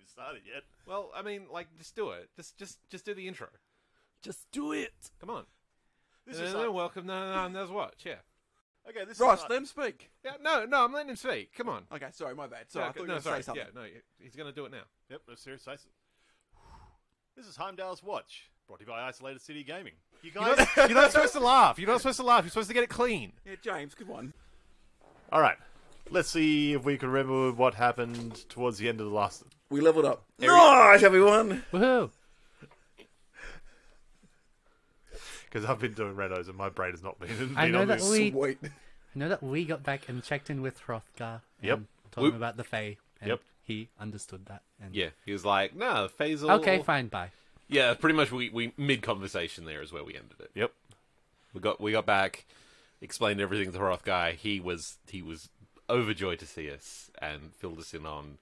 even started yet. Well, I mean, like, just do it. Just do the intro. Just do it. Come on. This is like, welcome. No, there's watch. Yeah. okay. This Ross, is let him speak. Yeah. No, I'm letting him speak. Come on. Okay, sorry, my bad. Sorry, I thought you were no, going to sorry. say something. Yeah, no, he's gonna do it now. Yep, no serious. This is Heimdall's Watch, brought to you by Isolated City Gaming. You guys, You're not supposed to laugh. You're not supposed to laugh. You're supposed to get it clean. Yeah, James, good one. all right. Let's see if we can remember what happened towards the end of the last. We leveled up. Nice, everyone. Woohoo! Because I've been doing Renos and my brain has not been. I know on that this. Sweet. I know that we got back and checked in with Hrothgar. And Yep. Told him about the Fae. And Yep. He understood that. And Yeah, he was like, "No, Faisal." Okay, fine, bye. Yeah, pretty much. We mid conversation there is where we ended it. Yep. We got back, explained everything to the Hrothgar. He was overjoyed to see us and filled us in on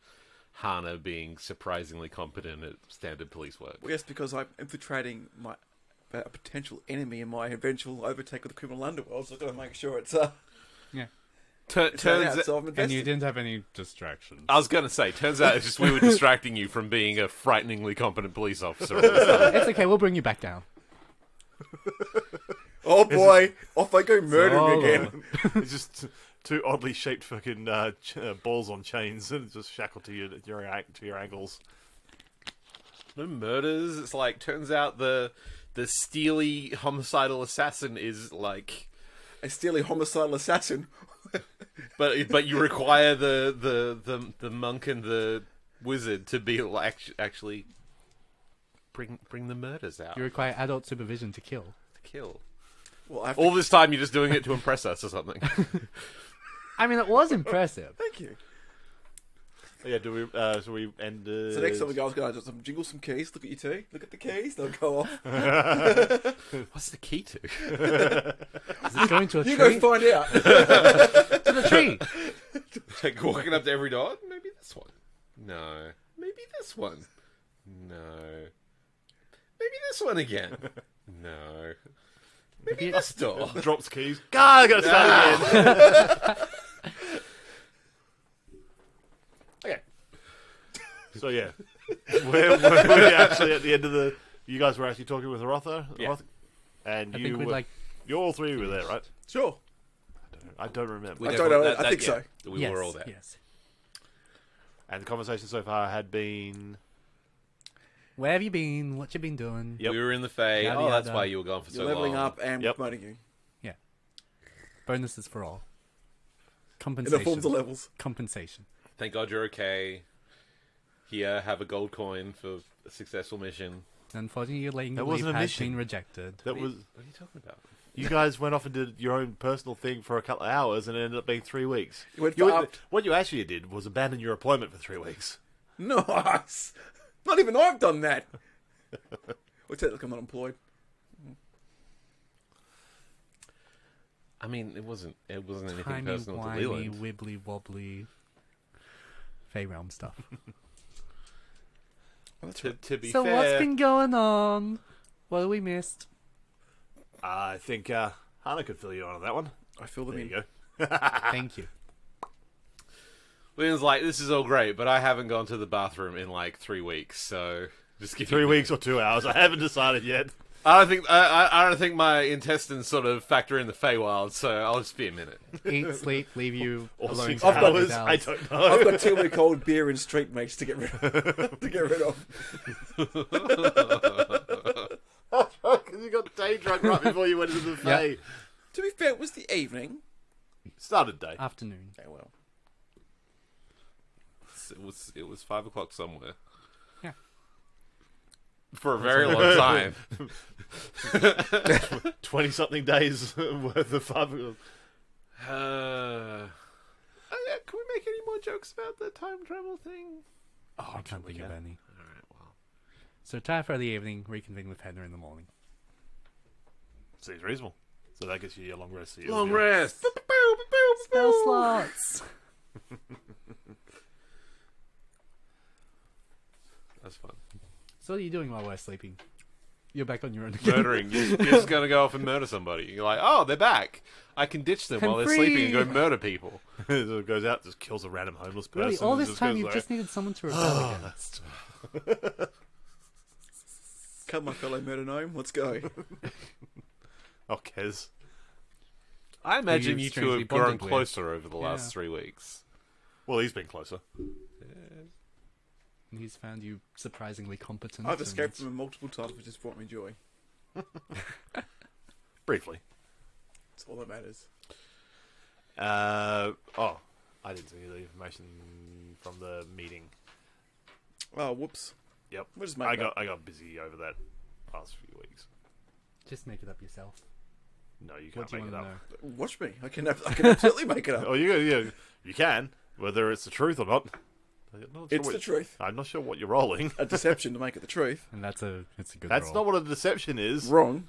Hana being surprisingly competent at standard police work. Well, yes, because I'm infiltrating a potential enemy in my eventual overtake of the criminal underworld, so I've got to make sure it's Yeah. Turns out, so I'm And invested. you didn't have any distractions. I was going to say, turns out it's just we were distracting you from being a frighteningly competent police officer. All this time. It's okay, we'll bring you back down. Oh boy, off I go murdering So- again. It's just two oddly shaped fucking balls on chains and just shackled to your ankles. No murders. It's like, turns out the steely homicidal assassin is like, A steely homicidal assassin. but you require the monk and the wizard to be like actually bring the murders out You require adult supervision to kill. to kill. Well, I have All this time you're just doing it to impress us or something. I mean, it was impressive. Thank you. Yeah, do we? So we end. So next time we go, I was going to just jingle some keys. Look at you two. Look at the keys. They'll go off. What's the key to? Is it going to a You tree? go find out. To the tree! Like walking up to every door. Maybe this one. No. Maybe this one. No. Maybe this one again. No. Maybe this door. Drops keys. God, I gotta start again. Okay. So yeah, where were we actually at the end of the? You guys were actually talking with Rotha, Yeah. and I you think we'd were, like... you all three were there, right? Sure. I don't remember. I don't know. I think so. We yes, were all there. yes. And the conversation so far had been. Where have you been? What you been doing? Yep. We were in the Fae. Yada, Oh, that's yada. why you were gone for You're so leveling long. up and Yep. promoting you. Yeah. Bonuses for all. In Compensation. the forms of levels. Compensation. Thank God you're okay. Here, have a gold coin for a successful mission. Unfortunately, your laying That leave wasn't a has mission. been rejected. That was. What are you talking about? You guys went off and did your own personal thing for a couple of hours, and it ended up being 3 weeks. You went for up. What you actually did was abandon your employment for 3 weeks. Nice. Not even I've done that. Well, technically I'm not employed. I mean, it wasn't anything Tiny, personal to whiny, Leland. wibbly wobbly Fey Realm stuff. To be So fair, what's been going on? What have we missed? I think Hannah could fill you on that one. I fill them There in. you go. Thank you. Leland's like, this is all great, but I haven't gone to the bathroom in like 3 weeks, so just give 3 me- weeks or 2 hours. I haven't decided yet. I don't think my intestines sort of factor in the Feywild, so I'll just be a minute. Eat, sleep, leave you Or alone. 6 to have hours. the I doubts. don't know. I've got 2 week old beer and street mates to get rid of. Because you got day drunk right before you went into the Fae. To be fair, it was the evening. Started day. Afternoon. Okay, well. It was 5 o'clock somewhere. Yeah. For a very long time. 20-something days worth of fun. Can we make any more jokes about the time travel thing? Oh, I can't think of any. Alright, well. So tired for the evening, reconvene with Henry in the morning. Seems reasonable. So that gets you your long rest. So Long rest! Spell slots! That's fun. So what are you doing while we're sleeping? You're back on your own again. murdering. You're just going to go off and murder somebody. You're like, oh, they're back. I can ditch them I'm while they're free. sleeping and go murder people. So it goes out, just kills a random homeless person. Really, all and this just time goes you like, just needed someone to rebel against. Come, my fellow murder gnome, let's go. Oh, Kez. I imagine you you two strangely have grown bonded with. closer over the last Yeah. 3 weeks. Well, he's been closer. And he's found you surprisingly competent. I've escaped and- from him multiple times, which has brought me joy. Briefly. That's all that matters. Oh, I didn't see the information from the meeting. Oh, whoops. Yep. We'll just make I it up. got busy over that past few weeks. Just make it up yourself. No, you What can't do you make it want up. to know? Watch me. I can absolutely make it up. Oh, you can, whether it's the truth or not. I'm not sure It's what- the truth. I'm not sure what you're rolling. A deception to make it the truth. And it's a good That's roll. not what a deception is. Wrong.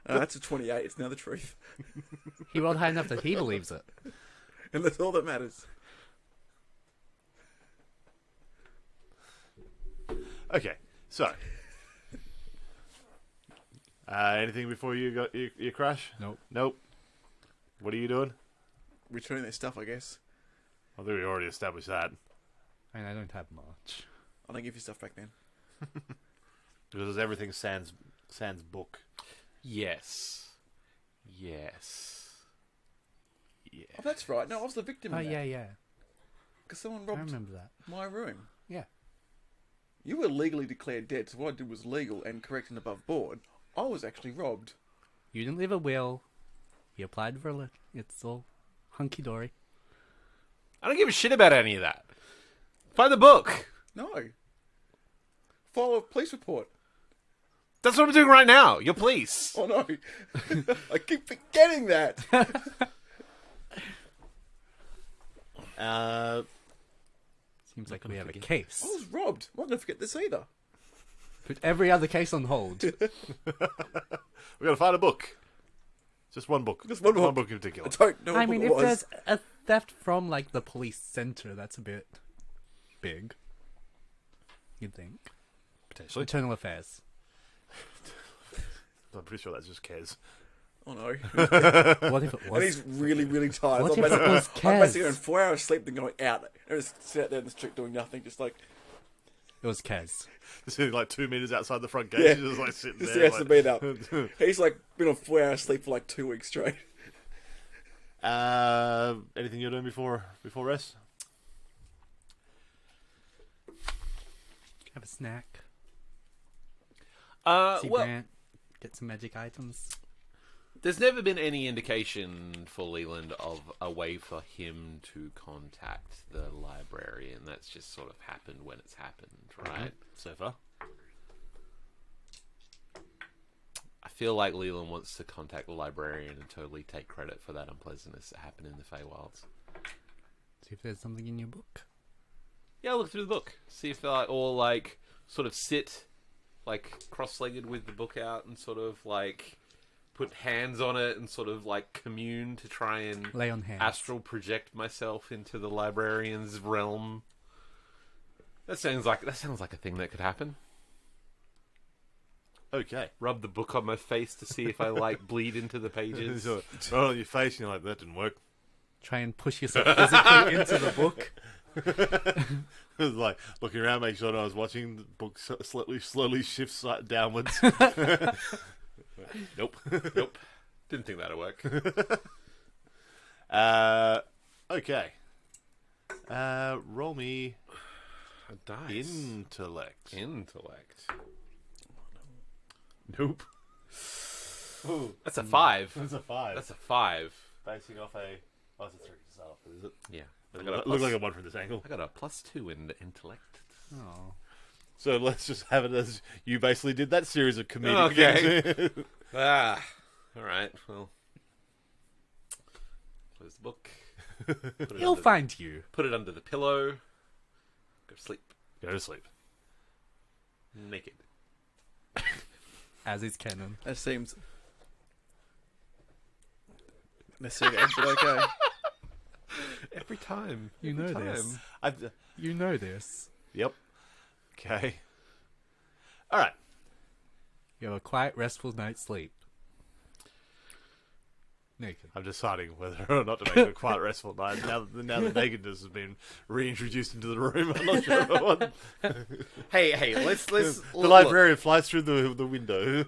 That's a 28. It's now the truth. He rolled high enough that he believes it. And that's all that matters. Okay, so anything before you got your crash? Nope. What are you doing? Returning their stuff, I guess. I think we already established that. I mean, I don't have much. I don't give you stuff back then. Because everything sans book. Yes. Yes. Yeah. Oh, that's right. No, I was the victim Oh, in that. yeah. Because someone I robbed remember that. my room. Yeah. You were legally declared dead, so what I did was legal and correct and above board. I was actually robbed. You didn't leave a will. You applied for it. It's all hunky-dory. I don't give a shit about any of that. Find the book. No. File a police report. That's what I'm doing right now. You're police. Oh no. I keep forgetting that. Seems like we have a case. I was robbed. I'm not going to forget this either. Put every other case on hold. We gotta find a book. Just one book. Just one book. One book in particular. I don't know I what mean, it if was. there's a theft from, like, the police center, that's a bit big. You'd think. Potentially. Internal affairs. I'm pretty sure that's just Kez. Oh no. What if it And was? he's really, really tired. What I'm if it was basically Kez? on 4 hours sleep then going out. And just sit out there in the street doing nothing, just like, It was Kez. Sitting like 2 meters outside the front gate. Yeah. She's just like sitting just there. has to be up. He's like been on 4 hours sleep for like 2 weeks straight. Anything you're doing before rest? Have a snack. See Well, Grant. Get some magic items. there's never been any indication for Leland of a way for him to contact the librarian. That's just sort of happened when it's happened, right? So far. I feel like Leland wants to contact the librarian and totally take credit for that unpleasantness that happened in the Feywilds. See if there's something in your book. Yeah, I'll look through the book. See if they're all like sort of sit like cross-legged with the book out and sort of like put hands on it and sort of like commune to try and Lay on hands. astral project myself into the librarian's realm. That sounds like a thing that could happen. Okay. Rub the book on my face to see if I like bleed into the pages. So, right on your face, and you're like, that didn't work. Try and push yourself physically into the book. It was like looking around, make sure that I was watching. The book slowly shifts downwards. Nope. Nope. Didn't think that'd work. Okay. Roll me A dice. intellect. Intellect. Nope. That's a 5. That's a 5. That's a 5. Basing off a. Oh, it's a 3 to start off with, is it? Yeah. It looks like a 1 from this angle. I got a +2 in the intellect. Oh. So let's just have it as you basically did that series of comedic Okay. things. Alright, well. Close the book. He'll find you. Put it under the pillow. Go to sleep. Go to sleep. Naked. As is canon. That seems messy, but okay. Every time. You know Every this. I've, You know this. yep. Okay. All right. You have a quiet, restful night's sleep. Naked. I'm deciding whether or not to make it a quite restful night. Now that nakedness has been reintroduced into the room, I'm not sure if I want. Hey, let's The librarian flies through the window.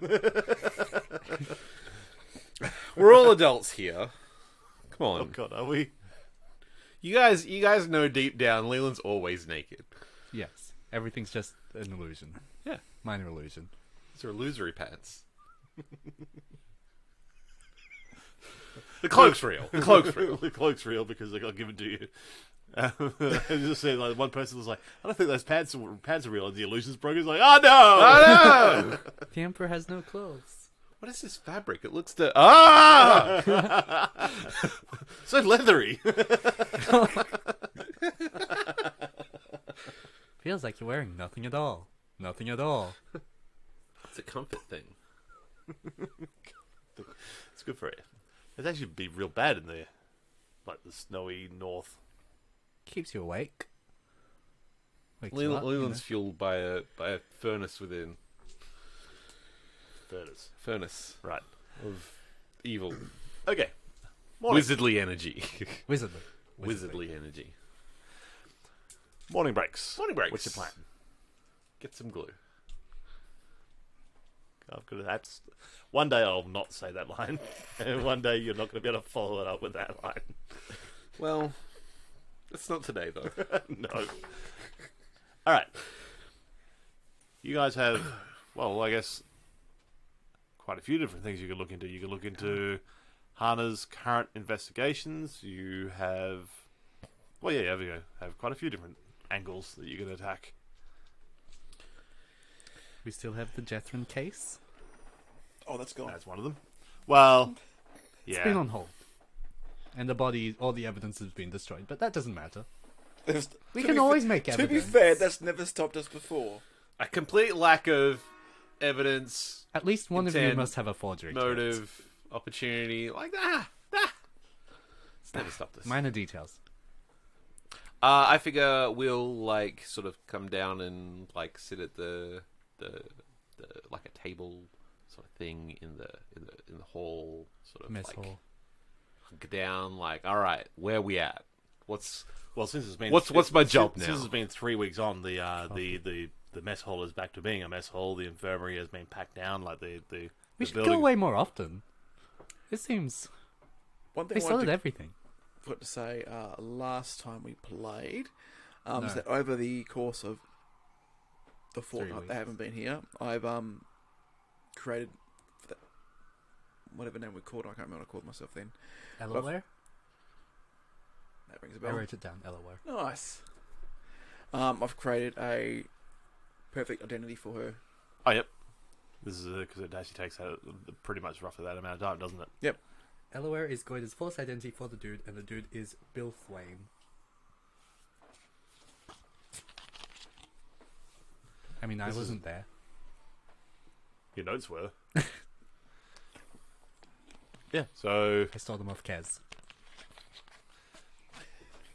We're all adults here. Come on. Oh God, are we? You guys know deep down Leland's always naked. Yes. Everything's just an illusion. Yeah. Minor illusion. These are illusory pants. The cloak's real. The cloak's real. The cloak's real because they got given to you. I just say like one person was like, I don't think those pants are real. And the illusion's broken. It's like, oh no, Oh no! The Emperor has no clothes. What is this fabric? It looks so leathery. Feels like you're wearing nothing at all. Nothing at all. It's a comfort thing. It's good for you. It'd actually be real bad in there, like the snowy north. Keeps you awake. Wakes you up, Leland's fueled by a furnace within. Furnace Right. of evil. Okay. Morning. Wizardly energy. Wizardly energy. Morning breaks. Morning breaks. What's your plan? Get some glue. I've got that's one day I'll not say that line, and one day you're not going to be able to follow it up with that line. Well, it's not today though. No. All right. You guys have, well, I guess, quite a few different things you could look into. You could look into Hana's current investigations. You have, well, yeah, there you go. Have quite a few different angles that you can attack. We still have the Jethrin case. Oh, that's gone. That's one of them. Well, It's yeah. been on hold. And the body, all the evidence has been destroyed. But that doesn't matter. We can always make To be evidence. fair, that's never stopped us before. A complete lack of evidence, At least one of you intent, must have a forgery kit. motive, opportunity, like it's never stopped us. Minor details. I figure we'll like sort of come down and like sit at the like a table sort of thing in the hall, sort of Mess like hall. hunker down. Like, all right, where we at? Well, since it's been What's my job since now? it's been 3 weeks on, the mess hall is back to being a mess hall. The infirmary has been packed down. Like the We should building. go away more often. It seems One thing they I sorted wanted everything. to say last time we played No. is that over the course of the 3 fortnight weeks. they haven't been here, I've created for that, whatever name we called. I can't remember what I called myself then. Elaware? That rings a I bell. wrote it down. Elaware. Nice. I've created a perfect identity for her. Oh, yep. This is because it actually takes pretty much roughly that amount of time, doesn't it? Yep. Elaware is Goida's false identity for the dude, and the dude is Bill Thwain. I mean, I wasn't there. Your notes were. Yeah. So I stole them off Kez.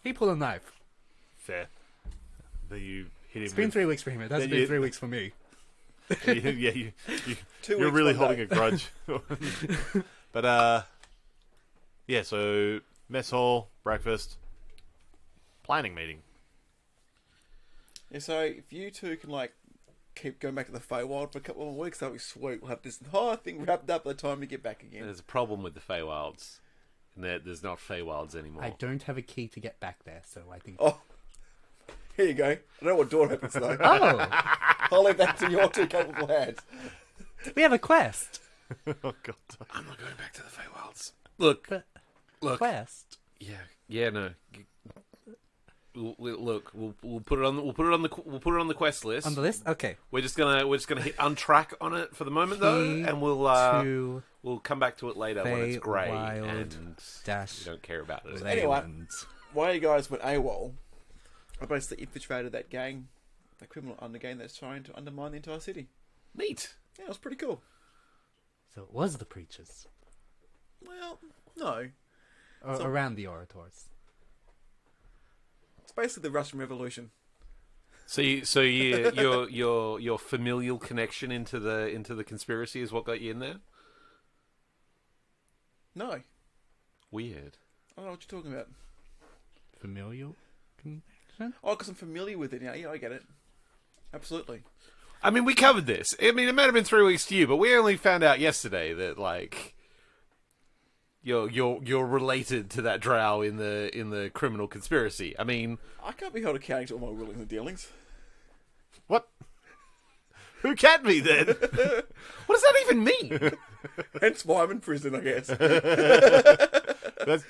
He pulled a knife. fair. Then you hit him. It's been with- 3 weeks for him. It hasn't Then been you- 3 weeks for me. you, 2 you're weeks, really 1 holding day. a grudge. But yeah. So mess hall, breakfast, planning meeting. Yeah, so if you two can like keep going back to the Feywild for a couple of weeks, that'll be sweet. We'll have this whole thing wrapped up by the time we get back again. There's a problem with the Feywilds, and there's not Feywilds anymore. I don't have a key to get back there, so I think... Oh, here you go. I don't know what door opens though. Oh! I'll leave that to your two capable hands. We have a quest! Oh God. I'm not going back to the Feywilds. Look, But look. quest? Yeah, no. We'll put it on the quest list. On the list? Okay. We're just gonna hit untrack on it for the moment though, Key and to we'll come back to it later when it's grey Feywild and dash we don't care about it. Anyway. Leyland. While you guys went AWOL, I basically infiltrated that gang, that criminal undergang that's trying to undermine the entire city. Neat. Yeah, it was pretty cool. So it was the preachers. Well, no. Or around the orators. It's basically the Russian Revolution. Your familial connection into the conspiracy is what got you in there? No, I Weird. don't know what you're talking about. Familial connection? Oh, because I'm familiar with it now. Yeah, I get it. Absolutely. I mean, we covered this. I mean, it might have been 3 weeks to you, but we only found out yesterday that like you're related to that drow in the criminal conspiracy. I mean, I can't be held accountable to all my willings and dealings. What? Who can be then? what does that even mean? Hence why I'm in prison, I guess.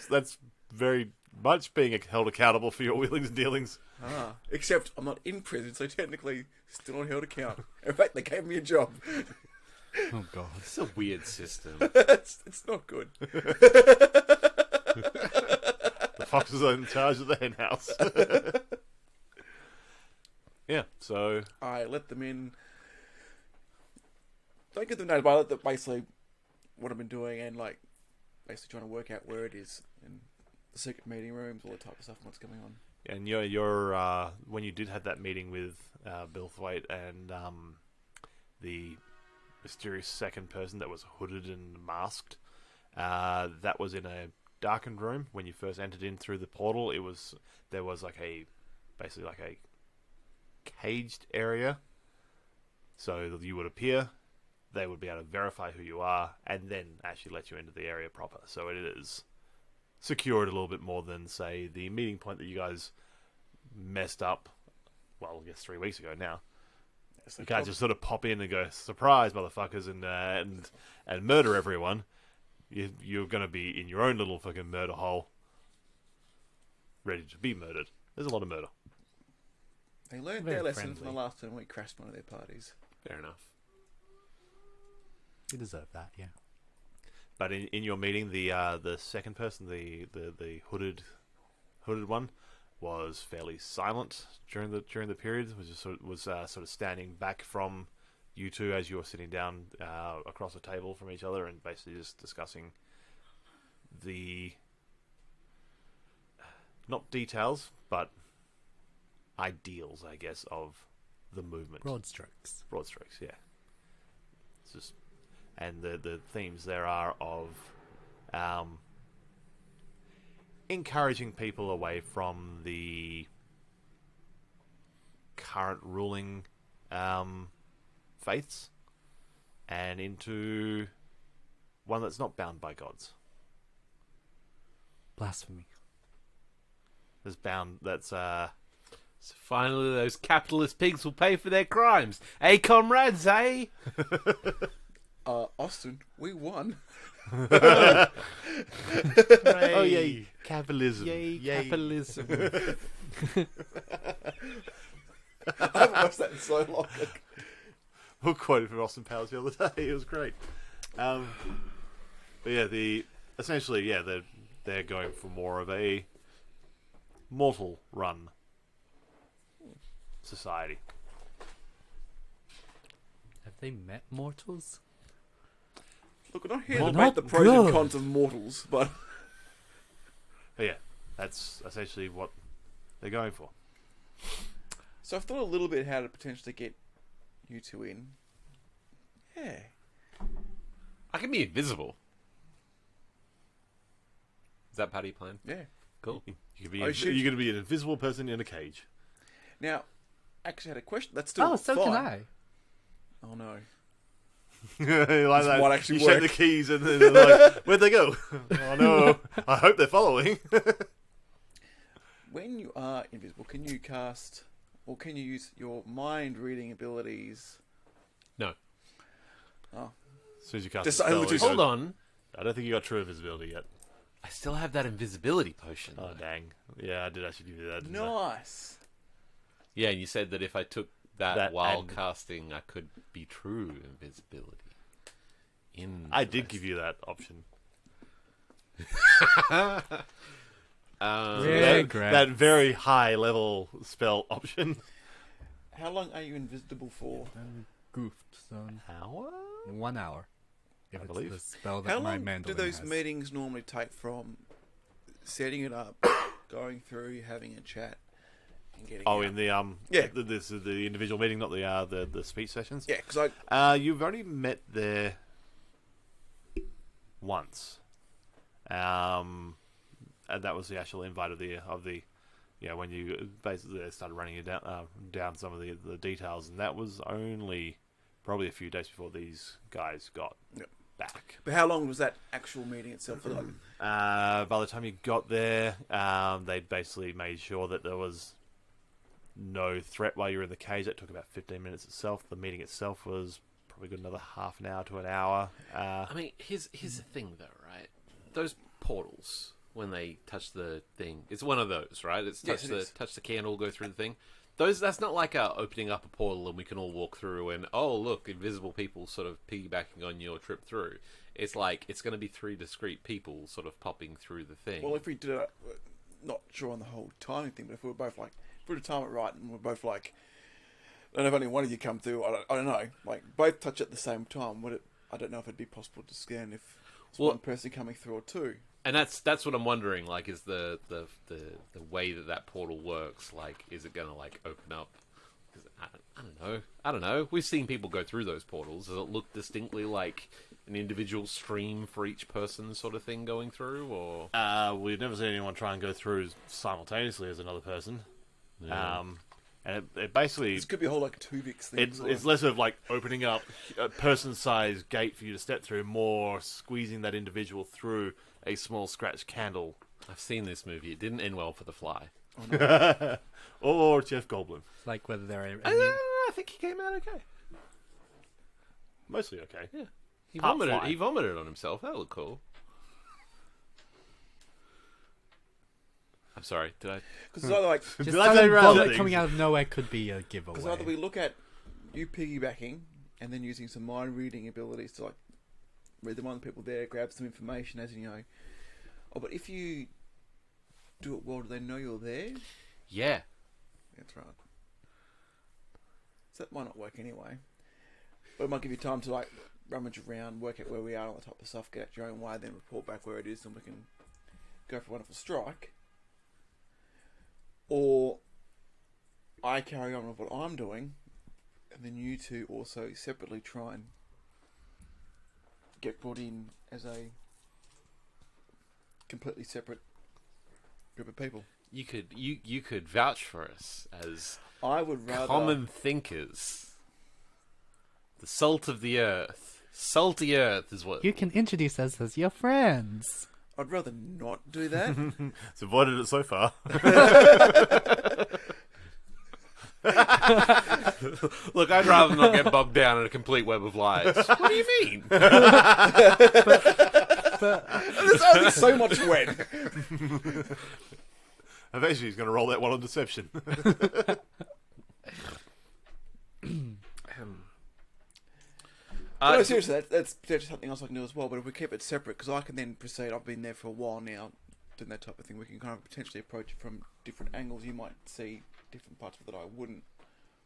That's very much being held accountable for your wheelings and dealings. Except I'm not in prison, so technically still not held account. In fact, they gave me a job. Oh god. It's a weird system. it's not good. The foxes are in charge of the hen house. Yeah, so I let them in. Don't get them noted, but I let them basically what I've been doing and like basically trying to work out where it is in the secret meeting rooms, all that type of stuff, and what's going on. and you're when you did have that meeting with Billthwaite and the mysterious second person that was hooded and masked, that was in a darkened room. When you first entered in through the portal, there was basically like a caged area, so you would appear, they would be able to verify who you are, and then actually let you into the area proper. So it is secured a little bit more than, say, the meeting point that you guys messed up, well, I guess 3 weeks ago now. You can't just sort of pop in and go, surprise, motherfuckers, and murder everyone. You're going to be in your own little fucking murder hole, ready to be murdered. There's a lot of murder. They learned Very their lesson friendly. from the last time we crashed one of their parties. Fair enough. You deserve that, yeah. But in your meeting, the second person, the hooded one, was fairly silent during the period. Was just sort of standing back from you two as you were sitting down across a table from each other, and basically just discussing the not details but ideals, I guess, of the movement. Broad strokes. Broad strokes, yeah. It's just, and the themes there are of encouraging people away from the current ruling faiths and into one that's not bound by gods. Blasphemy. So finally, those capitalist pigs will pay for their crimes. Hey, comrades, eh? Austin, we won. Oh yay, capitalism! Yay, capitalism. I haven't watched that in so long. We'll quote it from Austin Powers the other day. It was great. But yeah, essentially, they're going for more of a mortal run society. Have they met mortals? Look, we're not here Well, to debate not the pros and good. cons of mortals, but But yeah, that's essentially what they're going for. so I've thought a little bit how to potentially get you two in. Yeah. I can be invisible. Is that part of your plan? Yeah. Cool. You could be Oh, shit. you're going to be an invisible person in a cage. Now, actually had a question. That's still Oh, so fine. can I. Oh no. Like This that. might actually you shake work. the keys and then they're like, where'd they go? Oh no, I hope they're following. When you are invisible, can you cast or can you use your mind reading abilities? No. Oh. As soon as you cast Just the spell, only you two- go, Hold on. I don't think you got true invisibility yet. I still have that invisibility potion. Oh though. dang. Yeah, I did actually give you that. didn't I? Nice. Yeah, and you said that if I took that, That while and- casting, I could be true invisibility. I did give you that option. Um, Yeah. That very high level spell option. How long are you invisible for? Goofed, son. Hour? 1 hour. If I it's believe. the spell that How my long do mandolin those has. meetings normally take from setting it up, going through, having a chat, fucking getting Oh, out. in the Yeah. this is the individual meeting, not the speech sessions. Yeah, because You've only met there once, and that was the actual invite of the when you basically started running you down some of the details, and that was only probably a few days before these guys got back. But how long was that actual meeting itself? Like, By the time you got there, they basically made sure that there was no threat while you were in the cage. That took about 15 minutes itself. The meeting itself was probably got another half an hour to an hour. I mean, here's the thing, though, right? Those portals, when they touch the thing, it's one of those, right? It's Yes, it is. touch the candle, go through the thing. That's not like opening up a portal and we can all walk through and, oh, look, invisible people sort of piggybacking on your trip through. It's like, it's going to be 3 discrete people sort of popping through the thing. well, if we did it, not sure on the whole timing thing, but if we were both like, if we were to time it right and we're both like, and if only one of you come through, I don't know, like both touch at the same time, I don't know if it'd be possible to scan if it's one person coming through or two. And that's what I'm wondering. Like, is the way that portal works? Like, is it gonna like open up? 'Cause I don't know. We've seen people go through those portals. Does it look distinctly like an individual stream for each person, sort of thing, going through? Or We've never seen anyone try and go through simultaneously as another person. Yeah. And it basically This could be a whole like 2Vix thing. it's less of like opening up a person-sized gate for you to step through, more squeezing that individual through a small scratch candle. I've seen this movie. It didn't end well for the Fly. Or Jeff Goldblum. Like whether there are any... I think he came out okay. Mostly okay. Yeah, he Part vomited. Fly. He vomited on himself. That looked cool. I'm sorry. Did I? Because it's either like, Just Did I tell you sudden around vomit things? coming out of nowhere could be a giveaway. because either we look at you piggybacking and then using some mind reading abilities to like read the mind of the people there, grab some information as you know. Oh, but if you do it well, do they know you're there? Yeah. That's right. So that might not work anyway. But it might give you time to like rummage around, work out where we are on the top of stuff, get out your own way, then report back where it is, and we can go for a wonderful strike. Or I carry on with what I'm doing, and then you two also separately try and get brought in as a completely separate group of people. You could vouch for us as I would rather common thinkers. The salt of the earth. Salty earth is what... You can introduce us as your friends. I'd rather not do that. It's avoided it so far. Look, I'd rather not get bogged down in a complete web of lies. What do you mean? There's only so much when. Eventually he's going to roll that one on deception. No, seriously, that's something else I can do as well. But if we keep it separate, because I can then proceed. I've been there for a while now, doing that type of thing. We can kind of potentially approach it from different angles. You might see different parts of it that I wouldn't.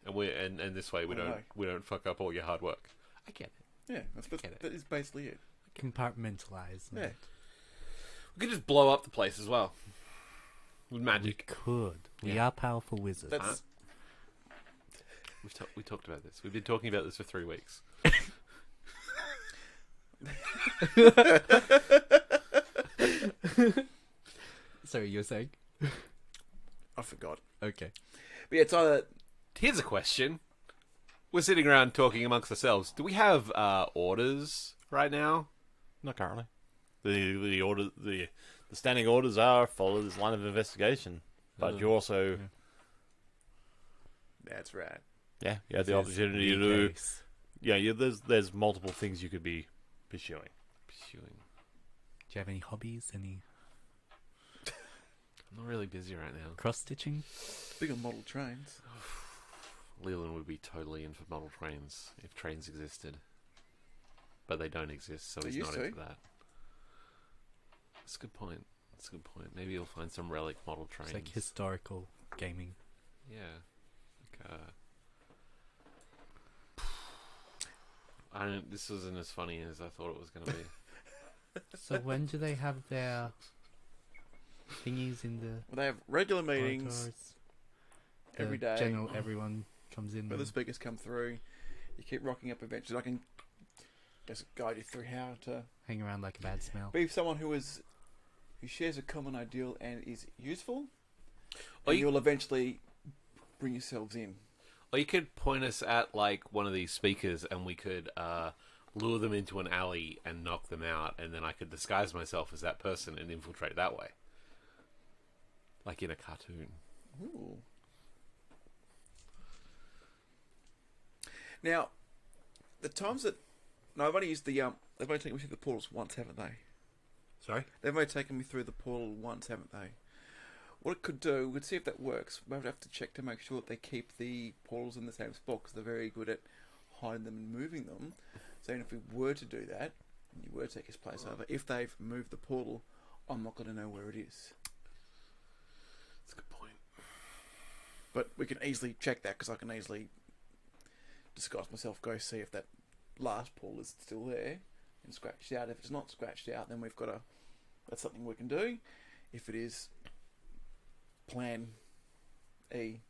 And this way we I don't don't fuck up all your hard work. I get it. Yeah, that is basically it. Compartmentalize. Yeah. We could just blow up the place as well. With We magic. could. We Yeah. are powerful wizards. That's We talked about this. We've been talking about this for 3 weeks. Sorry, you were saying? I forgot. Okay. But yeah, it's either Here's a question. We're sitting around talking amongst ourselves. Do we have orders right now? Not currently. The standing orders are follow this line of investigation, but you also that's right. you have the opportunity to do. Yeah, there's multiple things you could be pursuing. Do you have any hobbies? Any I'm not really busy right now. cross stitching? Big on model trains. Leland would be totally in for model trains if trains existed. But they don't exist, so They he's used not to. into that. That's a good point. Maybe you'll find some relic model trains. It's like historical gaming. Yeah. Like, this wasn't as funny as I thought it was going to be. So when do they have their thingies in the Well, they have regular meetings, corridors? every day. Everyone comes in. But the speakers come through. You keep rocking up eventually. I can just guide you through how to hang around like a bad smell. be someone who shares a common ideal and is useful. Or And you'll eventually bring yourselves in. Or you could point us at like one of these speakers, and we could lure them into an alley and knock them out, and then I could disguise myself as that person and infiltrate that way, like in a cartoon. Ooh. Now, the times that I've only used they've only taken me through the portals once, haven't they? Sorry? They've only taken me through the portal once, haven't they? What it could do, we'd see if that works. We would have to check to make sure that they keep the portals in the same spot, because they're very good at hiding them and moving them. So even if we were to do that, and you were to take his place over, if they've moved the portal, I'm not going to know where it is. That's a good point. But we can easily check that, because I can easily disguise myself, go see if that last portal is still there, and scratched out. If it's not scratched out, then that's something we can do. If it is, plan E.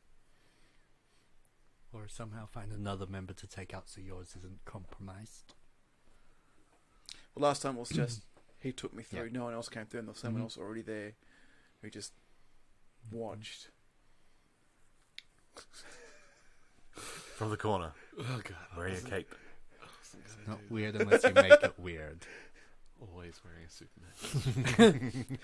Or somehow find another member to take out so yours isn't compromised. Well, last time it was just he took me through. No one else came through, and there was someone else already there who just watched. From the corner. Oh god, Wearing a cape. Not weird unless you make it weird. Always wearing a Superman.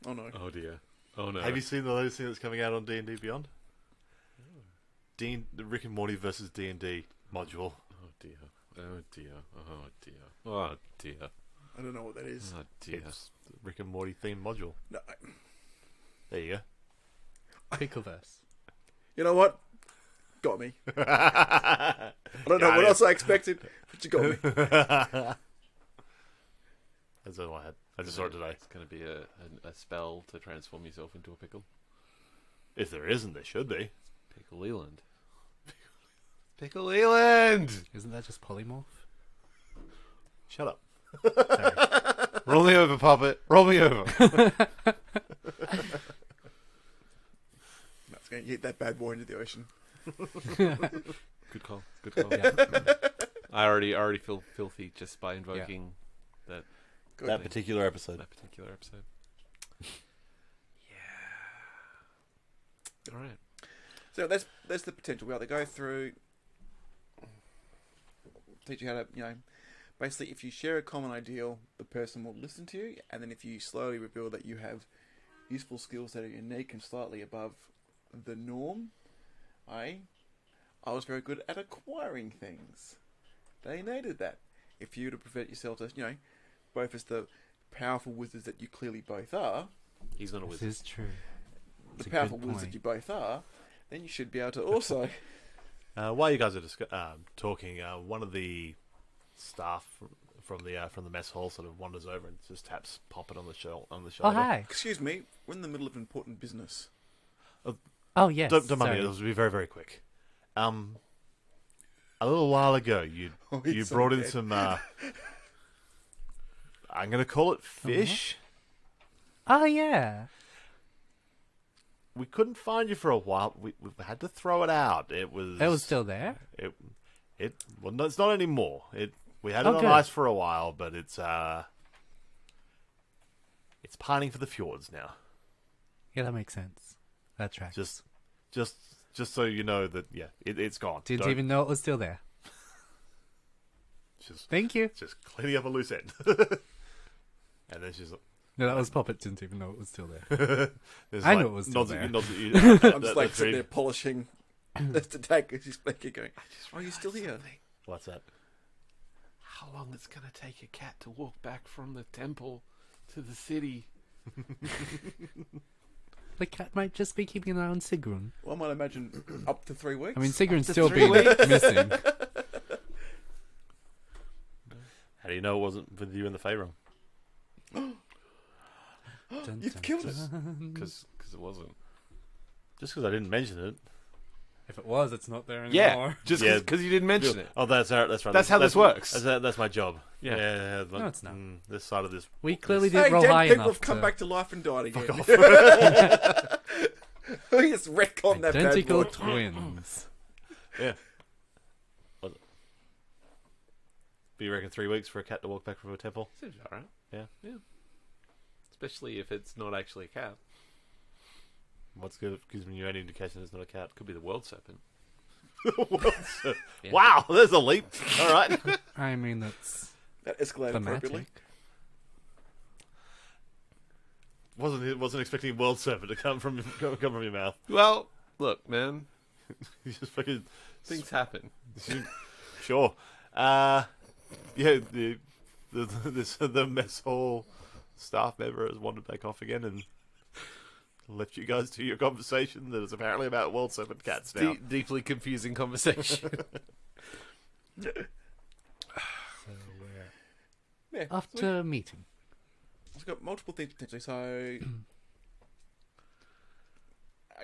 Oh no! Oh dear. Oh no. Have you seen the latest thing that's coming out on D&D Beyond? The Rick and Morty versus D&D module. Oh dear. Oh dear. Oh dear. Oh dear. I don't know what that is. Oh dear. It's the Rick and Morty themed module. No. There you Pickleverse. You know what? Got me. I don't know what else I expected, but you got me. That's all I had. I just saw it today. It's going to be a spell to transform yourself into a pickle. If there isn't, there should be. Pickle Leland. Pickle Leland! Isn't that just polymorph? Shut up. Sorry. Roll me over, puppet. Roll me over. That's going to hit that bad boy into the ocean. Good call. Good call. Yeah. I already feel filthy just by invoking that Good. That particular episode. particular episode. Yeah. All right. So that's the potential. We either go through, teach you how to, basically if you share a common ideal, the person will listen to you, and then if you slowly reveal that you have useful skills that are unique and slightly above the norm, I was very good at acquiring things. They needed that. If you were to present yourself as, both as the powerful wizards that you clearly both are, He's not a This wizard. is true. the It's a powerful good wizards point. that you both are, then you should be able to also... While you guys are talking, one of the staff from the mess hall sort of wanders over and just taps Poppet on the shoulder. Oh, hi. Excuse me, we're in the middle of important business. Oh, yes. Don't mind me. sorry. This will be very, very quick. A little while ago, you it's so brought in dead. some. I'm going to call it fish. Oh, yeah. We couldn't find you for a while. We had to throw it out. It was still there? Well, no, it's not anymore. We had it Oh, on good. ice for a while, but it's pining for the fjords now. Yeah, that makes sense. That tracks. Just so you know that it's gone. Didn't Don't- even know it was still there. just Thank you. cleaning up a loose end. And then she's No, that was Poppet. Didn't even know it was still there. there's I like, know it was still nods at there. you- nods at you. I'm just like sitting there polishing this to take as you speak. You're going, are you still here? What's that? How long it's going to take a cat to walk back from the temple to the city? The cat might just be keeping an eye on Sigrun. Well, I might imagine up to 3 weeks. I mean, Sigrun's to still 3 being weeks? missing. How do you know it wasn't with you in the Fey room? Dun, You've dun, killed us. dun. Because it wasn't. Just because I didn't mention it. If it was, it's not there anymore. Yeah, just Yeah. because you didn't mention it. Oh, that's right. That's how this works. That's my job. Yeah. No, it's not. This side of this. We clearly Hey, didn't roll dead high people enough have come to... back to life and died again. Fuck off. We just retcon that bad Identical boy. twins. Yeah. Was it? But you reckon 3 weeks for a cat to walk back from a temple? Seems alright. Yeah. Yeah. Especially if it's not actually a cat. What's good? Gives me any indication it's not a cat. Could be the world serpent. Yeah. Wow, there's a leap. All right. I mean, that's That escalated appropriately. thematic. Wasn't expecting world serpent to come from your mouth. Well, look, man. You just fucking Things happen. sure. Yeah, the mess hall staff member has wandered back off again and left you guys to your conversation that is apparently about world serpent cats now. Deeply confusing conversation. Yeah. After a meeting. It's got multiple things potentially, so I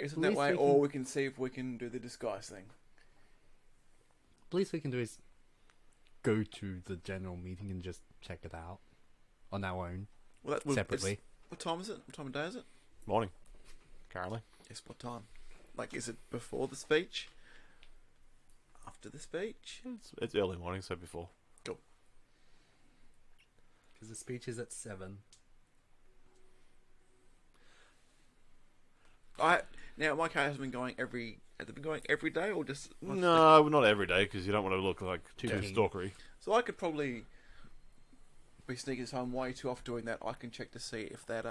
guess in At that least way, we or can- we can see if we can do the disguise thing. The least we can do is go to the general meeting and just check it out on our own, Well, that would, separately. What time is it? What time of day is it? Morning, currently. Yes, what time? Like, is it before the speech? After the speech? It's early morning, so before. Because the speech is at 7. Now my car has been going every. Has it been going every day or just? once a day? No, not every day because you don't want to look like too Too stalkery. So I could probably be sneaking home way too off doing that. I can check to see if that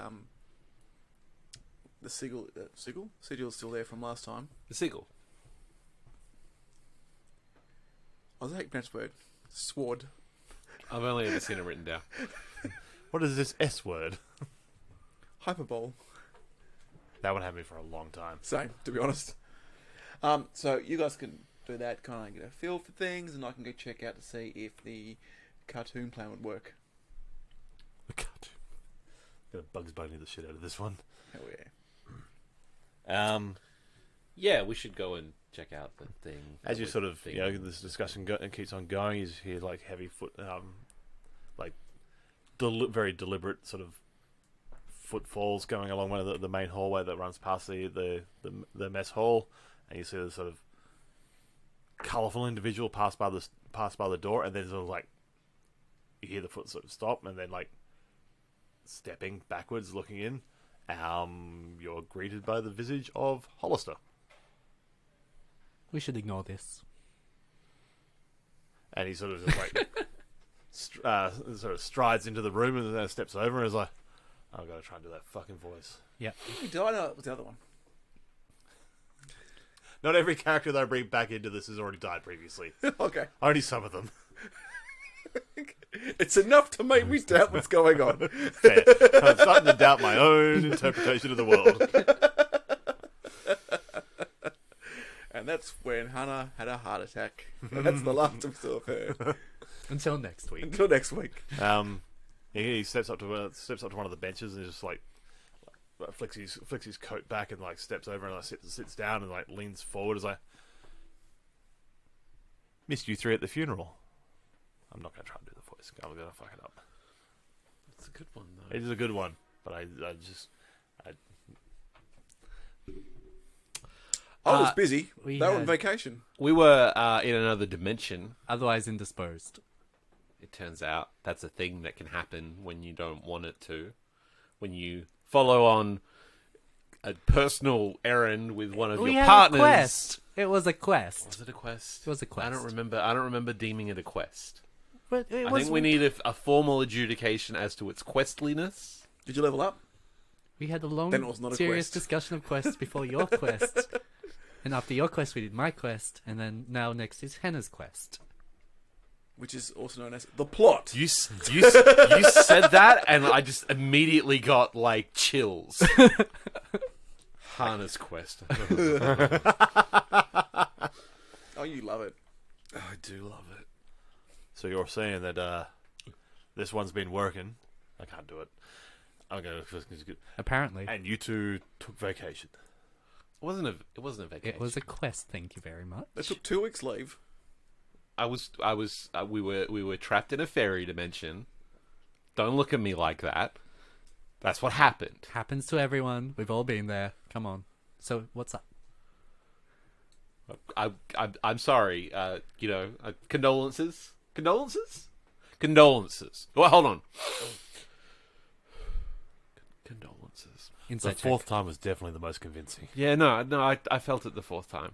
the sigil's still there from last time. The seagull. I was like pronounce word. Sword. I've only ever seen it written down. What is this S word? Hyperbole. That would have me for a long time. Same, to be honest. So you guys can do that, kind of get a feel for things, and I can go check out to see if the cartoon plan would work. God, gonna Bugs Bunny the shit out of this one. Hell yeah. Yeah, we should go and check out the thing. As you sort of, thing. you know, this discussion keeps on going, you hear like heavy foot, like very deliberate sort of footfalls going along one of the main hallway that runs past the mess hall, and you see this sort of colourful individual pass by the door, and then sort of like you hear the foot sort of stop, and then like stepping backwards, looking in. You're greeted by the visage of Hollister. We should ignore this. And he sort of just like sort of strides into the room and then steps over and is like, I've got to try and do that fucking voice. Yeah. Did I know it was the other one? Not every character that I bring back into this has already died previously. Okay. Only some of them. It's enough to make me doubt what's going on. Fair. I'm starting to doubt my own interpretation of the world. And that's when Hannah had a heart attack. And that's the last of her. Until next week. Until next week. He steps up to one of the benches and just like flicks his coat back and like steps over and like sits down and like leans forward as like, missed you three at the funeral. I'm not gonna try and do the voice. I'm gonna fuck it up. It's a good one, though. It is a good one, but I I was busy. we They were on had- vacation. We were in another dimension. Otherwise indisposed. It turns out that's a thing that can happen when you don't want it to. When you follow on a personal errand with one of We your had partners. a quest. It was a quest. Was it a quest? It was a quest. I don't remember deeming it a quest. But it I was, think we need a formal adjudication as to its questliness. Did you level up? We had a long, Then it was not a serious quest. discussion of quests before your quest. And after your quest, we did my quest. And then now next is Henna's quest. Which is also known as the plot. You said that, and I just immediately got like chills. Harness quest. Oh, you love it. I do love it. So you're saying that this one's been working. I can't do it. I'm gonna. Apparently. And you two took vacation. It wasn't a vacation. It was a quest, thank you very much. They took 2 weeks leave. We were trapped in a fairy dimension. Don't look at me like that. That's what happened. Happens to everyone. We've all been there. Come on. So what's up? I'm sorry. Condolences. Condolences. Well, hold on. Condolences. The Inside fourth check. time was definitely the most convincing. Yeah, no. I felt it the fourth time.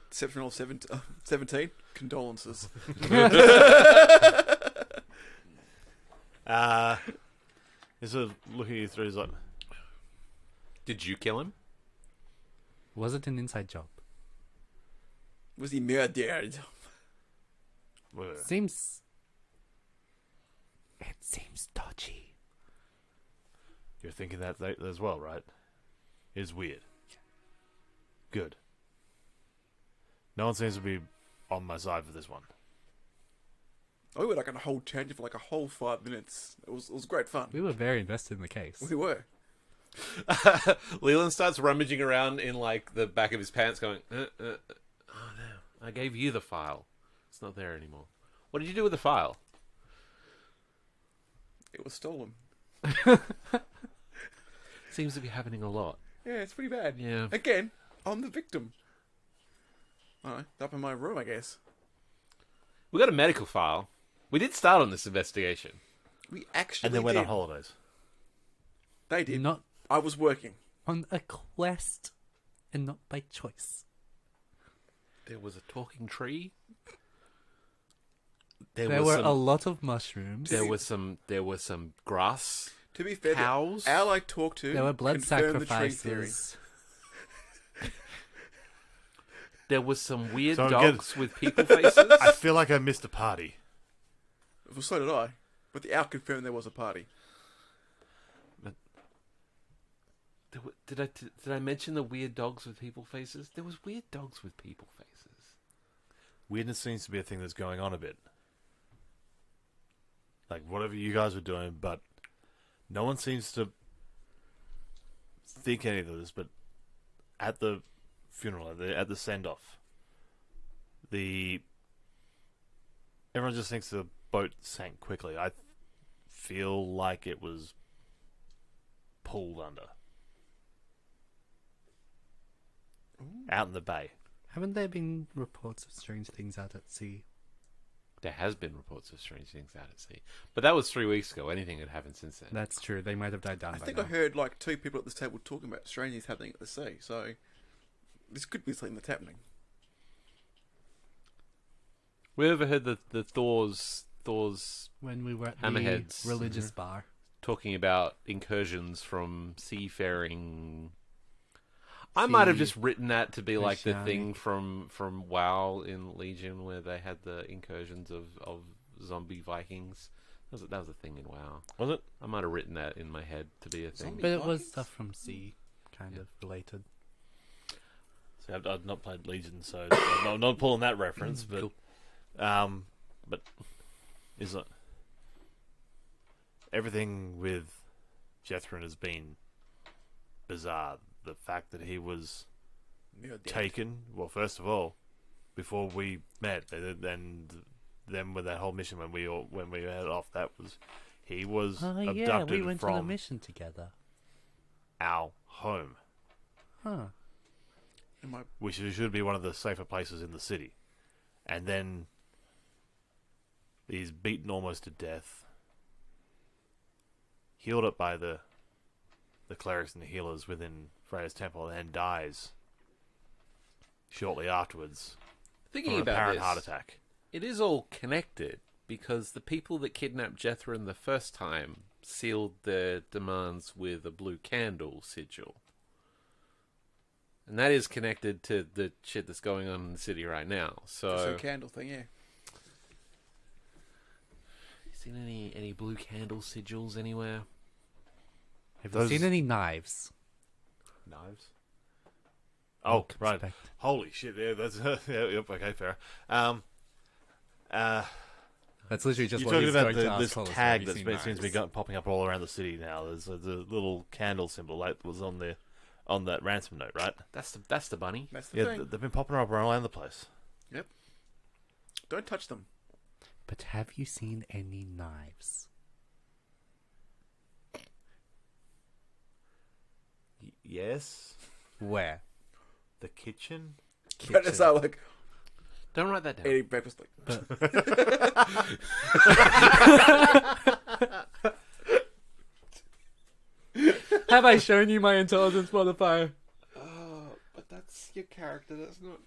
Exceptional 17. Condolences. He's sort of looking at you through. He's like, Did you kill him? Was it an inside job? Was he murdered? "Well, Seems. It seems dodgy. you're thinking that as well, right? It's weird. Good. No one seems to be on my side for this one. Oh, we were like on a whole tangent for like a whole 5 minutes. It was great fun. We were very invested in the case. We were. Leland starts rummaging around in like the back of his pants, going, "Oh no, I gave you the file. It's not there anymore. What did you do with the file?" It was stolen. Seems to be happening a lot. Yeah, it's pretty bad. Yeah. Again, I'm the victim. I don't know, up in my room, I guess. We got a medical file. We did start on this investigation. We actually And then went did. on holidays. They did. Not I was working. on a quest, and not by choice. There was a talking tree. There were a lot of mushrooms. There was some grass. To be fair, Cows? the owl I talked to There were blood confirmed the tree theory. sacrifices. There was some weird So I'm dogs with people faces. I feel like I missed a party. Well, so did I. But the owl confirmed there was a party. Did I mention the weird dogs with people faces? There was weird dogs with people faces. Weirdness seems to be a thing that's going on a bit. Like, whatever you guys were doing, but no one seems to think any of this, but at the funeral, at the send-off, everyone just thinks the boat sank quickly. I feel like it was pulled under. Out in the bay. Haven't there been reports of strange things out at sea? There has been reports of strange things out at sea, but that was 3 weeks ago. Anything had happened since then. That's true. They might have died down I by think now. I heard like 2 people at this table talking about strange things happening at the sea. So this could be something that's happening. We ever heard the Thor's When we were at Hammerheads. the religious bar. talking about incursions from seafaring? I might have just written that to be like the thing from WoW in Legion, where they had the incursions of zombie Vikings. That was a thing in WoW. Was it? I might have written that in my head to be a thing. Zombie But it was Vikings? stuff from sea, kind of related. See, I've not played Legion, so I'm not pulling that reference, but Cool. but is it everything with Jethrin has been bizarre. The fact that he was Near death. taken, well, first of all, before we met, and then with that whole mission when we headed off, he was Oh abducted yeah, we went on a from mission together. our home, Huh. Am I- which should be one of the safer places in the city, and then he's beaten almost to death, healed up by the clerics and the healers within Freya's temple, and then dies shortly afterwards Thinking from an about apparent this, heart attack. it is all connected, because the people that kidnapped Jethrin the first time sealed their demands with a blue candle sigil. And that is connected to the shit that's going on in the city right now. So So, candle thing, yeah. you seen any blue candle sigils anywhere? Have Those- you seen any knives? Knives. Oh, Could right. expect. Holy shit! Yeah, that's yeah, yep. Okay, fair. That's literally just You're what talking he's about going to ask this Hollis, tag have you that's seen seems to be knives? popping up all around the city now. There's a little candle symbol like was on that ransom note, right? That's the bunny. That's the Yeah, thing. they've been popping up around the place. Don't touch them. But have you seen any knives? Yes. Where? The kitchen. But it's like Don't write that down. eating breakfast. Like, Have I shown you my intelligence modifier? Oh, but that's your character. That's not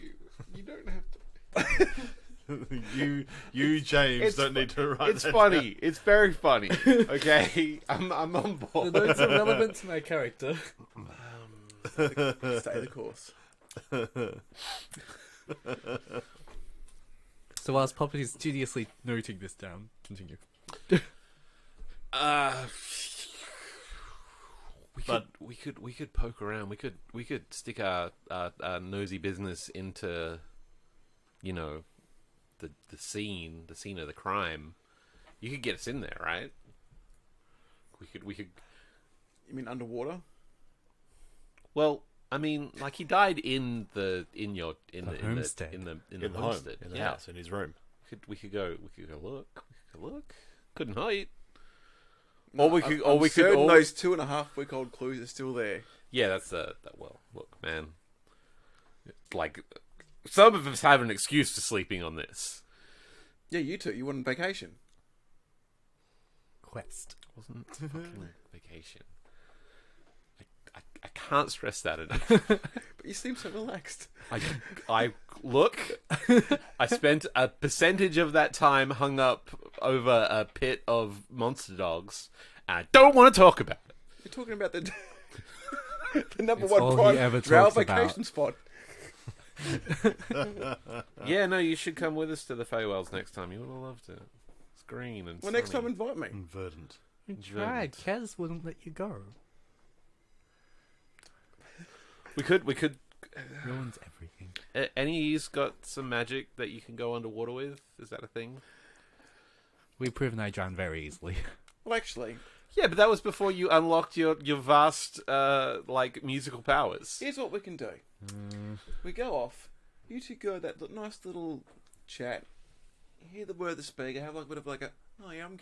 you. You don't have to. you, James, It's don't need to write It's that funny. It's very funny. Okay, I'm on The board. notes are relevant to my character. stay the course. So whilst Pop is studiously noting this down, continue. We could poke around. We could stick our nosy business into, you know, the scene of the crime. You could get us in there, right? We could. You mean underwater? Well, I mean, like he died in the homestead. in the home, homestead, in the yeah. house, in his room. We could go look. Couldn't hide. Or we could. Or we could. Certain Or, those 2.5-week-old clues are still there. yeah, that's that. Well, look, man. Like, some of us have an excuse for sleeping on this. Yeah, you two. You went on vacation. Quest. Wasn't fucking vacation. I can't stress that enough. But you seem so relaxed. I look. I spent a percentage of that time hung up over a pit of monster dogs, and I don't want to talk about it. You're talking about the the number It's one all he prime ever drought talks about. vacation spot. Yeah, no, you should come with us to the Feywells next time. You would have loved it. It's green and Well, next time sunny. invite me. Verdant. You tried. Kaz wouldn't let you go. We could. Ruins everything. Any's got some magic that you can go underwater with. Is that a thing? We've proven I drown very easily. Well, actually, Yeah, but that was before you unlocked your vast like musical powers. here's what we can do. We go off. You two go that nice little chat. Hear the word of the speaker. Have like a bit of like a. Oh yeah, I'm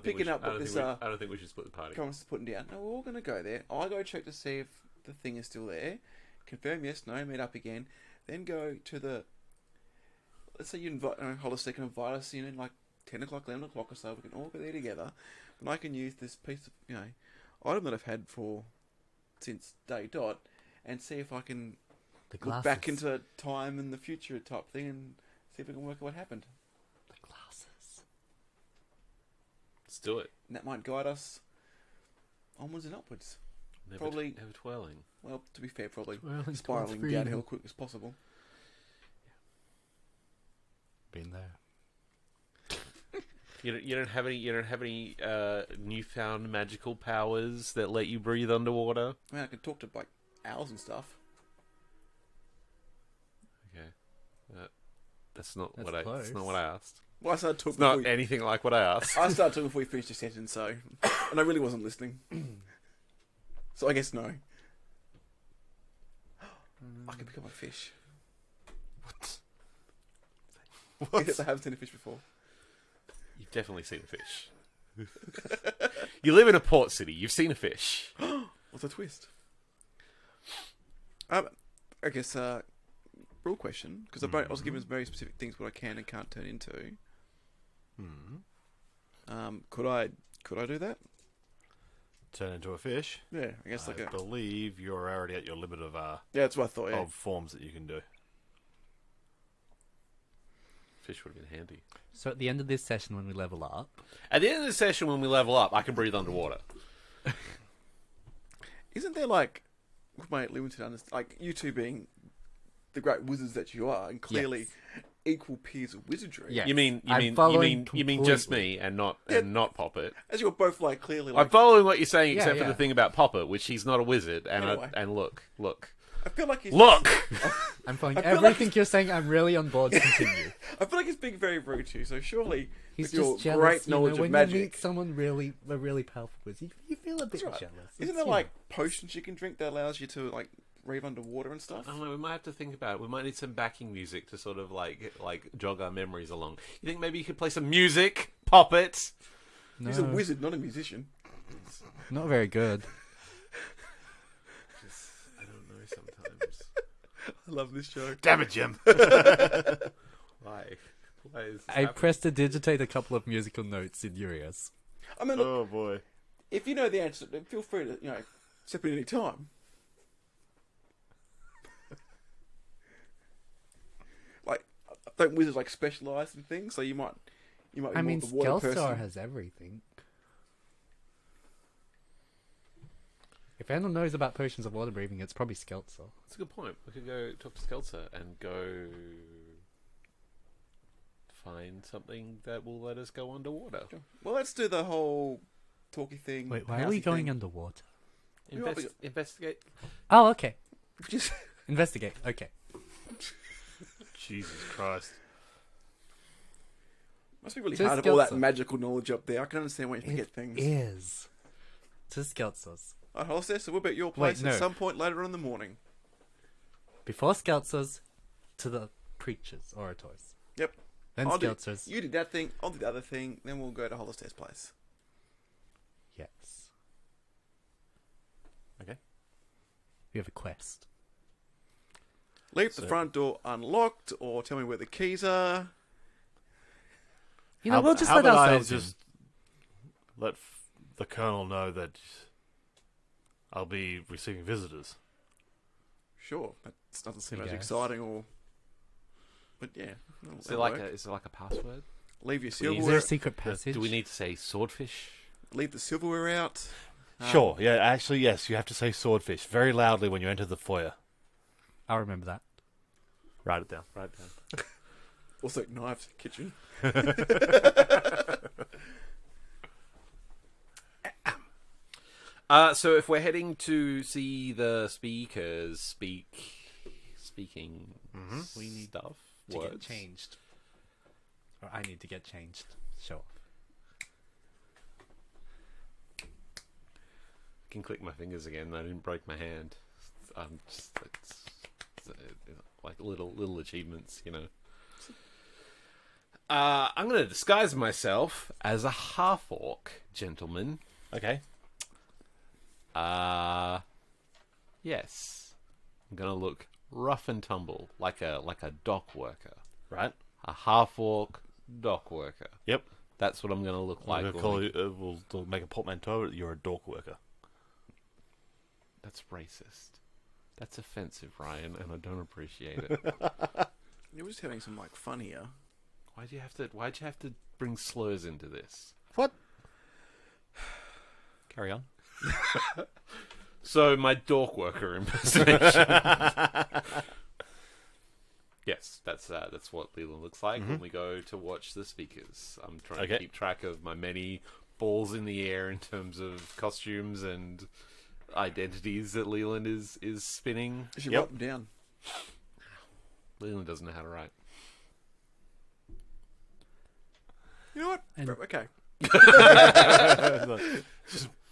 picking up what this I don't think we should split the party. comments is putting down. No, we're all going to go there. I'll go check to see if the thing is still there. Confirm yes, no, meet up again. Then go to the. Let's say you invite, Holistic and invite us in like 10 o'clock, 11 o'clock or so. We can all go there together. And I can use this piece of, item that I've had since day dot and see if I can The look back into time in the future type thing and see if we can work out what happened. the glasses. Let's do it. And that might guide us onwards and upwards. Probably- never twirling. Well, to be fair, probably Swirling towards spiraling freedom. downhill quick as possible. Been there. You don't have any newfound magical powers that let you breathe underwater. I mean, I can talk to like owls and stuff. Okay, that's not That's what I. close. That's not what I asked. Well, I started talking. It's not before anything like what I asked. I started talking before you finished your sentence, so and I really wasn't listening. So I guess no. I could become a fish. Yes, I haven't seen a fish before. You've definitely seen a fish. You live in a port city. You've seen a fish. What's a twist? I guess real question because I was given very specific things what I can and can't turn into. Could I do that? Turn into a fish. Yeah, I guess I like a believe you're already at your limit of yeah. That's what I thought. Yeah. of forms that you can do. Fish would have been handy. So at the end of this session, when we level up, At the end of the session, when we level up, I can breathe underwater. Isn't there like with my limited understanding, like you two being the great wizards that you are, and clearly equal peers of wizardry? Yeah. You mean I'm following just completely. me and not Yeah. not Poppet? As you're both like clearly I'm like. following what you're saying, Yeah, except for yeah. the thing about Poppet, which he's not a wizard. And Anyway. and look, I feel like he's I'm following I feel like everything he's- you're saying. I'm really on board. Continue. I feel like he's being very rude to you. So surely, He's with your just jealous. great You know, knowledge when of you magic, meet someone a really powerful wizard, you feel a bit That's right. jealous. Isn't It's, there you like potions you can drink that allows you to like breathe underwater and stuff? I don't know. We might have to think about it. We might need some backing music to sort of like jog our memories along. You think maybe you could play some music, Poppet? know? He's a wizard, not a musician. Not very good. I love this show. Damn it, Jim. Why? Why is this I happening? pressed to digitate a couple of musical notes in your ears. I mean, look, Oh boy. if you know the answer, then feel free to, step in any time. Like, don't wizards specialise in things? So you might be I more mean, the water Skellstar person. has everything. If anyone knows about potions of water breathing, it's probably Skellstar. That's a good point. We could go talk to Skelter and go find something that will let us go underwater. Well, let's do the whole talky thing. Wait, why are we housey going thing. underwater? We might be- Investigate. Oh, okay. Just Investigate. Okay. Jesus Christ. must be really Just hard to have all that Skellstar. magical knowledge up there. I can understand why you forget It things. is. To Skellstar's. Alright, Hollister, so we'll be at your place no. at some point later on in the morning. Before Skellstar's, to the preachers, orators. Yep. Then I'll do- Skellstar's. You did that thing, I'll do the other thing, then we'll go to Hollister's place. Yes. Okay. We have a quest. Leave the So- front door unlocked, or tell me where the keys are. You know, we'll just how let about ourselves I just let the Colonel know that I'll be receiving visitors. Sure, that doesn't seem as Yes. exciting, or... But yeah. Is it like a password? Leave your in. Is there silverware, a secret passage? Do we need to say swordfish? leave the silverware out. Sure, yeah, actually, yes, you have to say swordfish very loudly when you enter the foyer. I'll remember that. Write it down, write it down. Also, knives, kitchen. So if we're heading to see the speakers speaking We need stuff, To words. get changed. Or I need to get changed. Show off. I can click my fingers again. I didn't break my hand. It's like little achievements, you know. I'm going to disguise myself as a half-orc gentleman. Okay. Yes. I'm going to look rough and tumble, like a dock worker. Right. A half-orc dock worker. Yep. That's what I'm going to look like. We'll, when call we- you, we'll make a portmanteau. You're a dork worker. That's racist. That's offensive, Ryan, and I don't appreciate it. You're just having some fun here. Why'd you have to bring slurs into this? What? Carry on. So my dork worker impersonation. Yes, that's what Leland looks like when we go to watch the speakers. I'm trying to Okay. keep track of my many balls in the air in terms of costumes and identities that Leland is spinning. You should Yep. write them down. Leland doesn't know how to write. You know what? And- Okay.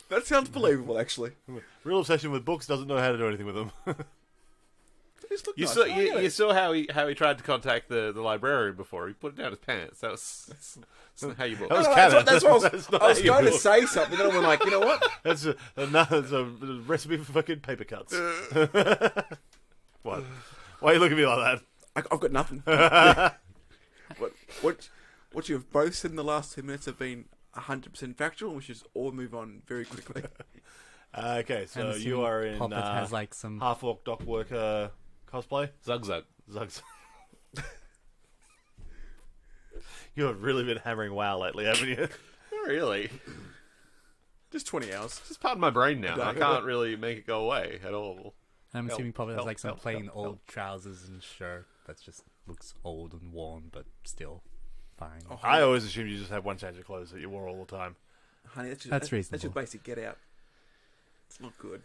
That sounds believable, actually. Real obsession with books, doesn't know how to do anything with them. These look You nice. saw I get you it. saw how he tried to contact the librarian before. He put it down his pants. That's how you book. That was No, canon. that's what I was, That's not I was how you going to book. say something, then I went you know what? That's a recipe for fucking paper cuts. What? Why are you looking at me like that? I've got nothing. What you've both said in the last 2 minutes have been 100% factual, and we should just all move on very quickly. Okay, so I'm you assuming are in Poppet has some. half-orc dock worker cosplay. Zug. Zugs. You have really been hammering WoW lately, haven't you? Not really. Just 20 hours. It's just part of my brain now. I No. can't really make it go away at all. I'm assuming Poppet has some help, plain help, old help. trousers and shirt that just looks old and worn, but still fine. Oh, I always assumed you just have one change of clothes that you wore all the time. honey, that's That's your reasonable. basic get out. It's not good.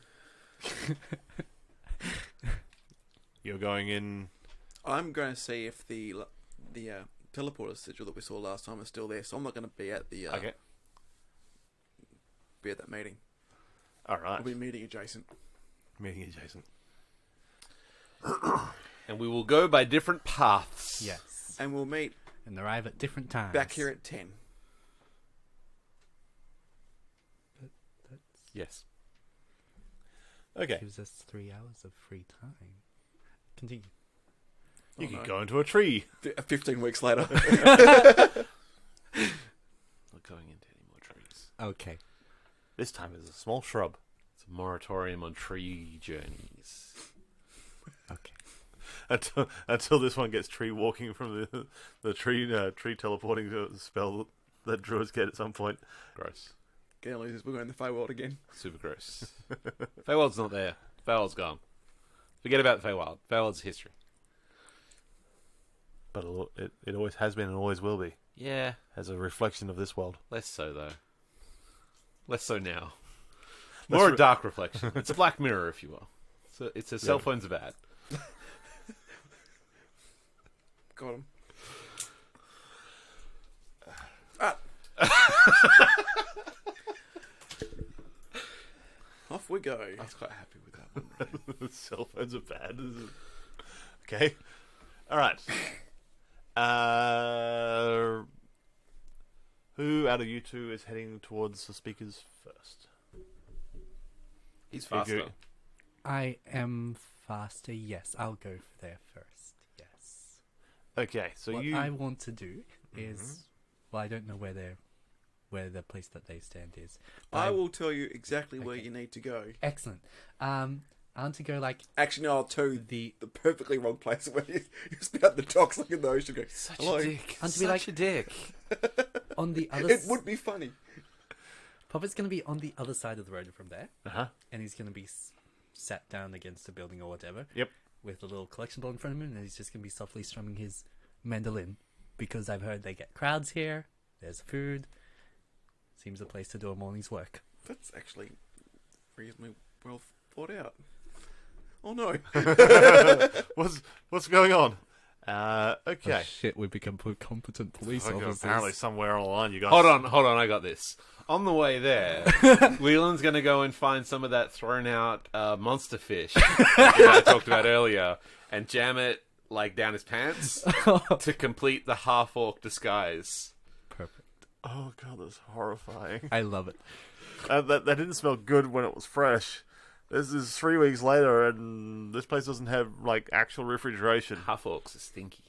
You're going in. I'm going to see if the teleporter sigil that we saw last time is still there, so I'm not going to be at the Okay. be at that meeting. All right. I'll be meeting adjacent. Meeting adjacent. And we will go by different paths. Yes. And we'll meet And arrive at different times. back here at 10. Yes. Okay. Gives us 3 hours of free time. Continue. You Oh, could no. go into a tree. 15 weeks later. Not going into any more trees. Okay. This time it's a small shrub. It's a moratorium on tree journeys. Okay. Until this one gets tree walking from the tree teleporting to a spell that druids get at some point. Gross. Again, losers, we're going to the Feywild again. Super gross. Feywild's not there. Feywild's gone. Forget about the Feywild. Feywild's history. But it always has been and always will be. Yeah. As a reflection of this world. Less so, though. Less so now. Less More a re- dark reflection. It's a Black Mirror, if you will. So it's a cell phones are bad. Got him. Ah. Off we go. I was quite happy with that one. Cell phones are bad. Okay. All right. Who out of you two is heading towards the speakers first? He's If you- faster. I am faster. Yes, I'll go there first. Yes. Okay, so What you. I want to do is, well, I don't know where the place that they stand is. but I will tell you exactly where Okay. you need to go. Excellent. I want to go like Actually, no, I'll tell you the. the perfectly wrong place where you spit out the docks like in the ocean. Go, Such hello. a dick. And to be like- Such a dick. On the other. It would be funny. Puppet's going to be on the other side of the road from there, Uh-huh. and he's going to be sat down against a building or whatever. Yep. With a little collection ball in front of him, and he's just going to be softly strumming his mandolin, because I've heard they get crowds here. There's food. Seems a place to do a morning's work. That's actually reasonably well thought out. Oh no. What's going on? Oh, Okay. shit, we become competent police Okay, officers. apparently somewhere on the line you guys. Hold on, I got this. On the way there, Leland's going to go and find some of that thrown out monster fish that I talked about earlier and jam it like down his pants to complete the half-orc disguise. Perfect. Oh god, that's horrifying. I love it. That didn't smell good when it was fresh. This is 3 weeks later, and this place doesn't have like actual refrigeration. Half-orcs are stinky.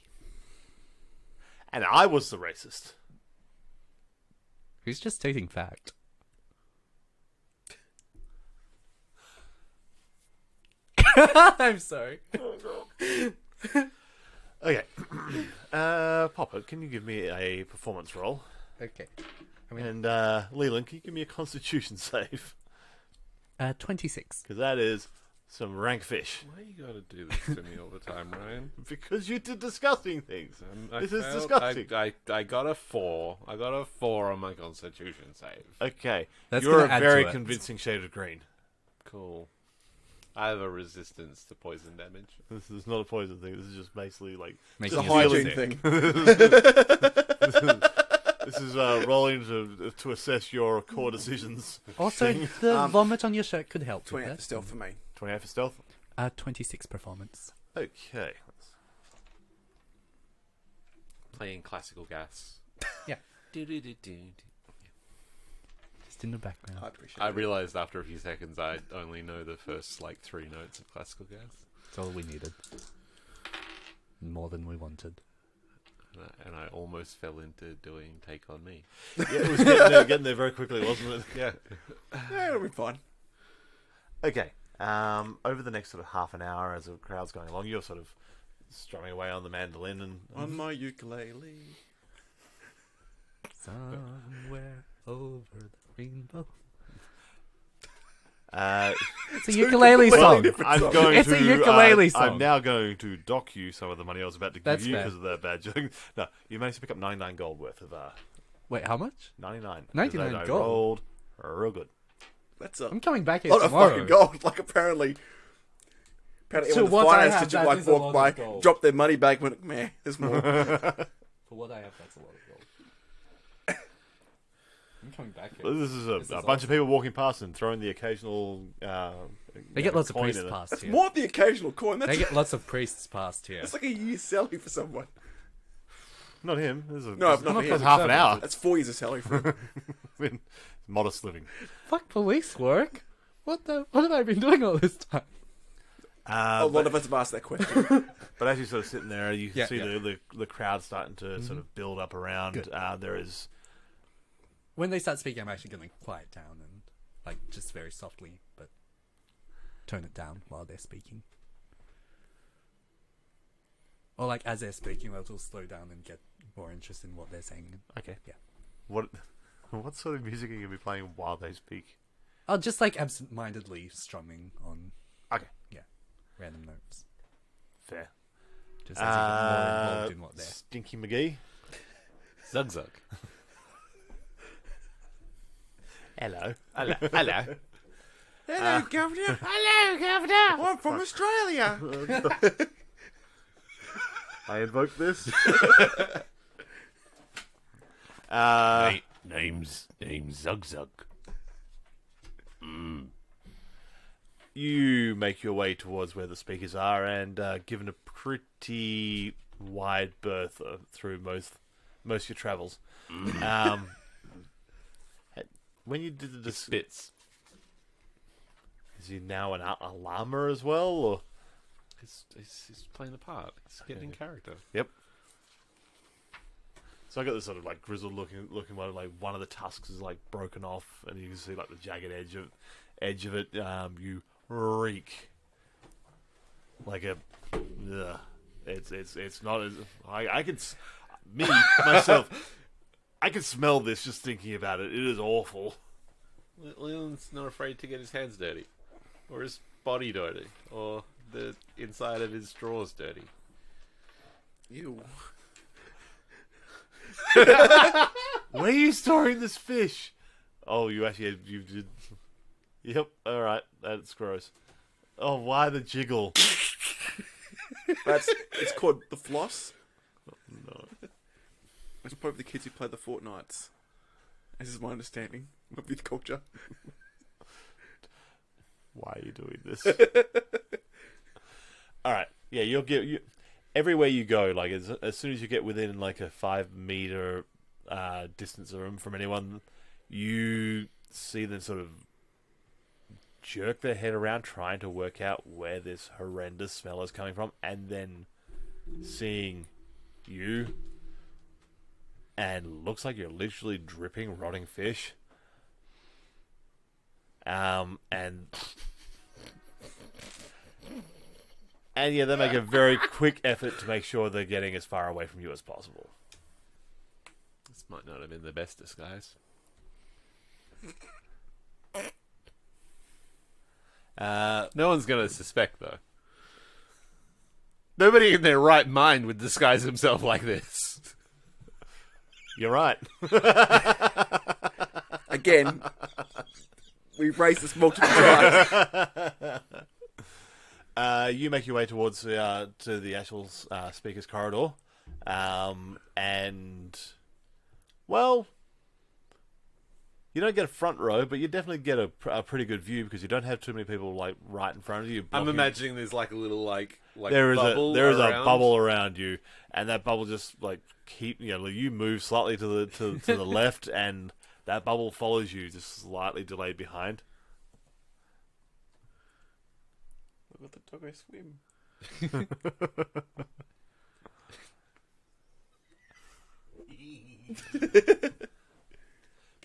And I was the racist. Who's just stating fact? I'm sorry. Okay, Popper, can you give me a performance roll? Okay. And Leland, can you give me a Constitution save? 26. Because that is some rank fish. Why you got to do this to me all the time, Ryan? Because you did disgusting things. I This is failed. disgusting. I got a 4. I got a 4 on my Constitution save. Okay, That's you're a gonna add very to it. convincing shade of green. Cool. I have a resistance to poison damage. This is not a poison thing. This is just basically like Making It's a you feel hygiene sick. thing. this is rolling to assess your core decisions. Also, the vomit on your shirt could help. 20 with for that. stealth for me. 28 for stealth. 26 performance. Okay. Playing classical gas. Yeah. Do-do-do-do. Just in the background. I appreciate I it. realized after a few seconds I only know the first like 3 notes of classical gas, That's all we needed. More than we wanted. and I almost fell into doing "Take on Me." Yeah, it was getting there very quickly, wasn't it? Yeah, Yeah, it'll be fine. Okay. Over the next sort of half an hour, as the crowd's going along, you're sort of strumming away on the mandolin and On my ukulele. Somewhere over the rainbow. uh, It's a ukulele song. I'm going It's to. a ukulele I'm song. now going to dock you some of the money I was about to give That's you fair. because of that bad joke. No, you managed to pick up 99 gold worth of Wait, how much? 99. 99 I gold? rolled real good. That's a I'm coming back here lot of tomorrow. fucking gold. Like apparently So when the what I finance have, teacher that like is a lot walked of by, gold. dropped their money back, went, meh, there's more. For what I have, that's a lot of gold. I'm coming back here. This is This a is bunch of people walking past and throwing the occasional. They get lots of coin priests in it. past That's here. more than the occasional coin. That's They get lots of priests past here. that's like a year's salary for someone. Not him. This is No, this not is for him. that's half an hour. That's 4 years of salary for him. Modest living. Fuck police work. What have I been doing all this time? A lot of us have asked that question. But as you're sort of sitting there, you can Yeah, see yeah. the crowd starting to sort of build up around. Good. There is When they start speaking, I'm actually going to quiet down and, like, just very softly, but tone it down while they're speaking. Or, like, as they're speaking, they'll slow down and get more interested in what they're saying. okay. Yeah. What sort of music are you going to be playing while they speak? Oh, just, like, absent-mindedly strumming on, Okay, random notes. fair. Just as you get more involved in what they're... Stinky McGee. Zug Zug. Hello. Hello. Hello, Governor. Hello, Governor. I'm from Australia. I invoke this. Name's Zug Zug. You make your way towards where the speakers are, and given a pretty wide berth through most of your travels. When you did the Spits. is he now a llama as well, or? He's playing the part. He's getting in character. Yep. So I got this sort of like grizzled looking one. Like one of the tusks is like broken off, and you can see like the jagged edge of it. You reek like a. Ugh. It's not as I could me myself. I can smell this just thinking about it. It is awful. Leland's not afraid to get his hands dirty, or his body dirty, or the inside of his drawers dirty. Ew. Where are you storing this fish? Oh, you did. Yep. All right. That's gross. Oh, why the jiggle? It's called the floss. No. It's probably the kids who play the Fortnites. This is my understanding of youth culture. Why are you doing this? All right. Yeah, you'll get everywhere you go. Like as soon as you get within like a 5 meter distance of them from anyone, you see them sort of jerk their head around trying to work out where this horrendous smell is coming from, and then seeing you, and looks like you're literally dripping rotting fish. And yeah, they make a very quick effort to make sure they're getting as far away from you as possible. This might not have been the best disguise. No one's going to suspect, though. Nobody in their right mind would disguise himself like this. You're right. Again, we've raised this multiple times. You make your way towards to the actual speaker's corridor, and well, you don't get a front row, but you definitely get a pretty good view because you don't have too many people like right in front of you. I'm imagining there's like a little like there is bubble a bubble around you, and that bubble just like you move slightly to the left, and that bubble follows you, just slightly delayed behind. Look at the doggo swim.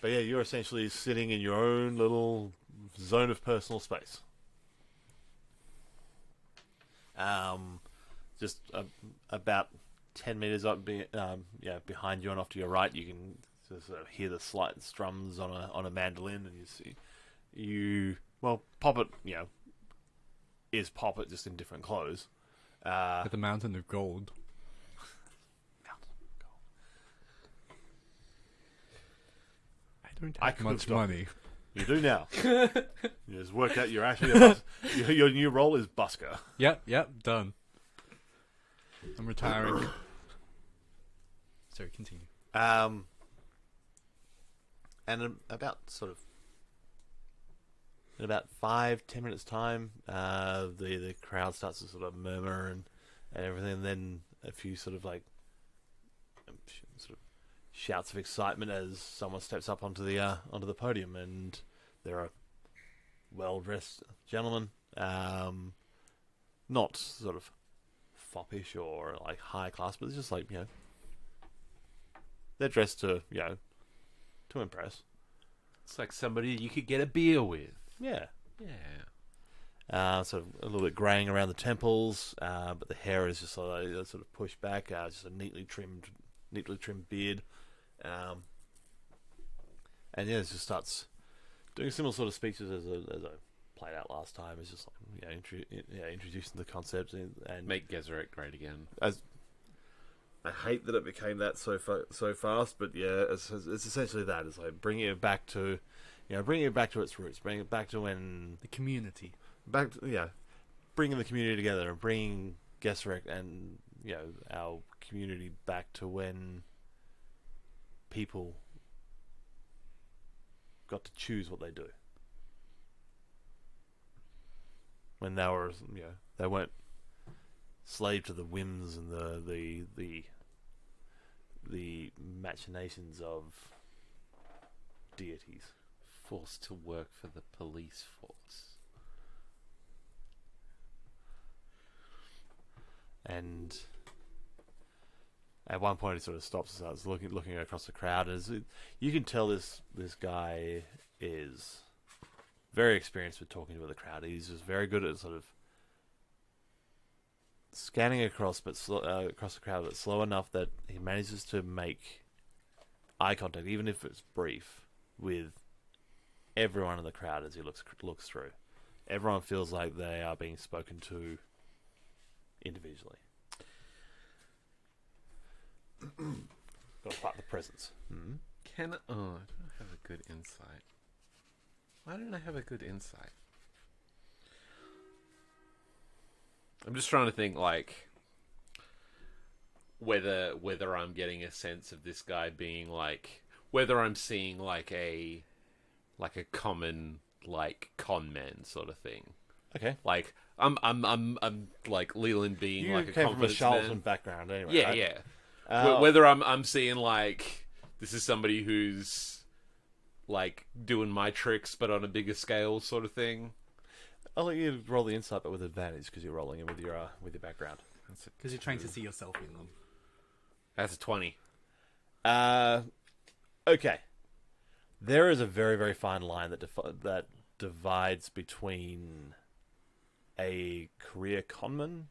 But yeah, you're essentially sitting in your own little zone of personal space. Just about 10 meters up, behind you and off to your right, you can sort of hear the slight strums on a mandolin, and pop it, is pop it just in different clothes. With a mountain of gold. I don't I have could much have done- money. You do now. You just worked out you're actually your new role is busker. Yep, done. I'm retiring. Sorry, continue. And in about 5-10 minutes time, the crowd starts to sort of murmur and everything, and then a few sort of shouts of excitement as someone steps up onto the podium, and there are well dressed gentlemen, not sort of foppish or like high class, but it's just like, you know, they're dressed to, you know, to impress. It's like somebody you could get a beer with. Yeah. Yeah. Sort of a little bit graying around the temples, but the hair is just sort of pushed back. Just a neatly trimmed beard, and yeah, it just starts doing similar sort of speeches as I played out last time. It's just like, introducing the concept and Make Gezerek great again. As I hate that it became that so fast, but yeah, it's essentially that. It's like bringing it back to its roots, bringing it back to when The community. bringing the community together and bringing Gesserek and, you know, our community back to when people got to choose what they do. When they were, you know, they weren't slave to the whims and the machinations of deities. Forced to work for the police force. And at one point he sort of stops and starts looking across the crowd. You can tell this guy is very experienced with talking to the crowd. He's just very good at sort of scanning across across the crowd, but slow enough that he manages to make eye contact, even if it's brief, with everyone in the crowd as he looks through. Everyone feels like they are being spoken to individually. Got to part the presence. Mm-hmm. I don't have a good insight. Why don't I have a good insight? I'm just trying to think, like, whether I'm getting a sense of this guy being like, whether I'm seeing like a common like con man sort of thing. Okay. Like I'm like Leland being You like a came from a confidence Charlton man. background anyway. Yeah, right? yeah. Whether I'm seeing like this is somebody who's like doing my tricks but on a bigger scale sort of thing. I'll let you roll the insight, but with advantage because you're rolling it with your background. Because you're trying to see yourself in them. That's a 20. Okay. There is a very, very fine line that divides between a career conman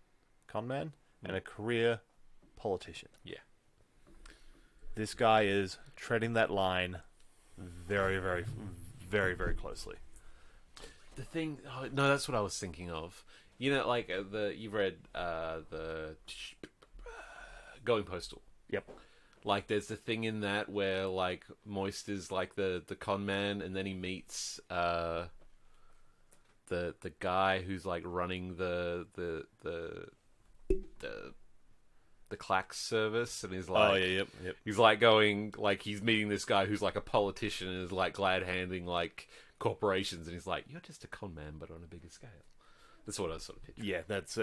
and a career politician. Yeah. This guy is treading that line very, very, very, very closely. The thing, no, that's what I was thinking of. You know, like you've read the Going Postal. Yep. Like, there's the thing in that where like Moist is like the con man, and then he meets the guy who's like running the Clax service, and he's like, oh yeah, yep. He's like going like he's meeting this guy who's like a politician and is like glad handing like corporations, and he's like, you're just a con man but on a bigger scale. That's what I was sort of picturing. Yeah, that's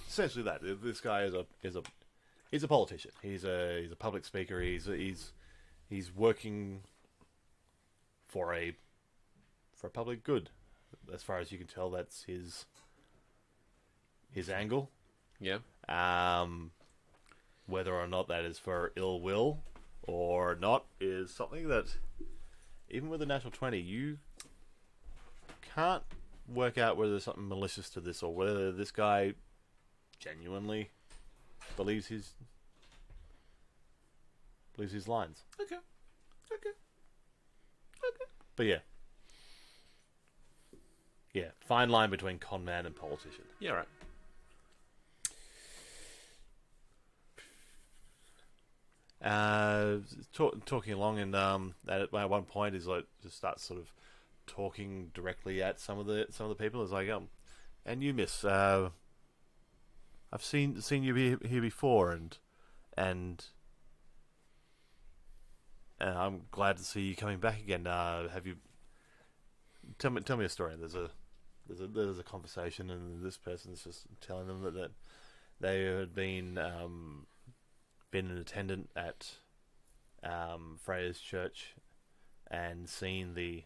essentially that. This guy he's a politician. He's a public speaker. He's working for a public good. As far as you can tell, that's his angle. Yeah. Whether or not that is for ill will or not is something that, even with a natural 20, you can't work out whether there's something malicious to this or whether this guy genuinely believes his lines. Okay. But yeah, fine line between con man and politician. Yeah, right. Talking along, and at one point, is like just starts sort of talking directly at some of the people. It's like, and you, miss, I've seen you here before, and I'm glad to see you coming back again. Have you? Tell me a story. There's a conversation, and this person's just telling them that they had been an attendant at Freya's church and seen the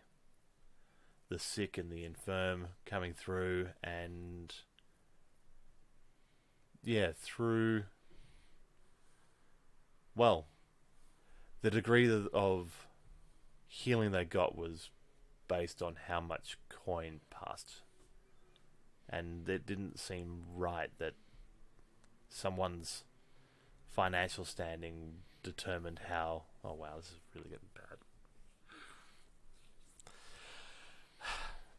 sick and the infirm coming through, and through. Well, the degree of healing they got was based on how much coin passed. And it didn't seem right that someone's financial standing determined how... Oh, wow, this is really getting bad.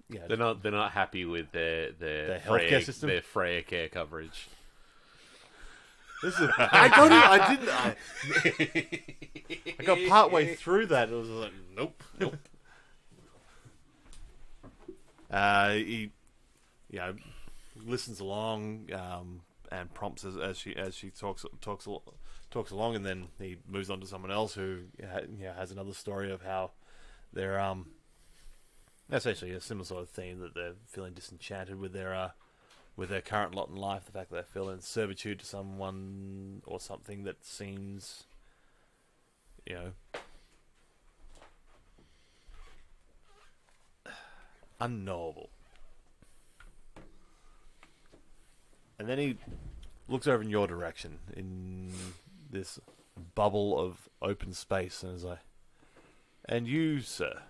Yeah, They're not happy with their healthcare system? their Freya care coverage. This is, I got partway through that. It was like, nope. He, listens along and prompts as she talks along, and then he moves on to someone else who has another story of how they're that's actually a similar sort of theme, that they're feeling disenchanted with their current lot in life, the fact that they feel in servitude to someone or something that seems, unknowable. And then he looks over in your direction in this bubble of open space and is like, "And you, sir,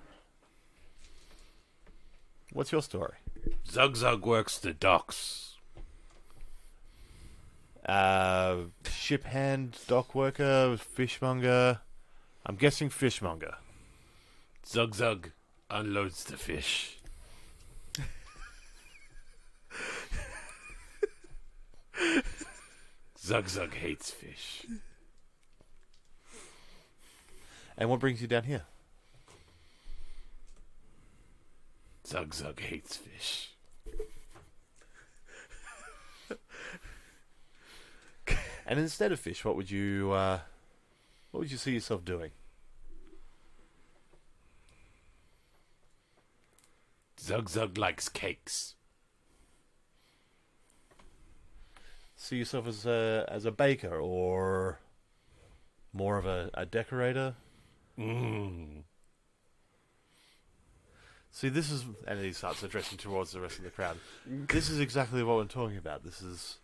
what's your story?" Zug works the docks. Ship hand, dock worker, fishmonger. I'm guessing fishmonger. Zug unloads the fish. Zug hates fish. And what brings you down here? Zug hates fish. And instead of fish, what would you see yourself doing? Zug likes cakes. See yourself as a baker, or more of a decorator? See, this is... And he starts addressing towards the rest of the crowd. This is exactly what we're talking about. This is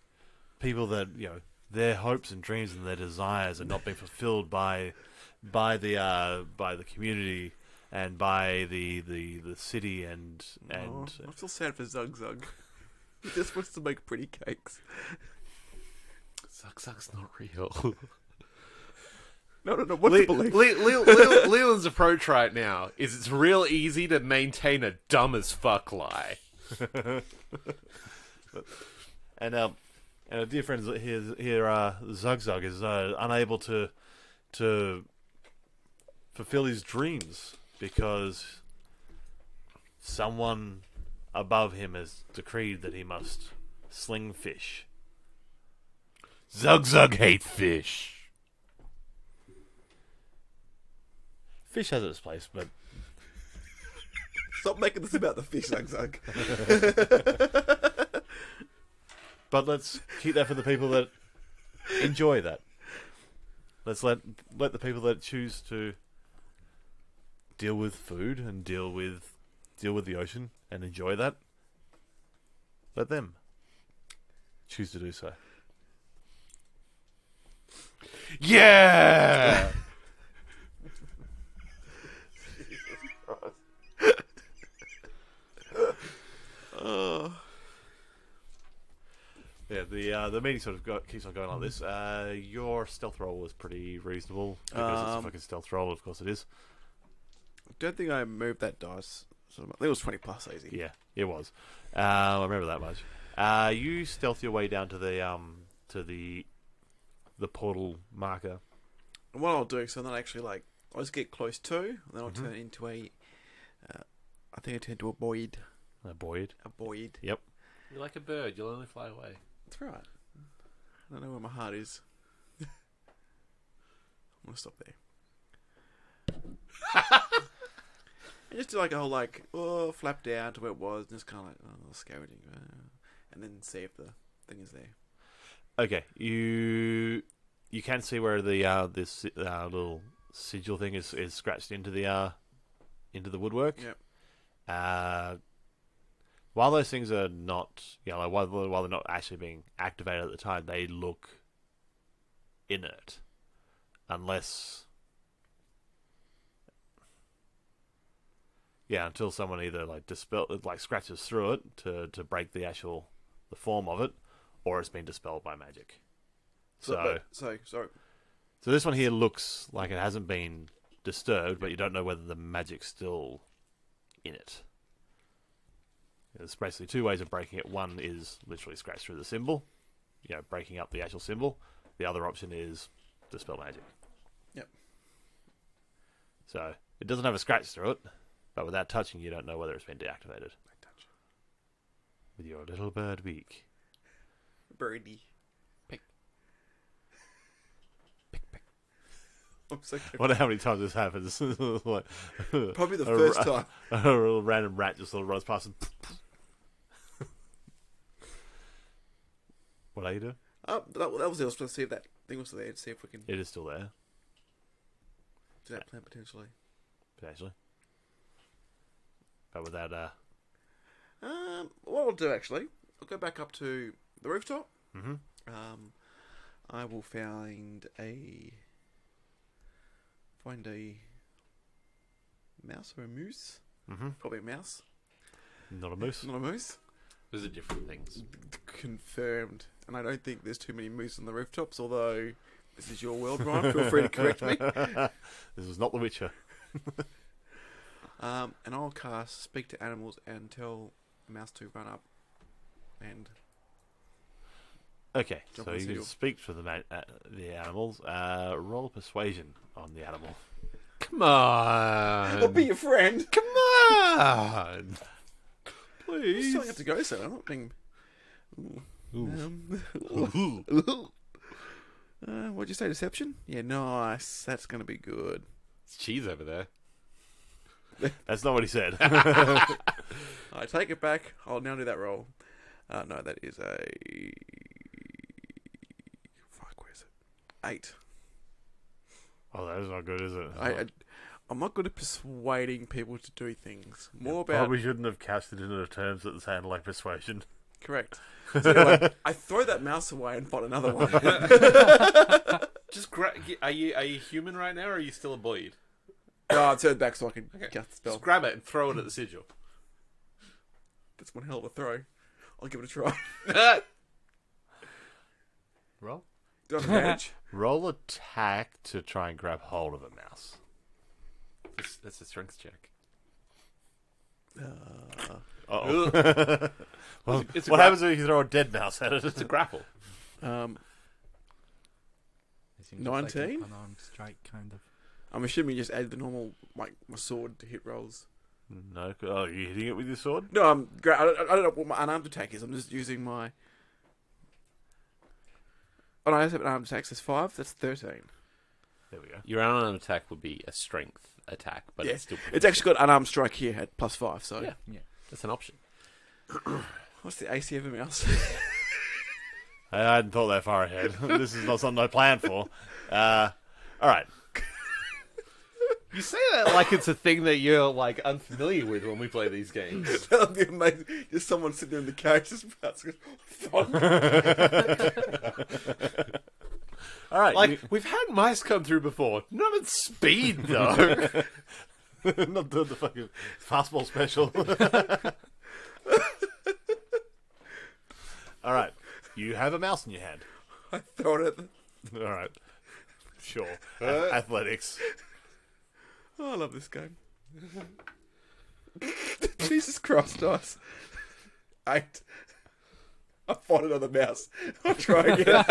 people that, their hopes and dreams and their desires are not being fulfilled by the community and by the city and I feel sad for Zug. He just wants to make pretty cakes. Zug's not real. No. What's the belief? Leland's approach right now is it's real easy to maintain a dumb as fuck lie. And a dear friend here, Zug is unable to fulfill his dreams because someone above him has decreed that he must sling fish. Zug hates fish. Fish has its place, but... Stop making this about the fish, Zug. But let's keep that for the people that enjoy that. Let's let the people that choose to deal with food and deal with the ocean and enjoy that, let them choose to do so. Yeah! Yeah, the meeting sort of keeps on going like this. Your stealth roll was pretty reasonable because it's a fucking stealth roll. Of course, it is. I don't think I moved that dice. So I think it was 20 plus easy. Yeah, it was. I remember that much. You stealth your way down to the portal marker. And what I'll do, so then I actually I'll just get close to, and then I'll turn into a. I think I turn into a Boyd. A Boyd. A Boyd. Yep. You're like a bird. You'll only fly away. That's right. I don't know where my heart is. I'm gonna stop there. And just do a whole flap down to where it was, and just kind of scouting, and then see if the thing is there. Okay, you can see where the this little sigil thing is scratched into the woodwork. Yep. while those things are not, like while they're not actually being activated at the time, they look inert, unless, until someone either scratches through it to break the form of it, or it's been dispelled by magic. So this one here looks like it hasn't been disturbed, but you don't know whether the magic's still in it. There's basically two ways of breaking it. One is literally scratch through the symbol, breaking up the actual symbol. The other option is dispel magic. Yep. So it doesn't have a scratch through it, but without touching, you don't know whether it's been deactivated. I touch. With your little bird beak. Birdie. Pick. I'm so I wonder how many times this happens. Like, probably the first time. A little random rat just sort of runs past and... What are you doing? That was it. I was trying to see if that thing was there to see if we can It is still there, do that plan potentially. potentially. But without... What I'll do actually, I'll go back up to the rooftop. Mm-hmm. I will find a mouse or a moose. Mm-hmm. Probably a mouse, Not a moose. not a moose. Those are different things. Confirmed. And I don't think there's too many moose on the rooftops, although this is your world, Ryan. Feel free to correct me. This is not The Witcher. And I'll cast Speak to Animals and tell the mouse to run up and Okay, Jump so on the you can seal. speak for the animals. Roll a persuasion on the animal. Come on. I'll be your friend. Come on. I Please. still have to go, so I'm not being. What'd you say, deception? Yeah, nice. That's going to be good. It's cheese over there. That's not what he said. I take it back. I'll now do that roll. No, that is a. Fuck, where is it? 8. Oh, that is not good, is it? I'm not good at persuading people to do things. More about. Probably shouldn't have cast it into terms that sound like persuasion. Correct. So anyway, I throw that mouse away and find another one. Just are you human right now, or are you still a bleed? No, I turned back so I can Okay. cast the spell. Just grab it and throw it at the sigil. That's one hell of a throw. I'll give it a try. Roll. Do I have advantage? Roll attack to try and grab hold of a mouse. That's a strength check. Uh-oh. Well, It's a what gra- happens if you throw a dead mouse at it? It's a grapple. Um, It seems like an 19? unarmed strike, kind of. I'm assuming you just add the normal, like, my sword to hit rolls. No. Oh, are you hitting it with your sword? No, I don't know what my unarmed attack is. I'm just using my... Oh, no, I have an unarmed attack. So that's 5. That's 13. There we go. Your unarmed attack would be a strength attack, but Yeah. it's still. It's actually got unarmed strike here at +5, so... Yeah. Yeah. That's an option. What's the AC of a mouse? I hadn't thought that far ahead. This is not something I planned for. All right. You say that like it's a thing that you're like unfamiliar with when we play these games. That would be amazing. Just someone sitting there in the couch, just fuck. All right. Like we've had mice come through before, not at speed though. Not the fucking fastball special. All right. You have a mouse in your hand. I throw it at the... All right. Sure. Athletics. Oh, I love this game. Jesus Christ, nice. 8. I find another mouse. I'll try again.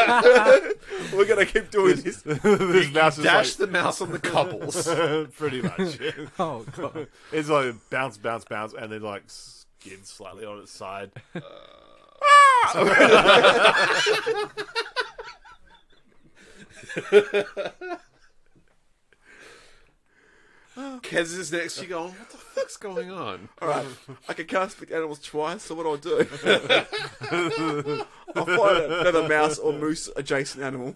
We're going to keep doing this. This mouse is Dash the mouse on the cobbles. pretty much. Oh, God. It's like bounce, bounce, bounce, and then like skids slightly on its side. Kez is next. You going? What the fuck's going on? Alright, I can cast Speak to Animals twice, so what do I do? I'll find another mouse or moose adjacent animal.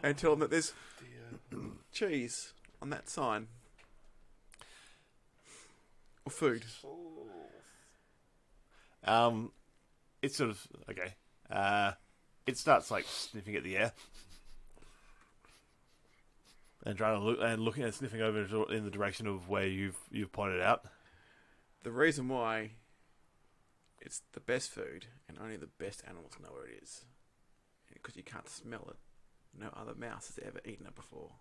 And tell them that there's cheese on that sign. Or food. It's sort of okay. It starts like sniffing at the air and trying to look and looking and sniffing over in the direction of where you've pointed out. The reason why it's the best food and only the best animals know where it is, because you can't smell it. No other mouse has ever eaten it before.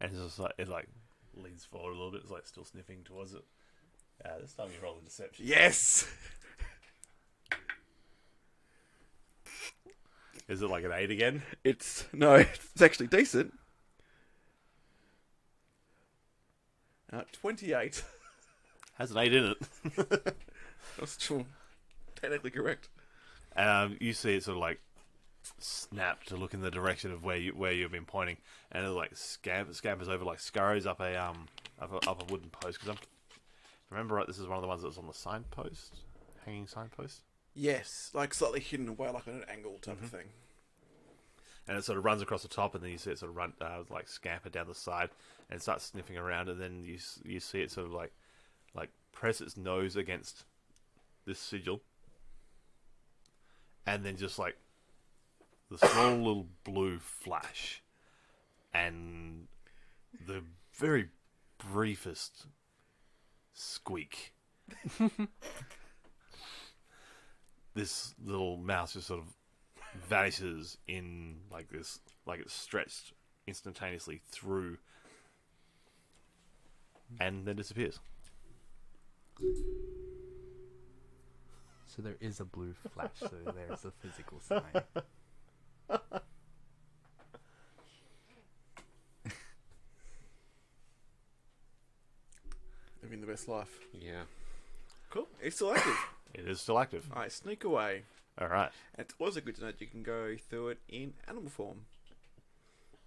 And it's just like it like leans forward a little bit. It's like still sniffing towards it. This time you roll a deception. Yes. Is it like an 8 again? It's actually decent. 28. Has an 8 in it. That's true. Technically correct. You see it sort of like snap to look in the direction of where you've been pointing, and it like scampers over, like scurries up a wooden post. Because remember right, this is one of the ones that was on the signpost, hanging signpost. Yes, like slightly hidden away, like on an angle type of thing. And it sort of runs across the top, and then you see it sort of run like scamper down the side, and starts sniffing around, and then you see it sort of like press its nose against this sigil, and then just like the small little blue flash, and the very briefest squeak. This little mouse just sort of vanishes in like this, like it's stretched instantaneously through, and then disappears. So there is a blue flash, so there's a physical sign. Living the best life. Yeah. Cool. It's still active. It is still active. Alright, sneak away. All right. And it's also good to know that you can go through it in animal form.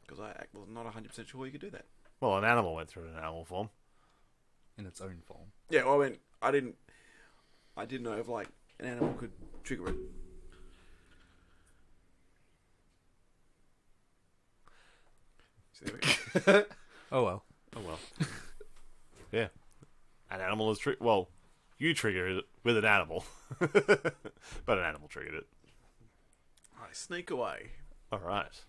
Because I was not 100% sure you could do that. Well, an animal went through an animal form. In its own form. Yeah, well, I didn't know if like an animal could trigger it. So there we go. Oh well. Oh well. Yeah. An animal is well, you triggered it with an animal, but an animal triggered it. Alright, sneak away. All right.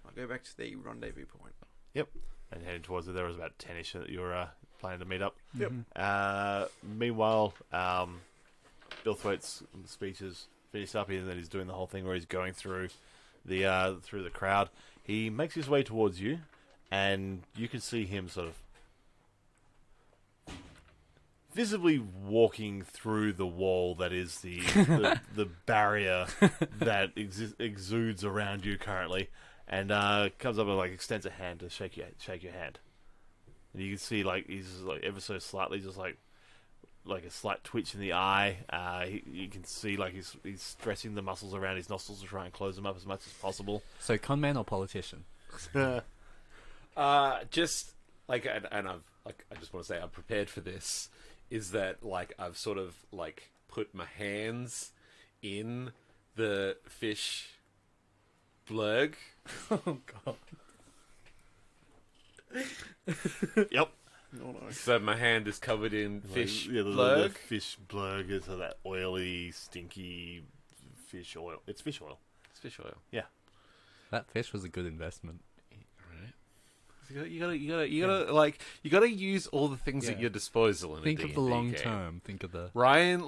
I'll go back to the rendezvous point. Yep. And heading towards it, there was about 10ish that you were planning to meet up. Yep. Meanwhile, Billthwaite's speech is finished up, and then he's doing the whole thing where he's going through the crowd. He makes his way towards you, and you can see him sort of visibly walking through the wall that is the barrier that exudes around you currently, and comes up and like extends a hand to shake your hand. And you can see like he's like ever so slightly, just like a slight twitch in the eye. You can see like he's stressing the muscles around his nostrils to try and close them up as much as possible. So conman or politician? Just like, and I just want to say I'm prepared for this. Is that like I've sort of like put my hands in the fish blurg. Oh god. Yep. Oh, no. So my hand is covered in fish the blurg. fish blurg is that oily, stinky fish oil. It's fish oil. It's fish oil. Yeah. That fish was a good investment. You gotta use all the things at your disposal in Think a of D&D the long game. term. Think of the Ryan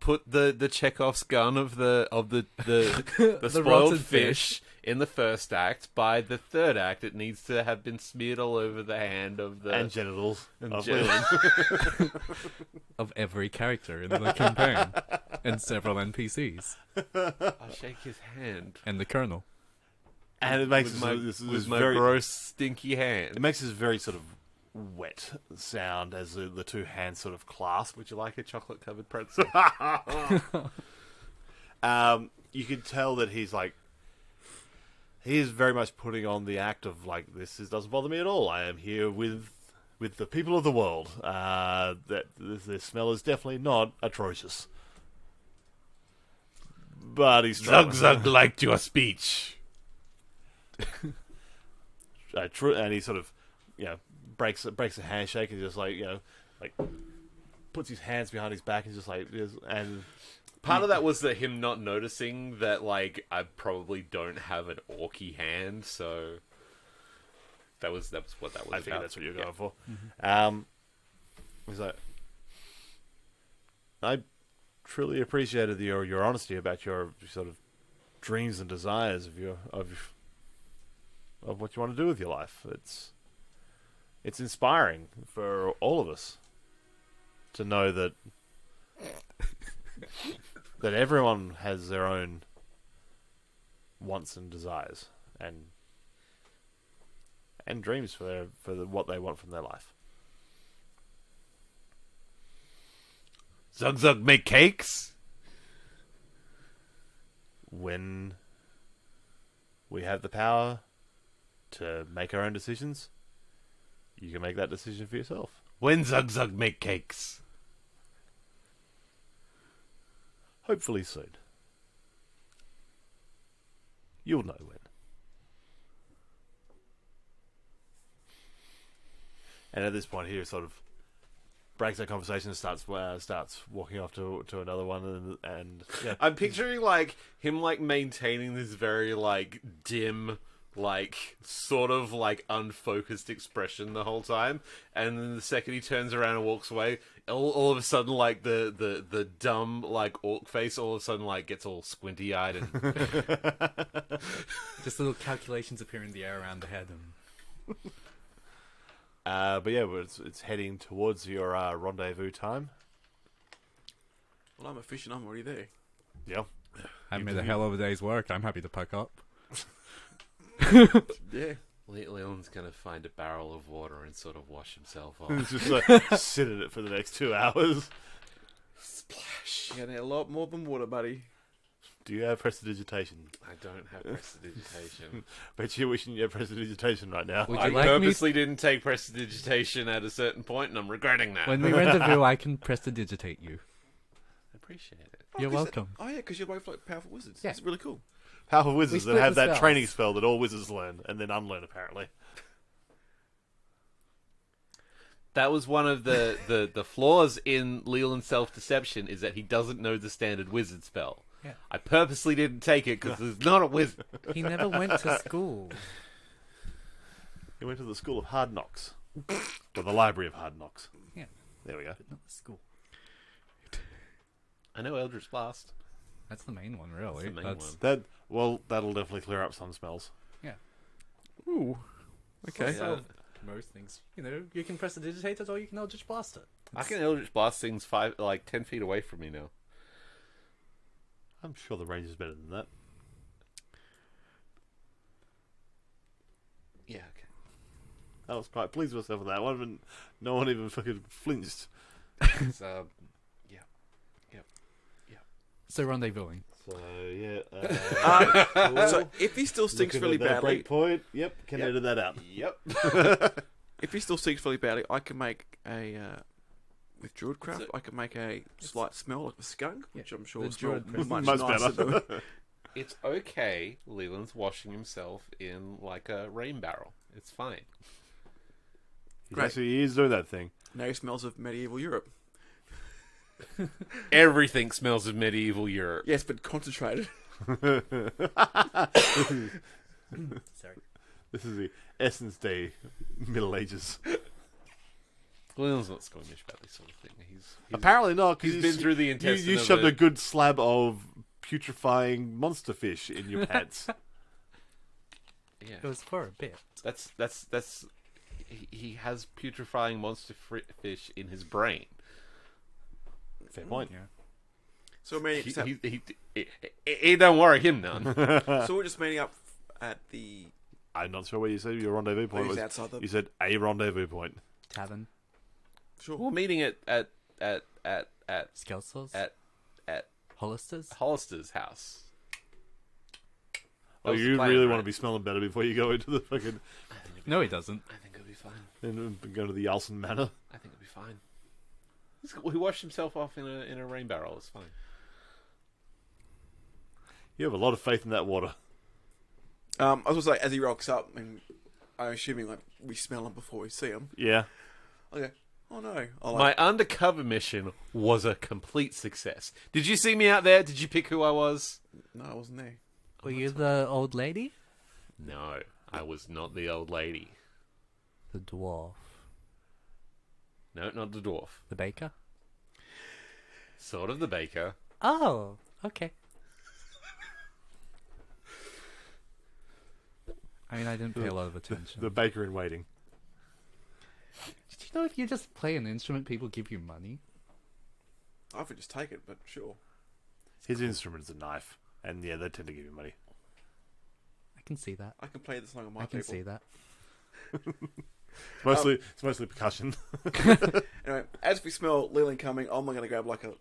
put the Chekhov's gun of the the spoiled rotten fish in the first act. By the third act, it needs to have been smeared all over the hand of the And genitals. of genitals. of every character in the campaign, and several NPCs, I'll shake his hand and the Colonel. And it makes with my very gross, stinky It hand. makes this very sort of wet sound as the two hands sort of clasp. Would you like a chocolate-covered pretzel? You can tell that he is very much putting on the act of like, this doesn't bother me at all. I am here with the people of the world. That the smell is definitely not atrocious. But he's Zug Zug liked your speech. and he sort of, breaks a handshake and just like puts his hands behind his back and just like, and Part of that was that him not noticing that, like, I probably don't have an orky hand, so that was what that was I about. think that's what you're going for. Mm-hmm. Was like, I truly appreciated your honesty about your sort of dreams and desires of what you want to do with your life. It's inspiring for all of us to know that that everyone has their own wants and desires and dreams for what they want from their life. Zug Zug make cakes? When we have the power to make our own decisions, you can make that decision for yourself. When Zug Zug make cakes? Hopefully soon. You'll know when. And at this point, he sort of breaks that conversation and starts walking off to another one, and yeah. I'm picturing, like, him, like, maintaining this very, like, dim, like, sort of, like, unfocused expression the whole time, and then the second he turns around and walks away, all of a sudden, like, the dumb, like, orc face all of a sudden, like, gets all squinty-eyed and... Just little calculations appear in the air around the head. And... But yeah, it's heading towards your rendezvous time. Well, I'm a fish and I'm already there. Yeah. I made a hell of a day's work. I'm happy to pack up. Yeah. Leland's gonna find a barrel of water and sort of wash himself off. Just like, sit in it for the next 2 hours. Splash! You're gonna need a lot more than water, buddy. Do you have prestidigitation? I don't have prestidigitation. Bet you're wishing you had prestidigitation right now. Would I you like me- purposely didn't take prestidigitation at a certain point, and I'm regretting that. When we rendezvous, I can prestidigitate you. I appreciate it. You're 'cause welcome. Oh yeah, because you're both like powerful wizards. Yeah. It's really cool. Powerful We wizards that split have the that spells. training spell that all wizards learn and then unlearn, apparently. That was one of the flaws in Leland's self-deception, is that he doesn't know the standard wizard spell. Yeah. I purposely didn't take it because he's not a wizard. He never went to school. He went to the School of Hard Knocks. Or the Library of Hard Knocks. Yeah. There we go. But not the school. I know Eldritch Blast. That's the main one, really. That's the main That's- one. That'll definitely clear up some spells. Ooh. Okay. Yeah. So, most things, you can prestidigitate it or you can Eldritch Blast it. I can Eldritch Blast things 10 feet away from me now. I'm sure the range is better than that. Yeah, okay. I was quite pleased with myself with that one, but no one even fucking flinched. It's, So rendezvousing. So, yeah. Cool. So if he still stinks Looking really at that badly, break point. Yep, can Yep. edit that out. Yep. if he still stinks really badly, I can make a with Druidcraft. I can make a slight smell like a skunk, which I'm sure the will smell Druid much Much nicer. better. than- It's okay. Leland's washing himself in, like, a rain barrel. It's fine. Great. Actually, he is doing that thing. Now he smells of medieval Europe. Everything smells of medieval Europe. Yes, but concentrated. Sorry. This is the Essence Day Middle Ages. Leland's not squeamish about this sort of thing. He's Apparently not, because he's been through the intestine. You of shoved it. a good slab of putrefying monster fish in your pants. Yeah. It was for a bit. That's he has putrefying monster fish in his brain. Fair point. Yeah. So we're meeting, He don't worry him none. so we're just meeting up at the. I'm not sure where you said your rendezvous point was. outside the. You said a rendezvous point. Tavern. Sure. We're meeting at Skelsos. at Hollister's. Hollister's house. That Oh, was the you plan, really right? want to be smelling better before you go into the fucking No, he doesn't. I think it'll be fine. and go to the Yalson Manor. I think it'll be fine. He washed himself off in a rain barrel. It's fine. You have a lot of faith in that water. I was gonna say, as he rocks up, and I'm assuming like we smell him before we see him. Yeah. Okay. Oh no. I My undercover mission was a complete success. Did you see me out there? Did you pick who I was? No, I wasn't there. Were you the old lady? No, I was not the old lady. The dwarf? No, not the dwarf. The baker? Sort of the baker. Oh, okay. I mean, I didn't pay a lot of attention. The baker in waiting. Did you know if you just play an instrument, people give you money? I would just take it, but sure. His instrument is a knife, and yeah, they tend to give you money. I can see that. I can play the song of my I can people. see that. It's mostly percussion. Anyway, as we smell Leland coming, I'm going to grab like a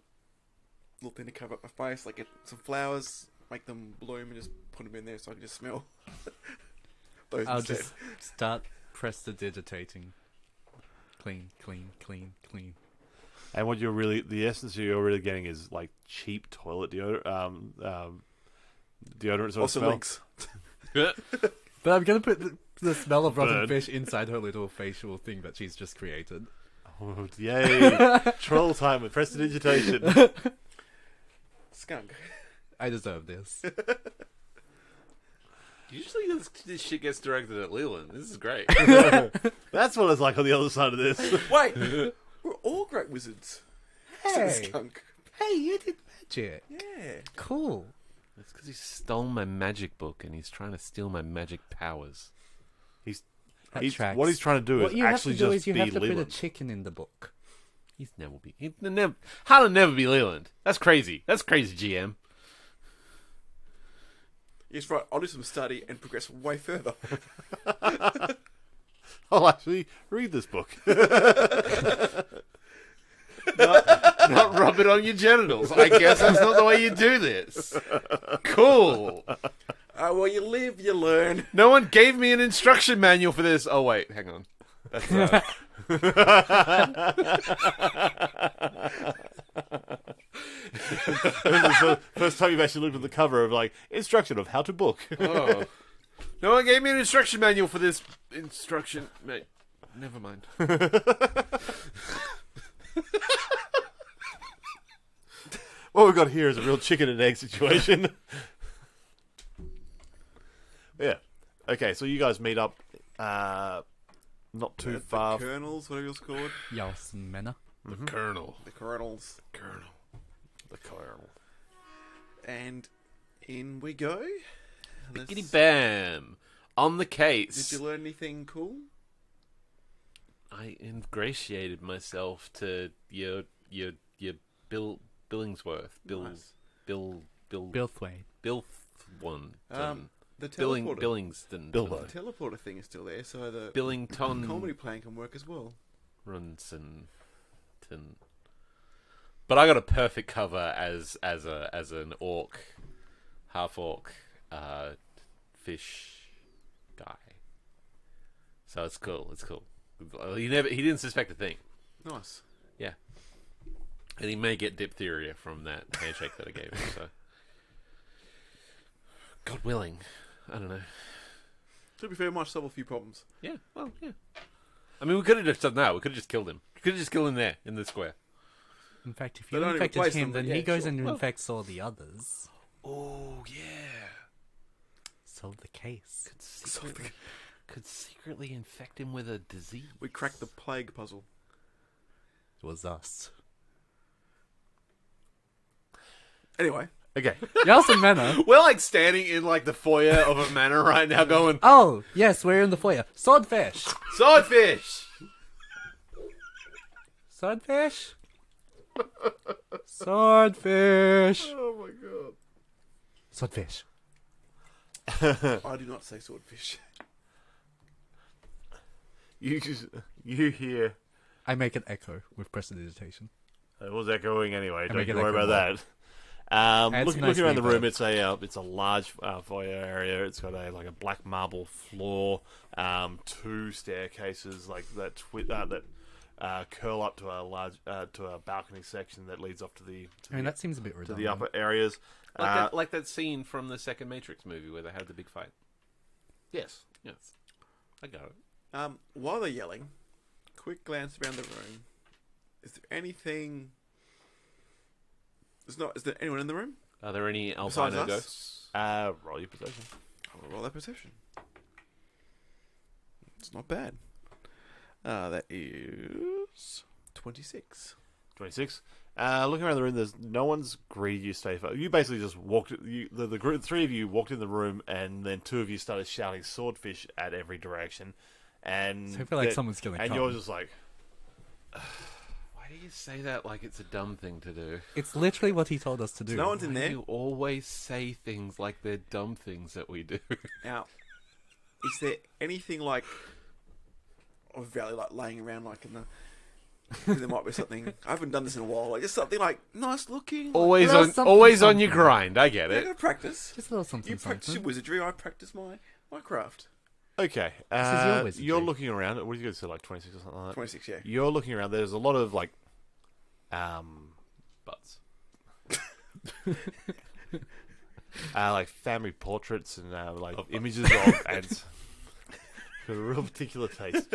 little thing to cover up my face, like get some flowers, make them bloom, and just put them in there so I can just smell those I'll instead. just start prestidigitating. Clean, clean, clean, clean. And what the essence you're really getting is like cheap toilet deodorant, deodorant sort of Also smell. links. But I'm gonna put the smell of rotten Bird. fish inside her little facial thing that she's just created. Oh, yay! Troll time with prestidigitation. Skunk. I deserve this. Usually this shit gets directed at Leland. This is great. That's what it's like on the other side of this. Wait! We're all great wizards. Said the Hey, skunk. hey, you did magic. Yeah. Cool. That's because he stole my magic book and he's trying to steal my magic powers. That tracks. What he's trying to do What is you have actually to do just is you be have to Leland. put a chicken in the book. He'll never be Leland. That's crazy. That's crazy, GM. Yes, right. I'll do some study and progress way further. I'll actually read this book. Not rub it on your genitals. I guess that's not the way you do this. Cool. Well, you live, you learn. No one gave me an instruction manual for this. Oh, wait. Hang on. That's, This is the first time you've actually looked at the cover of like instruction of how to book. oh. No one gave me an instruction manual for this instruction. Never mind. What we've got here is a real chicken and egg situation. Yeah. Okay, so you guys meet up not too far. The Colonels, whatever it's called. Yalson Mena. The Colonel. The Colonels. Colonel. The Colonel. And in we go. Let's- Biggity bam. On the case. Did you learn anything cool? I ingratiated myself to your Billingsworth. Nice. Billthwaite. One. The Billing teleporter. Billingston. Bilbo. The teleporter thing is still there, so the Billington. comedy plan can work as well. Runson. But I got a perfect cover as an orc, half orc, fish guy. So it's cool. It's cool. He didn't suspect a thing. Nice. Yeah. And he may get diphtheria from that handshake that I gave him. So, God willing, I don't know. To be fair, might solve a few problems. Yeah. Well, yeah. I mean, we could have just done that. We could have just killed him. We could have just killed him there in the square. In fact, if They you don't infected replace him, them, then but he yeah, goes sure. and Well- infects all the others. Oh yeah. Solve the case. Could secretly infect him with a disease. We cracked the plague puzzle. It was us. Anyway, Okay. Yalson Mena. We're like standing in like the foyer of a manor right now, going Oh, yes, we're in the foyer. Swordfish. swordfish. Swordfish. Swordfish. oh my god, Swordfish. I do not say swordfish. You hear I make an echo with prestidigitation. it was echoing anyway. Don't make you it worry echo about more. that. Adds Looking nice around the room, reverb. it's a large foyer area. It's got a black marble floor, 2 staircases like that curl up to a large to a balcony section that leads off to the I mean, that seems a bit to redundant. the upper areas. Like that scene from the second Matrix movie where they had the big fight. Yes. Yes, I got it. While they're yelling, quick glance around the room. Is there anything? Is there anyone in the room? Are there any Besides albino us? ghosts? Roll your perception. I'll roll that perception. It's not bad. That is 26. 26. Looking around the room, there's no one's greeted you stay far. You basically just walked. The group, three of you walked in the room, and then two of you started shouting swordfish at every direction. And So I feel like someone's gonna and come. you're just like, Why do you say that like it's a dumb thing to do? It's literally what he told us to do. No one's in Why do there. you always say things like they're dumb things that we do? Now, is there anything like of value like laying around like in the? There might be something. I haven't done this in a while. Like just something like nice looking. Always Well, on, something, always on something. your grind. I get I it. gotta practice. Just a little something. You practice your something. wizardry. I practice my craft. okay. This is your wizardry. You're looking around. What are you going to say? Like 26 or something like that. 26, yeah. You're looking around. There's a lot of like, Butts. like family portraits and like images of ants. Got a real particular taste.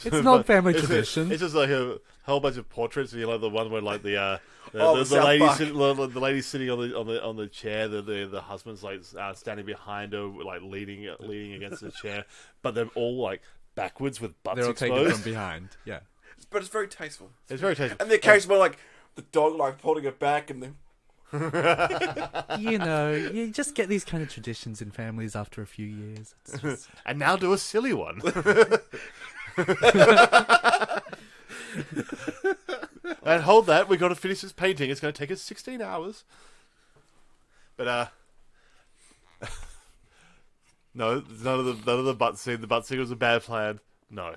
It's not family It's tradition. It's just like a whole bunch of portraits. You know, the one where like the South lady Park. the lady sitting on the chair. The husband's like standing behind her, like leaning against the chair. But they're all like backwards with butts They're all taken exposed. from behind. Yeah. But it's very tasteful. It's very tasteful. And the occasion where like the dog like holding it back and the You know, you just get these kind of traditions in families after a few years. It's just... And now do a silly one. And hold that. We've got to finish this painting. It's going to take us 16 hours. But no, none of the butt scene. The butt scene was a bad plan. No,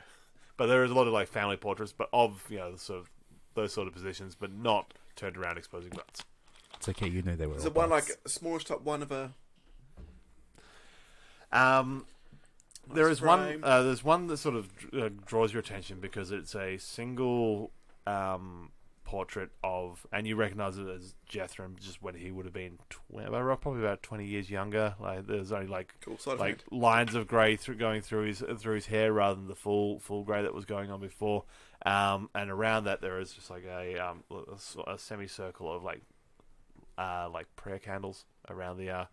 but there is a lot of like family portraits, but of sort of those sort of positions, but not turned around exposing butts. It's okay, you know they were. is all it one like butts. a smallish type one of a There is one. frame? There's one that sort of draws your attention because it's a single portrait of, and you recognise it as Jethro, just when he would have been probably about 20 years younger. Like there's only like cool side like effect? lines of grey going through his hair rather than the full grey that was going on before. And around that there is just like a semicircle of like prayer candles around the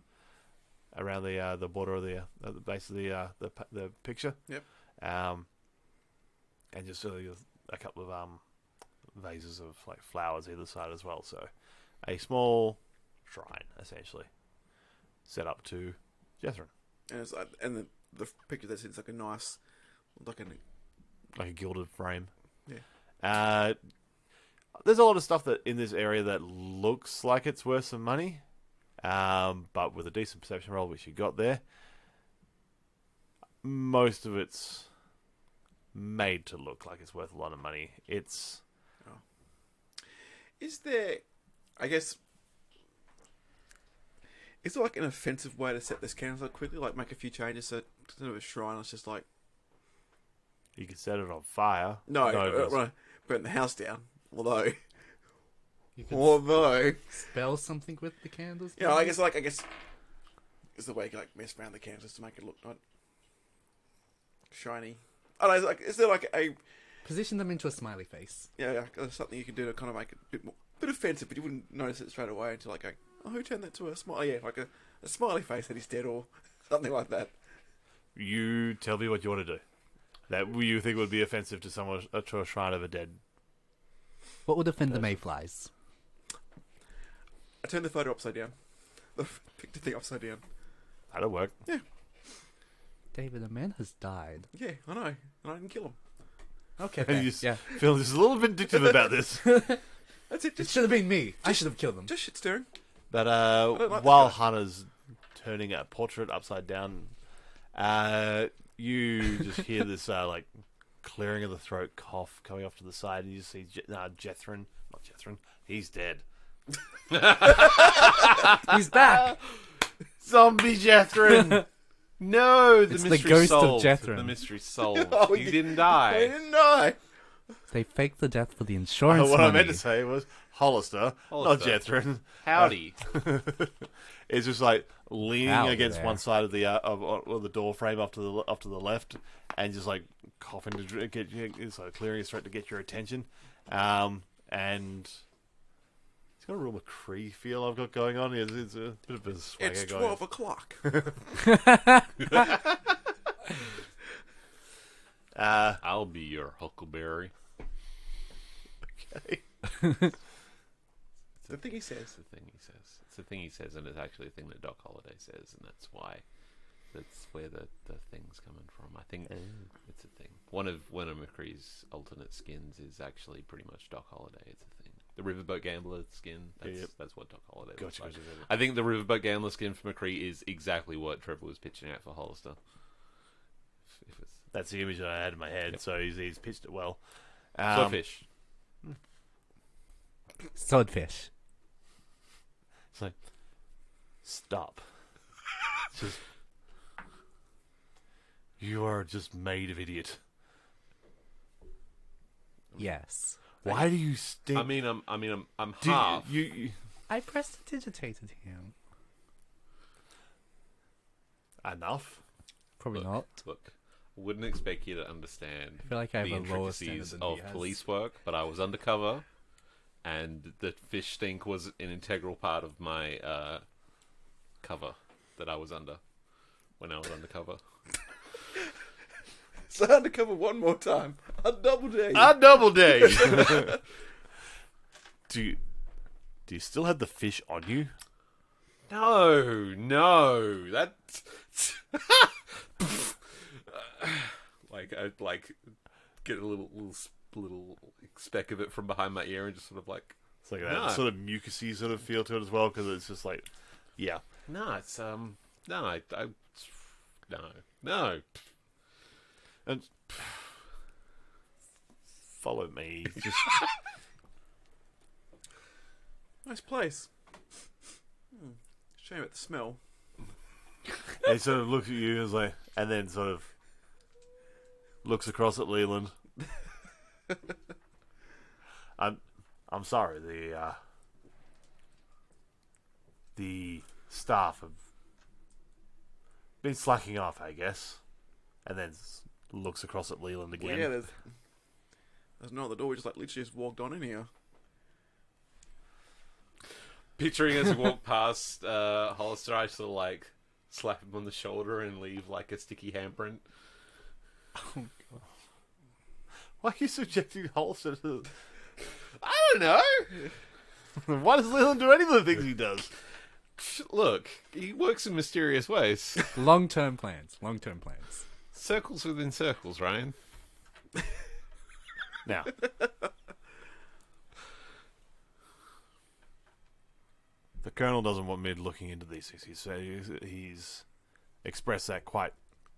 border of the base of the picture. Yep. And just a couple of vases of like flowers either side as well. So a small shrine essentially set up to Jethro, And it's like, and the picture that's it's like a nice like like a gilded frame. Yeah. There's a lot of stuff that in this area that looks like it's worth some money. But with a decent perception roll, which you got there, most of it's made to look like it's worth a lot of money. It's Is there, I guess, is there like an offensive way to set this candle up quickly? Like make a few changes so instead of a shrine, it's just like you could set it on fire. no, but right, burn the house down. Although, You could although, spell something with the candles. you know, I guess it's the way you can like mess around the candles to make it look not shiny. I don't know. Like, is there like a Position them into a smiley face. something you can do to kind of make it a bit offensive, but you wouldn't notice it straight away until like go, oh, who turned that to a smile? Yeah, like a smiley face that he's dead or something like that. you tell me what you want to do. That you think would be offensive to someone to a shrine of a dead. What would offend the mayflies? I turned the photo upside down. The picture thing upside down. That'll work. David, a man has died. Yeah, I know. And I didn't kill him. Okay, And fair. you Yeah. feel just a little vindictive about this. That's it. It Just, should have been me. I should have killed them. just shit stirring. But don't like while this Hannah's turning a portrait upside down, you just hear this like clearing of the throat, cough coming off to the side, and you see Jethron. Not Jethron. He's dead. He's back. Zombie Jethron. No, the It's the mystery ghost of solved. Jethro. The mystery solved. Oh, he he- didn't I die. didn't die. They faked the death for the insurance what money. I meant to say was Hollister, not Hollister. Jethrin. Howdy. It's just like leaning Out against there. one side of the of the door frame off to the left, and just like coughing to get you, it's like clearing his throat to get your attention. And it's got a real McCree feel I've got going on. It's a bit of a swagger It's going on. 12 o'clock. I'll be your Huckleberry. Okay. The thing he says. It's the thing he says. It's the thing he says, and it's actually a thing that Doc Holliday says, and that's where the thing's coming from. I think it's a thing. One of McCree's alternate skins is actually pretty much Doc Holliday. It's a thing. The Riverboat Gambler skin. That's what Doc Holliday looks Gotcha, like. gotcha. I think the Riverboat Gambler skin for McCree is exactly what Trevor was pitching out for Hollister. If it's That's the image that I had in my head. Yep. So he's pitched it well. Swordfish. Swordfish. It's like, stop. Just, you are just made of idiot. Yes. Why do you stink? I'm Do half. you I prestidigitated him. enough? Probably not. Look, I wouldn't expect you to understand I feel like I have the a lower standard intricacies than of he has. police work, but I was undercover, and the fish stink was an integral part of my cover that I was under when I was undercover. So undercover one more time. A double day. A double day. Do you still have the fish on you? No, that's I get a little speck of it from behind my ear and just sort of like, It's like that No. sort of mucusy sort of feel to it as well, because it's just like, yeah. no, it's no, no. And follow me. Just Nice place. Shame at the smell. he sort of looks at you and is like, and then sort of looks across at Leland. I'm sorry. The staff have been slacking off, I guess, and then looks across at Leland Well, again. yeah, there's no at the door. We just literally just walked on in here. Picturing as we walk past Hollister, I sort of like slap him on the shoulder and leave like a sticky handprint. Why are you subjecting Hollister to? I don't know. Why does Leland do any of the things he does? Look, he works in mysterious ways. Long-term plans. Long-term plans. Circles within circles, Ryan. Now, the Colonel doesn't want me looking into these things. He's expressed that quite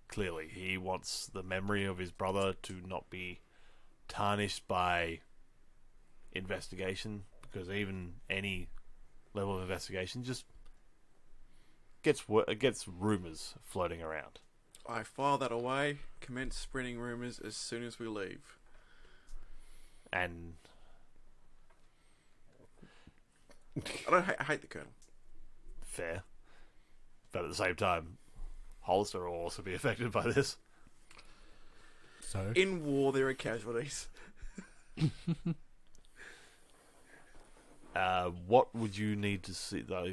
clearly. He wants the memory of his brother to not be tarnished by investigation, because even any level of investigation just gets rumors floating around. I file that away. Commence spreading rumours as soon as we leave. And I hate the Colonel. fair, but at the same time, Hollister will also be affected by this. So, In war, there are casualties. What would you need to see though?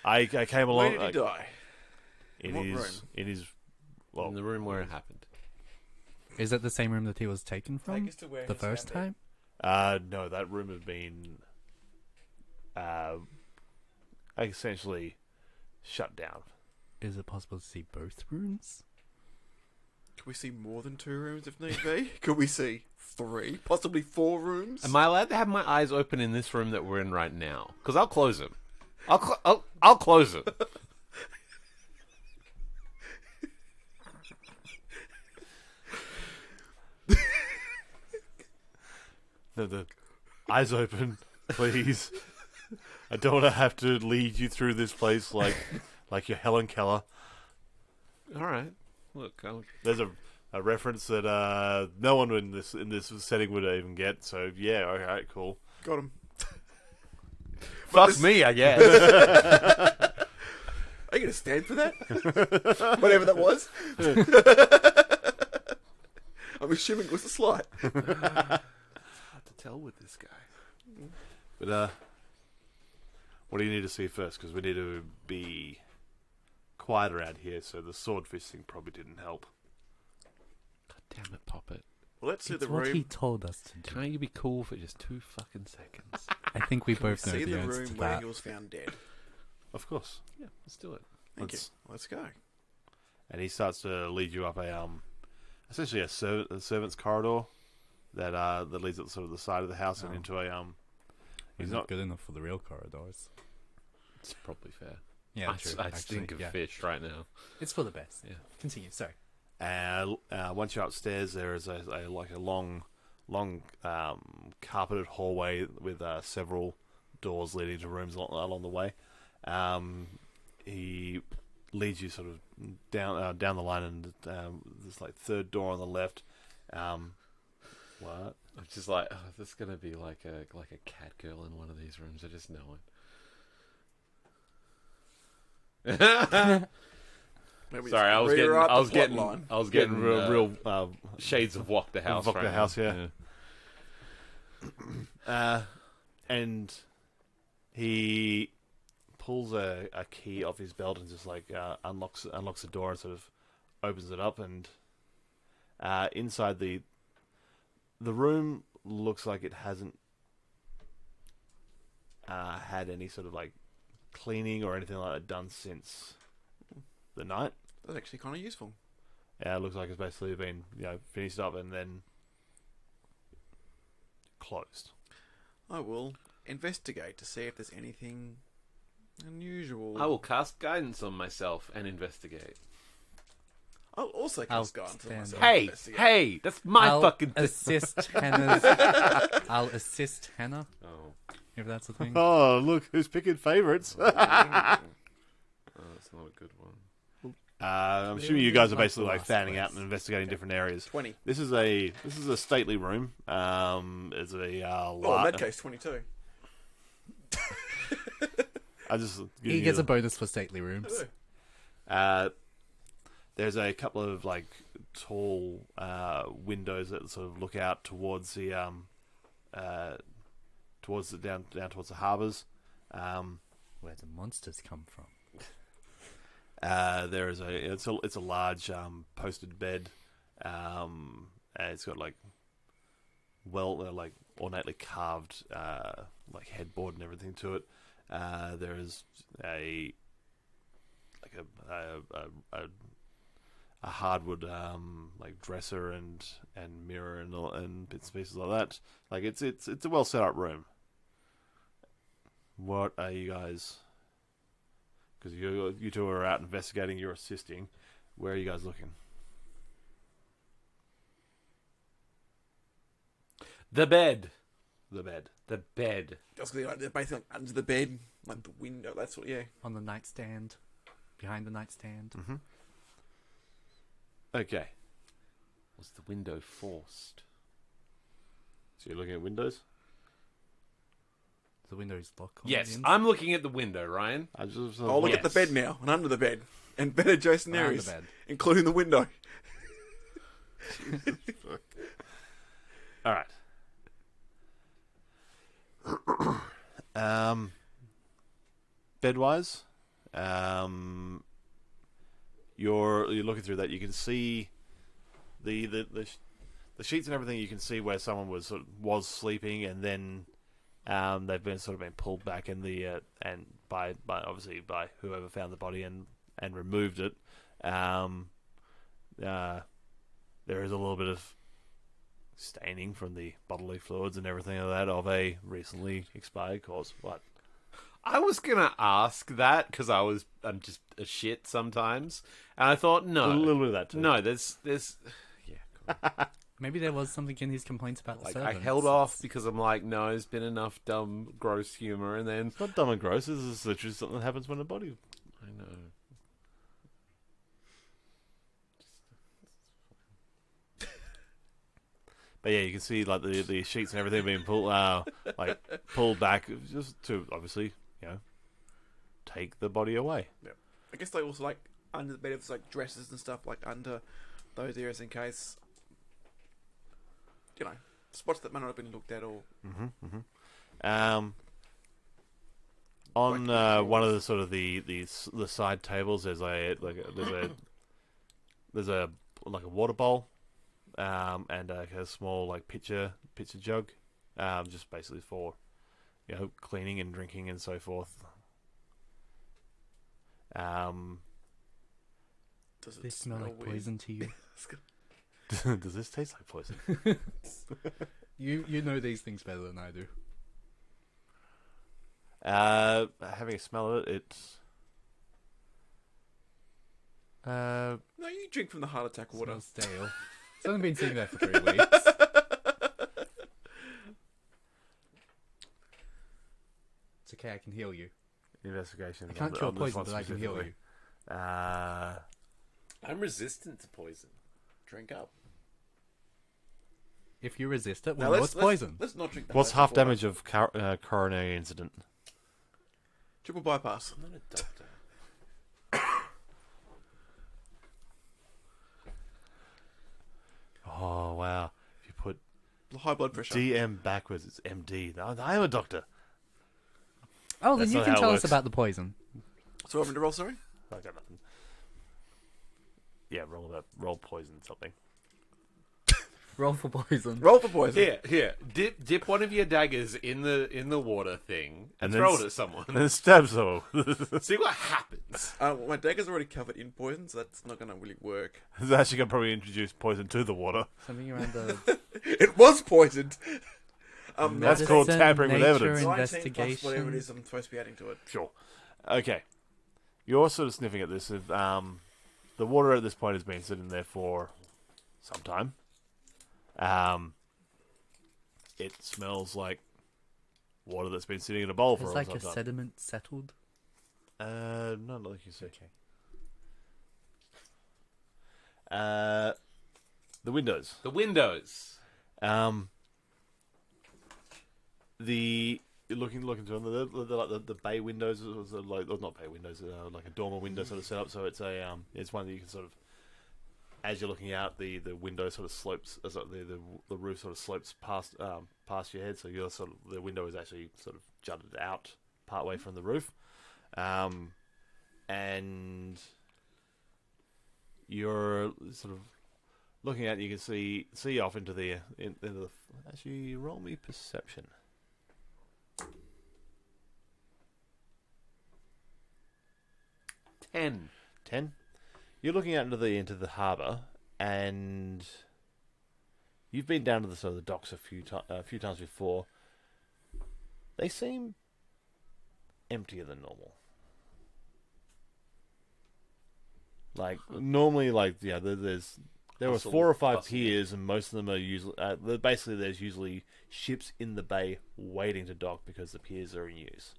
I came along. Where did he die? In what his room? in his In the room where it happened. is it the same room that he was taken from Take us to where the he's first found time? no, that room has been essentially shut down. Is it possible to see both rooms? Could we see more than 2 rooms if need be? Could we see 3? Possibly 4 rooms? Am I allowed to have my eyes open in this room that we're in right now? Because I'll close them. I'll close them. The eyes open, please. I don't want to have to lead you through this place like you're Helen Keller. All right. Look, There's a reference that no one in this setting would even get. So yeah, okay, cool. Got him. Fuck me, I guess. Are you going to stand for that? Whatever that was. I'm assuming it was a slight. Hard to tell with this guy. But what do you need to see first? Because we need to be quiet around here. So the swordfish thing probably didn't help. God damn it, Poppet. Well, let's see It's the what he room. told us to do. Can't you be cool for just 2 fucking seconds? I think we both know See the the answer room to where that. he was found dead. Of course. Yeah, let's do it. Thank you. Let's- Let's go. And he starts to lead you up a essentially a servant's corridor that leads up sort of the side of the house and Oh. into a He's He's not not. good enough for the real corridors. It's probably fair. Yeah, I, true. I actually, stink of yeah. fish right now. It's for the best. Yeah. Continue. Sorry. Once you're upstairs, there is a long carpeted hallway with several doors leading to rooms along the way. He leads you sort of down the line, and there's like third door on the left. What? I'm just like, oh, there's gonna be like a cat girl in one of these rooms. I just know it. Maybe Sorry, I was rewrite the plot getting line. getting real shades of Walk the House. Walk the right House, now. yeah. And he pulls a key off his belt and just like unlocks the door and sort of opens it up, and inside the room looks like it hasn't had any sort of like cleaning or anything like that done since the night. That's actually kind of useful. Yeah, it looks like it's basically been finished up and then closed. I will investigate to see if there's anything unusual. I will cast guidance on myself and investigate. I'll also I'll cast guidance on stand. myself. Hey, Investigate. hey, that's my I'll fucking thing. assist Hannah's. I'll assist Hannah, Oh, if that's a thing. Oh, look who's picking favourites. oh, that's not a good one. I'm assuming you guys are Like basically the like last fanning place. out and investigating different areas. 20. This is a stately room. It's a Oh, in that case, 22. I just He gets a bonus for stately rooms. there's a couple of like tall windows that sort of look out towards the down towards the harbours. Where the monsters come from. There is it's a large posted bed. And it's got like like ornately carved like headboard and everything to it. There is a hardwood like dresser and mirror and bits and pieces like that. Like it's a well set up room. What are you guys? Because you two are out investigating, you're assisting. Where are you guys looking? The bed. The bed. The bed. That's like they're basically like under the bed, like the window. That's what. Yeah. On the nightstand. Behind the nightstand. Mm-hmm. Okay. Was the window forced? So you're looking at windows? The window is locked. On Yes, the I'm looking at the window, Ryan. I just I'll look at the Yes. bed now and under the bed and better adjacent Around the areas, bed. including the window. All right. Bedwise, you're looking through that. You can see the sheets and everything. You can see where someone was sleeping, and then they've been pulled back in the and by whoever found the body and removed it. There is a little bit of staining from the bodily fluids and everything like that of a recently expired corpse. What? I was gonna ask that because I'm just a shit sometimes, and I thought A no, little bit of that too. no, there's yeah. Cool. Maybe there was something in his complaints about the Like I servants. held off because I'm like, no, there's been enough dumb, gross humor, and then It's not dumb and gross. This is literally something that happens when a body. I know. But yeah, you can see like the sheets and everything being pulled back, just to obviously take the body away. I guess they also like under the bed of like dresses and stuff like under those areas in case spots that might not have been looked at or. On one of the sort of the side tables, there's a water bowl, and a small like pitcher jug, just basically for cleaning and drinking and so forth. Does it They smell like weird? poison to you. Does this taste like poison? You know these things better than I do. Having a smell of it, No, you drink from the heart attack water. Smells stale. It's only been sitting there for 3 weeks. It's okay, I can heal you. investigation. I can't cure poison, but I can heal you. I'm resistant to poison. Drink up. If you resist it, Now well, no, it's poison. Let's not drink. The What's heart half attack damage of coronary incident? water. Triple bypass. I'm not a doctor. Oh wow! If you put High blood pressure. DM backwards, it's MD. I am a doctor. Oh, then That's you not can how it tell us works. about the poison. So what happened to roll? Sorry. I got nothing. Yeah, roll poison something. Roll for poison. Roll for poison. Here. Dip one of your daggers in the water thing and And then throw it s- at someone. And then stab someone. See what happens. Well, my dagger's already covered in poison, so that's not going to really work. It's actually gonna probably introduce poison to the water. Something around the It was poisoned. That's called medicine, tampering with nature, evidence. 19 investigation. plus whatever it is I'm supposed to be adding to it. Sure. Okay. You're sort of sniffing at this. If the water at this point has been sitting there for some time. It smells like water that's been sitting in a bowl for Has a like long a time. sediment settled? Not like you say. Okay. The windows. The windows. You're looking through them. The bay windows, like not bay windows, like a dormer window sort of set up. So it's it's one that you can sort of, as you're looking out, the window sort of slopes, the roof sort of slopes past your head. So you're the window is actually sort of jutted out part way from the roof, and you're sort of looking out. You can see off into the actually roll me perception. 10. 10. You're looking out into the harbour, and you've been down to the sort of the docks a few times before. They seem emptier than normal. Like normally, there were Bustle, 4 or 5 bustle. piers, and most of them are usually basically there's usually ships in the bay waiting to dock because the piers are in use.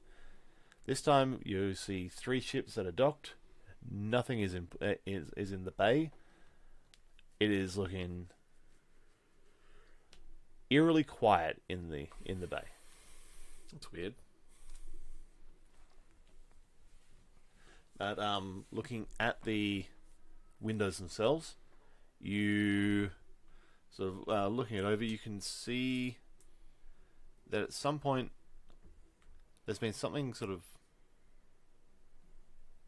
This time you see 3 ships that are docked. Nothing is in the bay. It is looking eerily quiet in the bay. That's weird. But looking at the windows themselves, you sort of looking it over, you can see that at some point there's been something sort of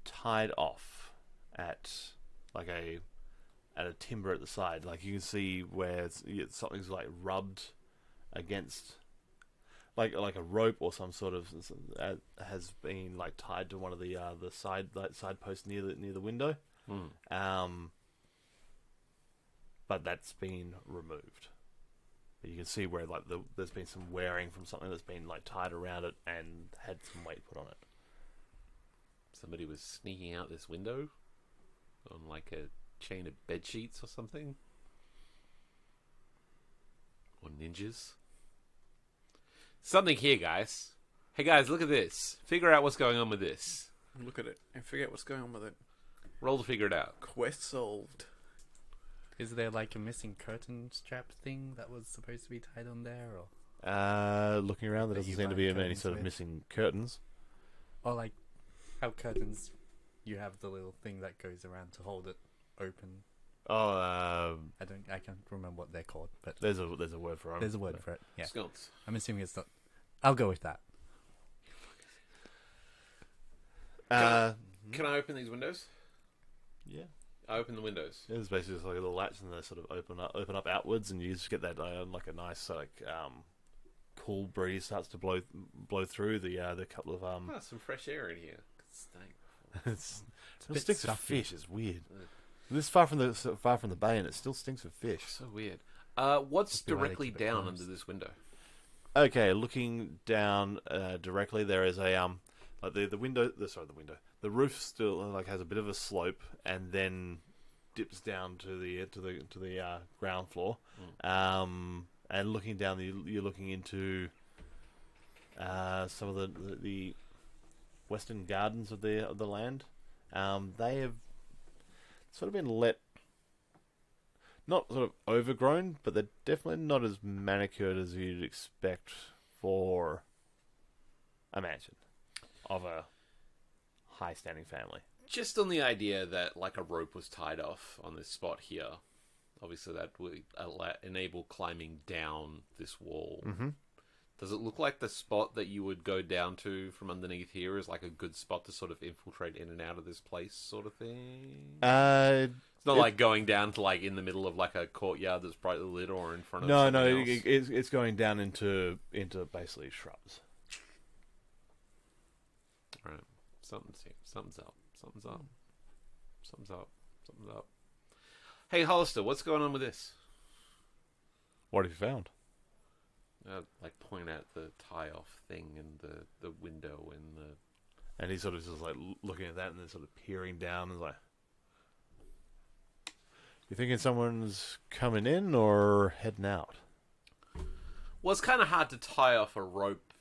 tied off at a timber at the side. Like you can see where something's like rubbed against, like a rope or some sort of has been like tied to one of the side posts near the window. But that's been removed. But you can see where there's been some wearing from something that's been like tied around it and had some weight put on it. Somebody was sneaking out this window on like a chain of bed sheets or something. Or ninjas. Something here, guys. Hey guys, look at this. Figure out what's going on with this. Look at it and figure out what's going on with it. Roll to figure it out. Quest solved. Is there like a missing curtain strap thing that was supposed to be tied on there, or Looking around, there That doesn't you seem to bind be any curtains sort of with? missing curtains. like how curtains? You have the little thing that goes around to hold it open. Oh, I can't remember what they're called, but there's a word for it. there's a word for it. Yeah, Sconce. I'm assuming it's not. I'll go with that. Can I open these windows? Yeah. I open the windows. It's basically just like a little latch, and they sort of open up outwards, and you just get that like a nice cool breeze starts to blow through the couple of Some fresh air in here. Stank. it bit stinks of stuffy. fish. It's weird. Ugh. This far from the bay, and it still stinks of fish. So weird. What's Must be why they directly keep it down closed. under this window? Okay, looking down directly, there is a like the roof still like has a bit of a slope, and then dips down to the ground floor. And looking down, you're looking into some of the western gardens of the land. They have sort of been not sort of overgrown, but they're definitely not as manicured as you'd expect for a mansion of a high-standing family. Just on the idea that like a rope was tied off on this spot here. Obviously, that would enable climbing down this wall. Mm-hmm. Does it look like the spot that you would go down to from underneath here is like a good spot to sort of infiltrate in and out of this place, sort of thing? It's not like going down to like in the middle of like a courtyard that's brightly lit or in front of No, something else. it's going down into basically shrubs. Right. Something's here. Something's up. Something's up. Something's up. Something's up. Hey, Hollister, what's going on with this? What have you found? Like point out the tie-off thing and the window and the... And he's sort of just like looking at that and then sort of peering down and like, you thinking someone's coming in or heading out? Well, it's kind of hard to tie off a rope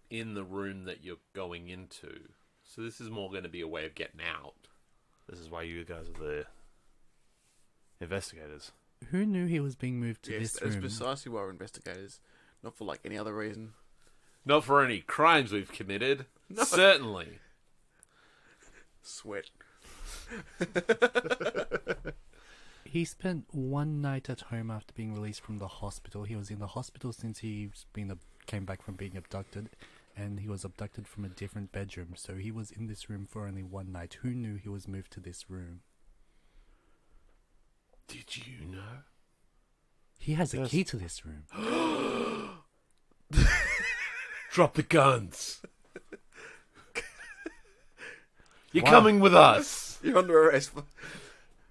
in the room that you're going into. So this is more going to be a way of getting out. This is why you guys are the investigators. Who knew he was being moved to Yes, this that's room? precisely why we're investigators, not for like any other reason. Not for any crimes we've committed. Certainly. Sweat. He spent one night at home after being released from the hospital. He was in the hospital since came back from being abducted, and he was abducted from a different bedroom. So he was in this room for only one night. Who knew he was moved to this room? Did you know? He has a Yes. key to this room. Drop the guns. You're Wow. coming with us. You're under arrest.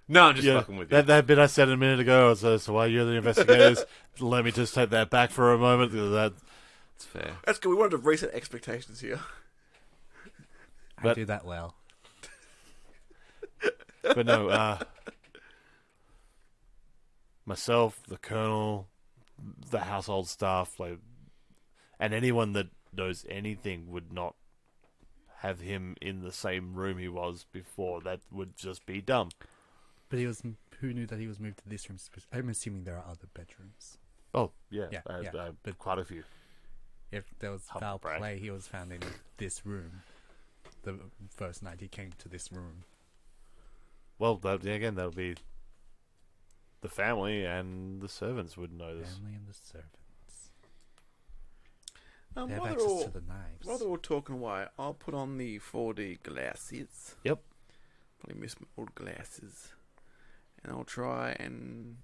No, I'm just fucking with you. That bit I said a minute ago, so why you're the investigators, let me just take that back for a moment. It's fair. That's good. We wanted to reset expectations here. I But- do that well. But no, myself, the colonel, the household staff, like, and anyone that knows anything would not have him in the same room he was before. That would just be dumb. But who knew that he was moved to this room? I'm assuming there are other bedrooms. Oh, yeah, Yeah, but quite a few. If there was Humble foul brag. play, he was found in this room. The first night he came to this room. Well, that'll be the family and the servants would know this. Family and the servants. They While have they're access all to the knives. while they're all talking away, I'll put on the 4D glasses. Yep. Probably miss my old glasses, and I'll try and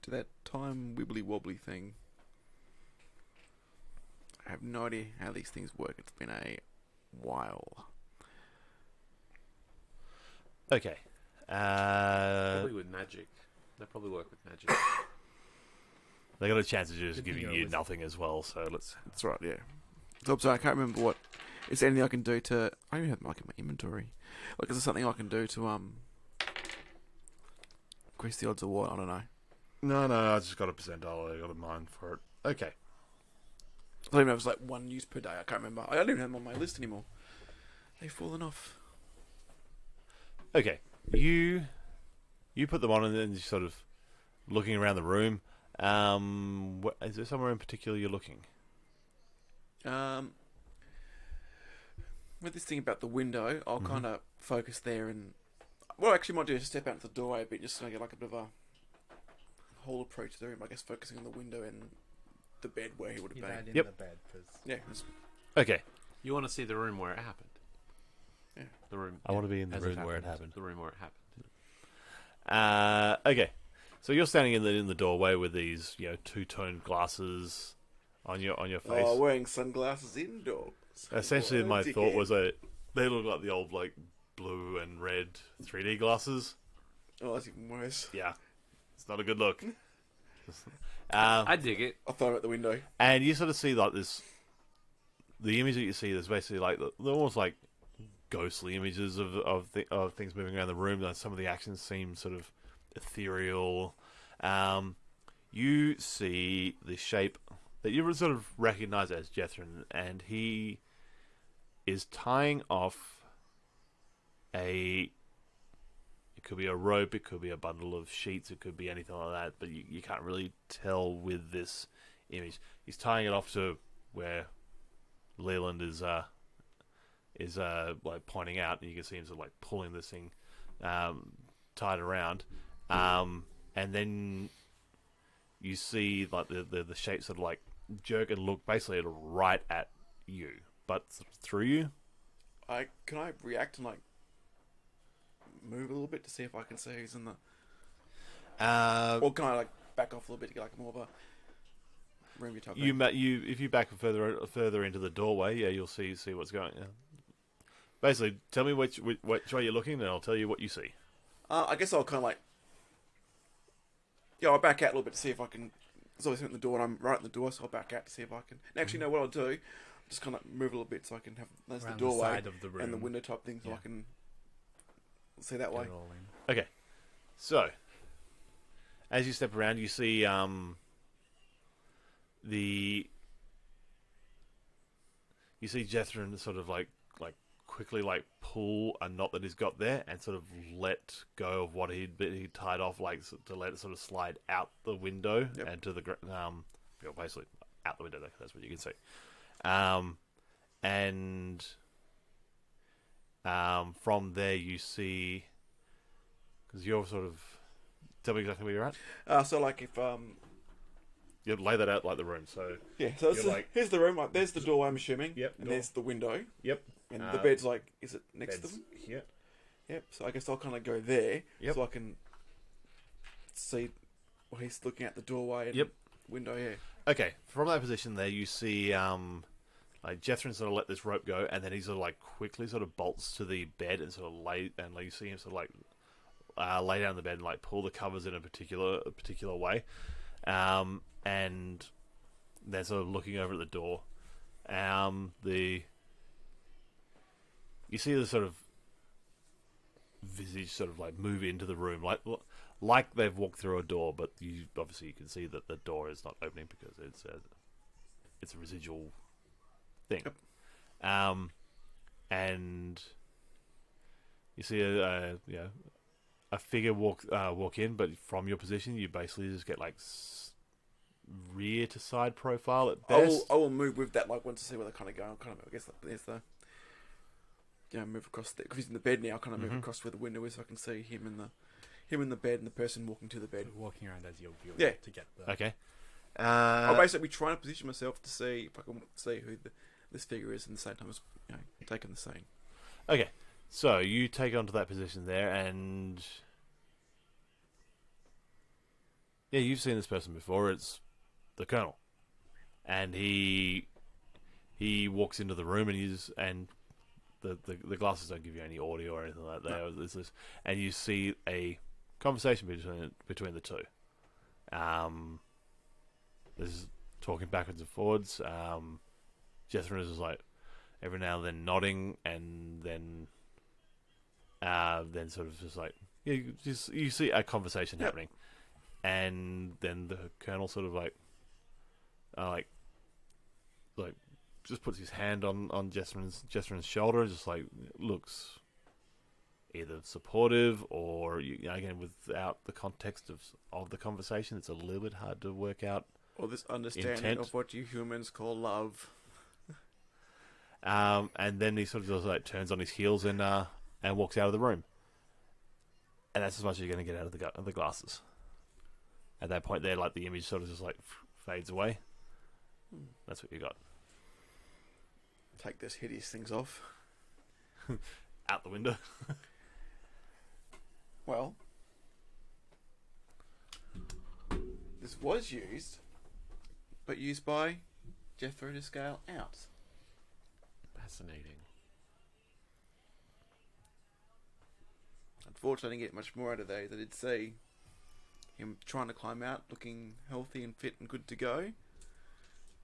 do that time wibbly wobbly thing. I have no idea how these things work. It's been a while. Okay. Probably with magic. They probably work with magic. They got a chance of just Good giving thing I you was- nothing as well, so let's... That's right, yeah. So I'm sorry, I can't remember what. Is there anything I can do to? I don't even have like in my inventory. Like, is there something I can do to increase the odds of what? I don't know. No, I just got a percentile. I got a mind for it. Okay. I don't even know if it's like one use per day. I can't remember. I don't even have them on my list anymore. They've fallen off. Okay. You You put them on and then you're sort of looking around the room. Is there somewhere in particular you're looking? With this thing about the window, I'll kind of focus there, and what I actually might do is step out to the doorway a bit, just to get like a bit of a whole approach to the room. I guess focusing on the window and the bed where he would have been. Yep. the bed, 'cause Yeah, it's- Okay. You want to see the room where it happened. Yeah. The room. I want to be in the as room where it happened. The room where it happened. Okay. So you're standing in the doorway with these, two-tone glasses on your face. oh, wearing sunglasses indoors. Essentially, What a my thought dickhead. was they look like the old blue and red 3D glasses. Oh, that's even worse. Yeah, it's not a good look. I dig it. I'll throw him at the window. And you sort of see like this. The image that you see is basically like they're almost like ghostly images of things moving around the room. Like some of the actions seem sort of ethereal. You see the shape that you sort of recognize as Jethrin, and he is tying off it could be a rope, it could be a bundle of sheets, it could be anything like that, but you can't really tell with this image. He's tying it off to where Leland is like pointing out, and you can see him sort of like pulling this thing tied around, and then you see like the shape sort of like jerk and look basically right at you, but through you. Can I react and like move a little bit to see if I can see who's in the? Or can I like back off a little bit to get like more of a roomy type? If you back further into the doorway, yeah, you'll see what's going on. Basically, tell me which way you're looking, and I'll tell you what you see. I guess I'll kind of like. Yeah, I'll back out a little bit to see if I can. There's always something at the door, and I'm right in the door, so I'll back out to see if I can. And actually, no, what I'll do, just kind of move a little bit so I can have that's around the doorway side of the room. and the window type thing, so Yeah. I can see that way. Get it all in. Okay, so as you step around, you see Jethrin sort of like quickly like pull a knot that he's got there and sort of let go of what he'd tied off, like to let it sort of slide out the window Yep. and to the basically out the window. That's what you can see. And from there you see, because you're sort of, tell me exactly where you're at. So like if You lay that out like the room. So yeah, so it's You're like- here's the room. Like there's the doorway, I'm assuming. Yep, And door. there's the window, yep, and the bed's like, is it next to beds them? here. Yep. So I guess I'll kind of go there, Yep. so I can see. Well, he's looking at the doorway and Yep. window. Yeah. Okay, from that position there, you see like Jethrin sort of let this rope go, and then he sort of like quickly sort of bolts to the bed and sort of like you see him sort of like lay down the bed and like pull the covers in a particular way, and then sort of looking over at the door, you see the sort of visage sort of like move into the room like they've walked through a door, but you can see that the door is not opening because it's a residual thing. Yep. And you see a figure walk in, but from your position, you basically just get like rear to side profile at best. I will move with that, like, once to see where they're kind of going. Kind of, I guess there's the, move across because he's in the bed now. Kind of move across where the window is, so I can see him in the bed and the person walking to the bed. Walking around as you're viewing Yeah. to get the... Okay. I'll basically be trying to position myself to see if I can see who this figure is, and at the same time as taking the scene. Okay, so you take onto that position there, and yeah, you've seen this person before. It's the Colonel, and he walks into the room, and the glasses don't give you any audio or anything like that. No. And you see a conversation between the two. There's talking backwards and forwards. Jethrin is just like every now and then nodding, and then sort of just like you see a conversation happening, and then the Colonel sort of like just puts his hand on Jethrin's shoulder, and just like looks either supportive or, again, without the context of the conversation, it's a little bit hard to work out. Or this understanding Intent. of what you humans call love. And then he sort of just like turns on his heels and walks out of the room. And that's as much as you're going to get out of the glasses. At that point there, like, the image sort of just like fades away. That's what you got. Take those hideous things off. Out the window. Well, this was used, but used by Jethro to scale out. Fascinating. Unfortunately, I didn't get much more out of those. I did see him trying to climb out, looking healthy and fit and good to go.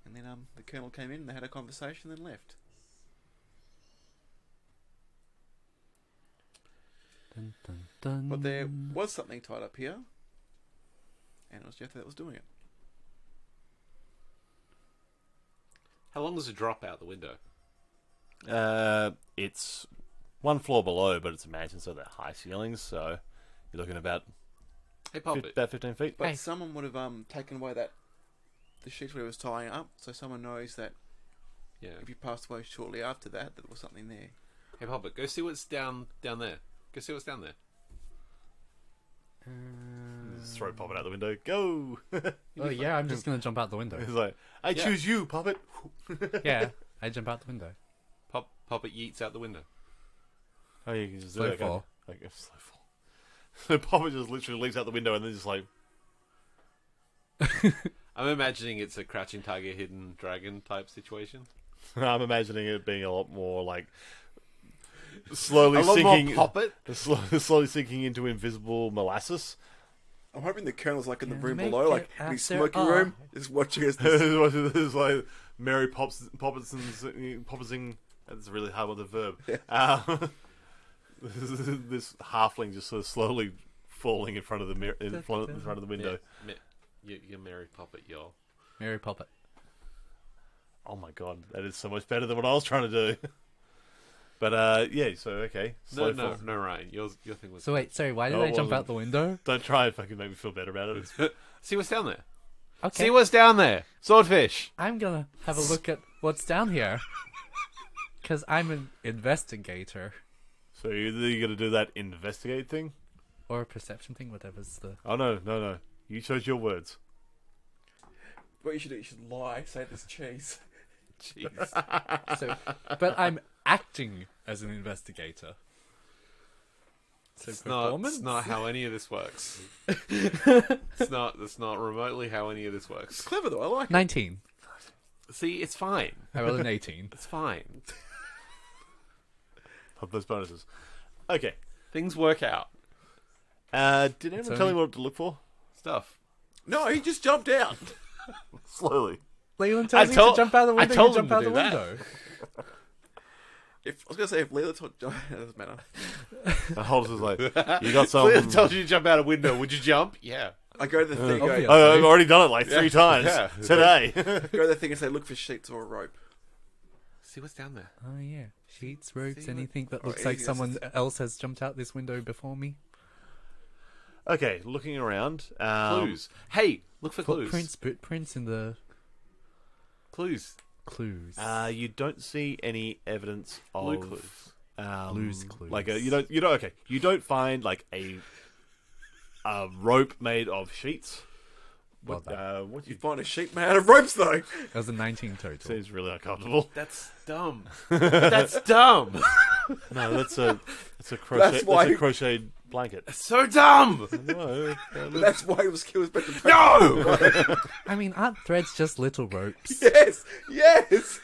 And then the Colonel came in, they had a conversation, and then left. Dun, dun, dun. But there was something tied up here, and it was Jethro that was doing it. How long does it drop out the window? It's one floor below, but it's a mansion, so they're high ceilings. So you're looking about Hey, Puppet. about 15 feet. But Hey. someone would have taken away the sheet where it was tying up, so someone knows that Yeah. if you passed away shortly after that, there was something there. Hey, Puppet, go see what's down there. Go see what's down there. Just throw Puppet out the window. Go. Oh yeah, I'm just gonna jump out the window. It's like, I choose you, Puppet. Yeah, I jump out the window. Puppet yeets out the window. Oh, you can just Slow do that. fall. Like a slow fall. So Puppet just literally leaps out the window and then just like. I'm imagining it's a crouching tiger, hidden dragon type situation. I'm imagining it being a lot more like slowly A lot sinking, more Puppet. slowly sinking into invisible molasses. I'm hoping the Colonel's like in the Yeah, room make below, like it in his after smoking all. room, just watching us. There's like Mary Poppinsing. That's a really hard one, the verb. Yeah. This halfling just sort of slowly falling in front of the mirror, in front of the window. You're Mary Puppet, y'all. Mary Poppet. Oh my god, that is so much better than what I was trying to do. But yeah, so okay. No, Slow fall. Ryan. Your thing was. So wait, sorry, why did No, I it jump wasn't. out the window? Don't try and fucking make me feel better about it. See what's down there. Okay, See what's down there. Swordfish. I'm gonna have a look at what's down here. Because I'm an investigator. So you're either gonna do that investigate thing? Or a perception thing, whatever's the... Oh no. You chose your words. What you should do, you should lie, say there's cheese. Jeez. So, but I'm acting as an investigator. So It's performance? not how any of this works. That's not remotely how any of this It's works. clever though, I like it. 19. See, it's fine. I rolled an 18. It's fine. Pop those bonuses. Okay. Things work out. Did anyone only- tell you what to look for? Stuff. No, he just jumped out. Slowly. Leland I tells me told- to jump out the I window, told you him jump to out the do that. window. I was gonna say if Leela told John, it doesn't matter. And Holmes was like, "You got some." Leland told you to jump out a window. Would you jump? Yeah. I go to the thing, Obvious. I've already done it like 3 times Yeah. today. go to the thing and say look for sheets or a rope. See what's down there. Oh yeah. Sheets, ropes, See what- anything that or looks like anything someone else has jumped out this window before me. Okay, looking around. Clues. Hey, look for clues. Footprints in the Clues. clues. You don't see any evidence of Blue clues. Blues clues. Like you don't find like a rope made of sheets. Well done. What You find a sheet made out of ropes though. That was a 19 total. seems really uncomfortable. That's dumb. That's dumb. No, that's a crochet. That's why- That's a crocheted blanket. So dumb. No, That's why it was killed better. No. I mean, aren't threads just little ropes? Yes, yes.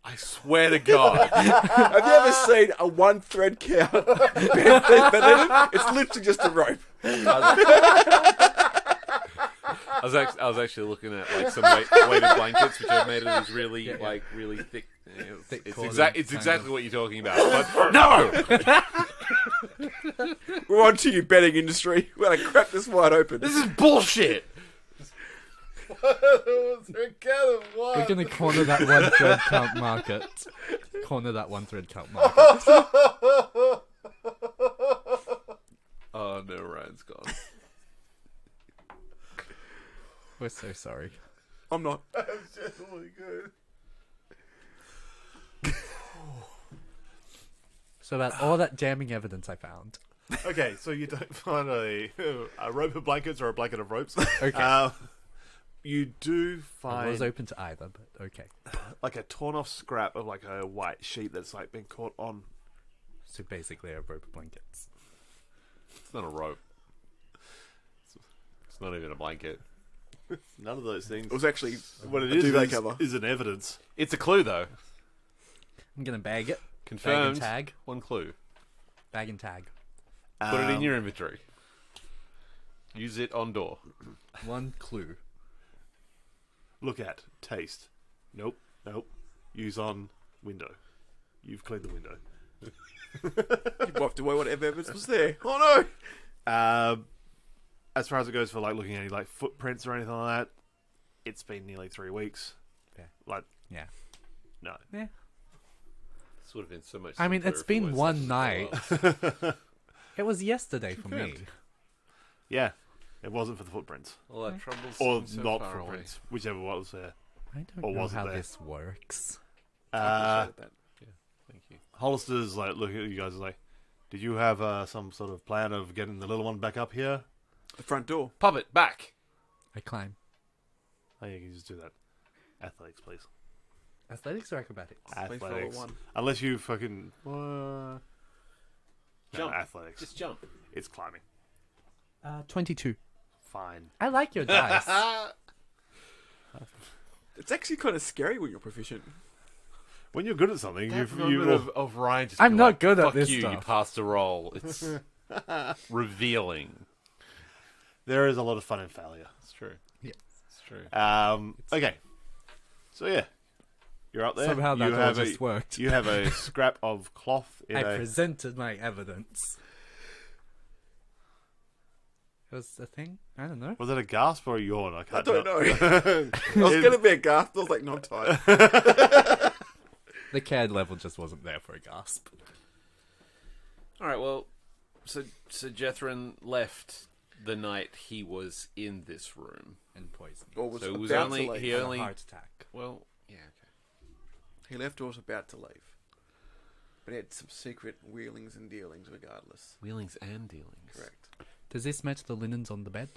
I swear to God. Have you ever seen a one thread count? It's literally just a rope. I was actually looking at like some weighted blankets, which are made of these really really thick. Thick It's corded exactly kind of. what you're talking about. But no, We're on to you, betting industry. We're gonna crack this wide open. this is bullshit. We're gonna corner that one thread count market. Corner that one thread count market. Oh no, Ryan's gone. We're so sorry. I'm not. That's definitely good. So about all that damning evidence I found. Okay, so you don't find a rope of blankets or a blanket of ropes. Okay. You do I was find open to either, but okay. like a torn off scrap of like a white sheet that's like been caught on. So basically a rope of blankets. It's not a rope. It's not even a blanket. None of those things. It was actually What it a is duvet cover. is an evidence. It's a clue though. I'm gonna bag it. Confirmed. Bag and tag. One clue. Bag and tag. Put it in your inventory. Use it on door. One clue. Look at, taste. Nope. Use on window. You've cleaned the window. You wiped away whatever evidence was there. Oh As far as it goes for like looking at any like footprints or anything like that, it's been nearly 3 weeks. Yeah. Like, Yeah. no. Yeah. This would have been so much. I mean, simpler it's if it been weren't one such a night. blow-up. It was yesterday for me. Confirmed. Yeah. It wasn't for the footprints. All that trouble Or seems so not far away. footprints. Whichever was there. I don't Or know was it how there? this works. no! Uh, Thank you. Hollister's like looking at you guys like, did you have some sort of plan of getting the little one back up here? The front door. Puppet back. I climb. Oh, yeah, you can just do that. Athletics, please. Athletics or acrobatics? Please roll a Athletics. 1. Unless you fucking... no, Jump. athletics. Just jump. It's climbing. 22. Fine. I like your dice. It's actually kind of scary when you're proficient. When you're good at something, That you moment of Ryan just I'm being not like, good at Fuck this you, you stuff." passed a roll. It's revealing. there is a lot of fun in failure. It's true. Yeah. It's true. Okay. So yeah, you're up there. Somehow that you all have just worked. You have a scrap of cloth in I a... presented my evidence. It was a thing? I don't know. Was it a gasp or a yawn? I I can't don't tell. know. I was going to be a gasp. I was like, not tired. The CAD level just wasn't there for a gasp. All right. Well, so Jethrin left the night he was in this room. And poison. Or was So it was about only to leave. he And only a heart attack. well yeah okay. He left or was about to leave. But he had some secret wheelings and dealings regardless. Wheelings and dealings. Correct. Does this match the linens on the bed?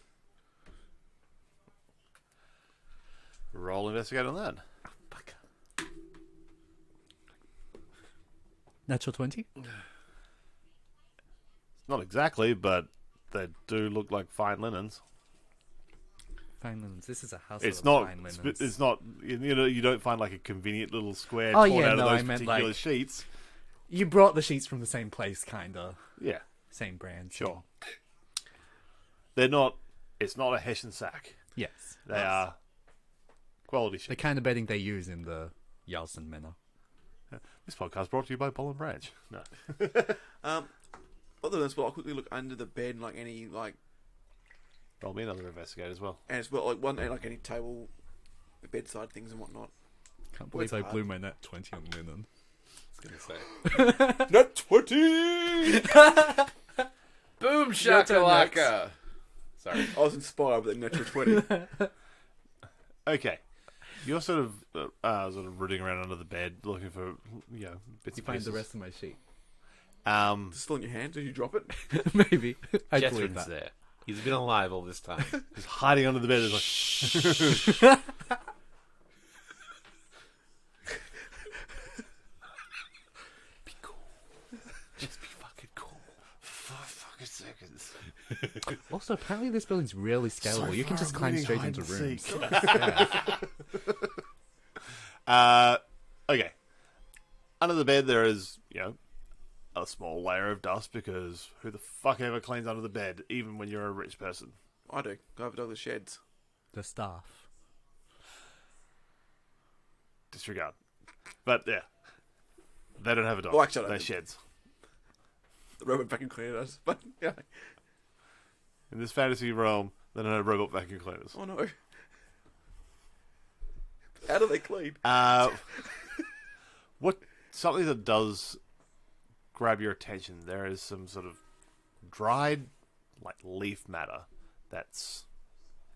Roll investigate on that. Fuck. Natural 20? Not exactly, but they do look like fine linens. Fine linens. This is a house It's of not. fine linens. It's not. You know, you don't find like a convenient little square Oh, torn yeah, out no, of I those meant, particular like- sheets. You brought the sheets from the same place, kinda. Yeah, Same brand. sure. They're not. It's not a Hessian sack. Yes. They are quality The sheets. kind of bedding they use in the Yalsen Manor. This podcast brought to you by Ball and Branch. No. Other than this, I'll quickly look under the bed, like any like, Roll me another investigate as well. and as well like one like any table, bedside things and whatnot. Can't Well, believe I it's blew my net 20 on linen. I was gonna say. Not 20. Boom Your turn, shakalaka. Sorry. I was inspired with that natural 20. Okay, you're sort of rooting around under the bed looking for bits You and find pieces. the rest of my sheet. It's still in your hand. Did you drop it? Maybe. I believe Jethrin's that. there. He's been alive all this time. Just hiding under the bed is like. Be cool. Just be fucking cool. 5 fucking seconds. Also, apparently this building's really scalable. You can far just climb winning straight hide into and rooms. seek. Yeah. Okay. Under the bed there is, a small layer of dust because who the fuck ever cleans under the bed, even when you're a rich person? I do. Go over to the sheds. The staff. Disregard. But yeah. They don't have a dog. Well, actually, I They're don't. sheds. The robot vacuum cleaner does. But yeah. In this fantasy realm, they don't have robot vacuum cleaners. Oh no. How do they clean? What something that does grab your attention? There is some sort of dried, like leaf matter that's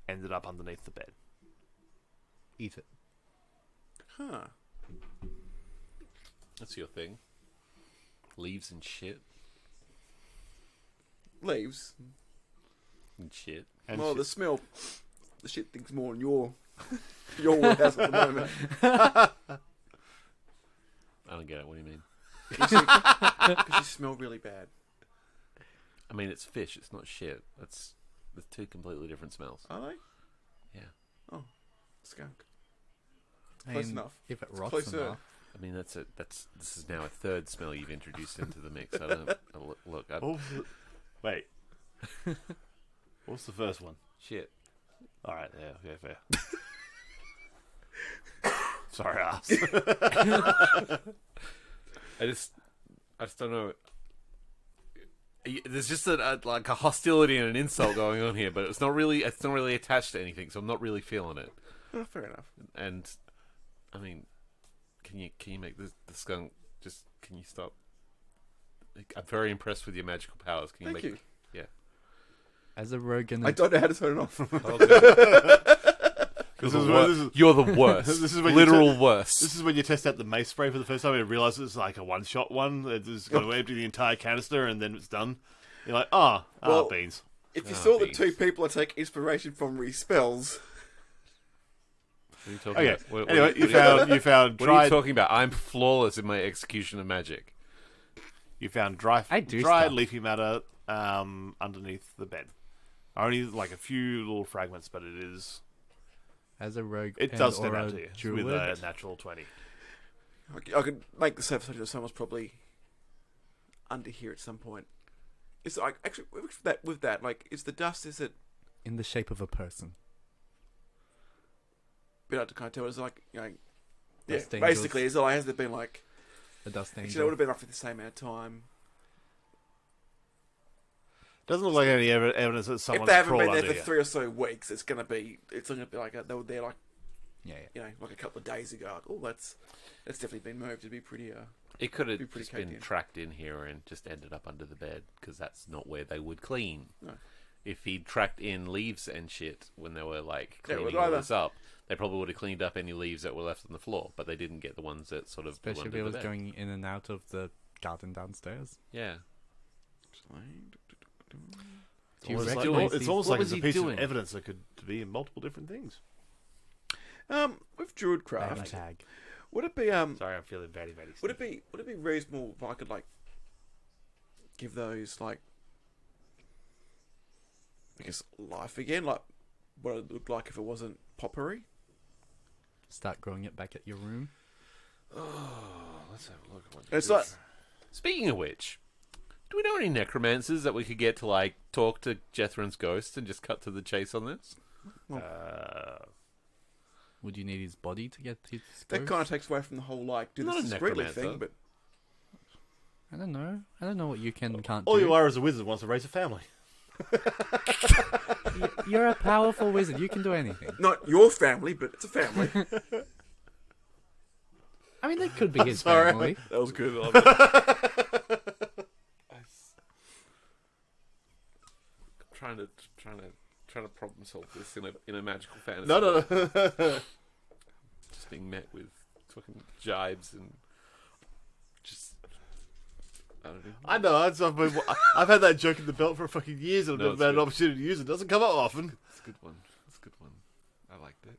ended up underneath the bed. Eat it. Huh. That's your thing. Leaves and shit. Leaves. And shit. And Well, shit. the smell, the shit thing's more in your warehouse at the moment. I don't get it. What do you mean? Because you smell really bad. I mean, it's fish. It's not shit. That's two completely different smells. Are they? Yeah. Skunk. I Close mean, enough. If it It's rots closer. enough. I mean, this is now a third smell you've introduced into the mix. I don't look. Wait. What's the first one? Shit. All right, yeah, fair. Sorry, ass. I just don't know. There's just like a hostility and an insult going on here, but it's not really attached to anything, so I'm not really feeling it. Oh, fair enough. And I mean, can you make the skunk just? Can you stop? I'm very impressed with your magical powers. Can you Thank make? you. Yeah. As a rogue and I don't know how to turn it off. You're the worst. This is when literal worst. This is when you test out the mace spray for the first time and you realise it's like a one-shot one. It's just going to empty the entire canister and then it's done. You're like, Well, beans. If you Ah, saw the beans. two people that take inspiration from respells, What are you talking Okay. about? What- Anyway, what- you what are found What are you dried. talking about? I'm flawless in my execution of magic. You found dried stuff. leafy matter underneath the bed. Only like a few little fragments, but it is. as a rogue. It and does stand or out a to you druid, with a natural 20. I could make the surface that someone's probably under here at some point. It's like actually with that like is the dust, is it a in the shape of a person. bit hard to kind of tell? Is it like yeah, Dust angels. basically is it like, has there been like A dust actually angel. that would have been roughly the same amount of time. Doesn't look like any evidence that If someone's they haven't crawled been there under for you. 3 or so weeks, it's gonna be like they were there like Yeah. like a couple of days ago. Like, oh, that's definitely been moved. It'd be pretty It could Be have pretty just been caked in. tracked in here and just ended up under the bed because that's not where they would clean. No. If he'd tracked in leaves and shit when they were like Yeah, cleaning well, all either- this up, they probably would have cleaned up any leaves that were left on the floor, but they didn't get the ones that sort of Especially if blew it under was the bed. going in and out of the garden downstairs. Yeah. Do you Well, it's recognise like, it's these- almost what like was it's a he piece doing? of evidence that could be in multiple different things. With Druidcraft, Name tag. would it be Sorry, I'm feeling very, very would it be reasonable if I could like give those like I guess life again, like what it looked like if it wasn't potpourri? Start growing it back at your room. Oh, let's have a look at what It's like Speaking of which, do we know any necromancers that we could get to like talk to Jethrin's ghost and just cut to the chase on this? Would you need his body to get his that ghost? kind of takes away from the whole like do Not this a discreetly necromancer. thing, but I don't know. I don't know what you can and can't All do. you are is a wizard wants to raise a family. You're a powerful wizard. You can do anything. not your family, but it's a family. I mean, that could be his Sorry. family. That was good. I love it. Trying to problem solve this in a magical fantasy. No. Just being met with fucking jibes and just I don't know. I know. I've had that joke in the belt for fucking years and I've No, never it's had an good. opportunity to use it. It doesn't come up often. It's a good one. It's a good one. I liked it.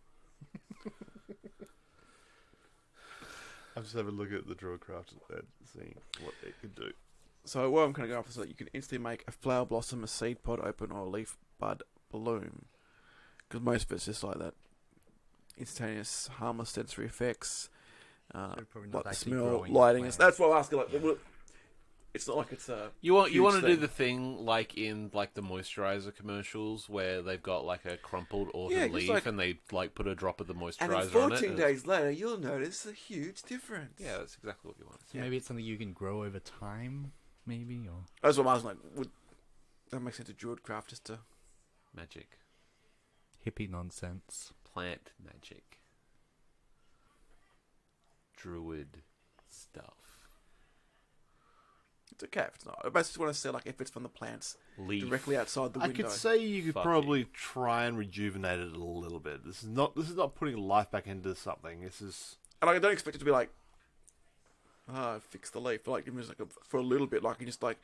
I'm just having a look at the Druidcraft and seeing what it could do. So what I'm going to go off is that you can instantly make a flower blossom, a seed pod open, or a leaf bud bloom. Because most of it's just like that. Instantaneous, harmless sensory effects. probably not Like the actually smell, growing lighting. plants. That's what I'm asking. Like, it's not like it's a. You want huge to do thing. the thing like in like the moisturizer commercials where they've got like a crumpled autumn Yeah, just leaf like- and they like put a drop of the And moisturizer then on it. 14 and days later, you'll notice a huge difference. Yeah, that's exactly what you want. So maybe it's something you can grow over time, maybe, or That's what I'm asking. Like, would that make sense to Druidcraft just to? Magic, hippie nonsense. plant magic. druid stuff. It's okay if it's not. I basically want to see like if it's from the plants Leaf. directly outside the I window. could say you could Fuck probably try and rejuvenate it a little bit. This is not putting life back into something. This is And I don't expect it to be like, fix the leaf. But like, even just like for a little bit, like you just like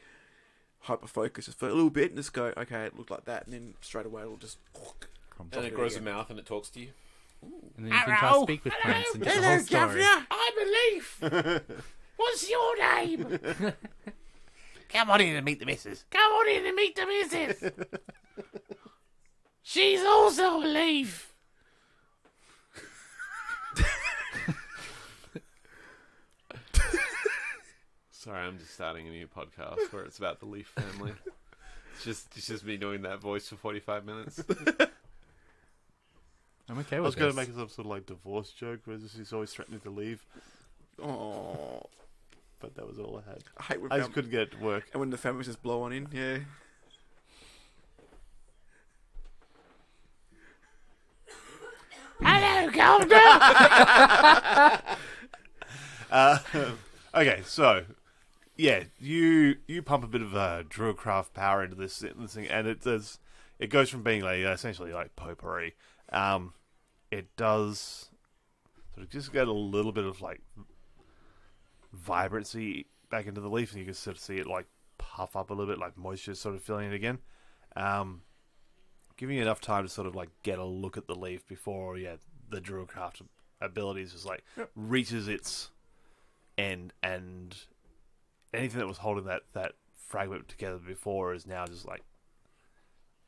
hyper focus just for a little bit and just go, okay, it looked like that, and then straight away it'll just. And it grows a mouth and it talks to you. And then you can try to speak with plants and get the whole story. I'm a leaf. What's your name? come on in and meet the missus. Come on in and meet the missus. She's also a leaf. Sorry, I'm just starting a new podcast where it's about the Leaf family. It's just me doing that voice for 45 minutes. I'm okay I with was going this. to make some sort of like divorce joke where he's always threatening to leave, Oh, but that was all I had. I hate when I just couldn't get it to work. and when the families just blow on in. Yeah. Hello, Governor. Okay, so yeah, you pump a bit of druidcraft power into this thing, and it goes from being like essentially like potpourri. It does sort of just get a little bit of like vibrancy back into the leaf, and you can sort of see it like puff up a little bit, like moisture sort of filling it again. Giving you enough time to sort of like get a look at the leaf before the druidcraft abilities just like reaches its end, and anything that was holding that fragment together before is now just like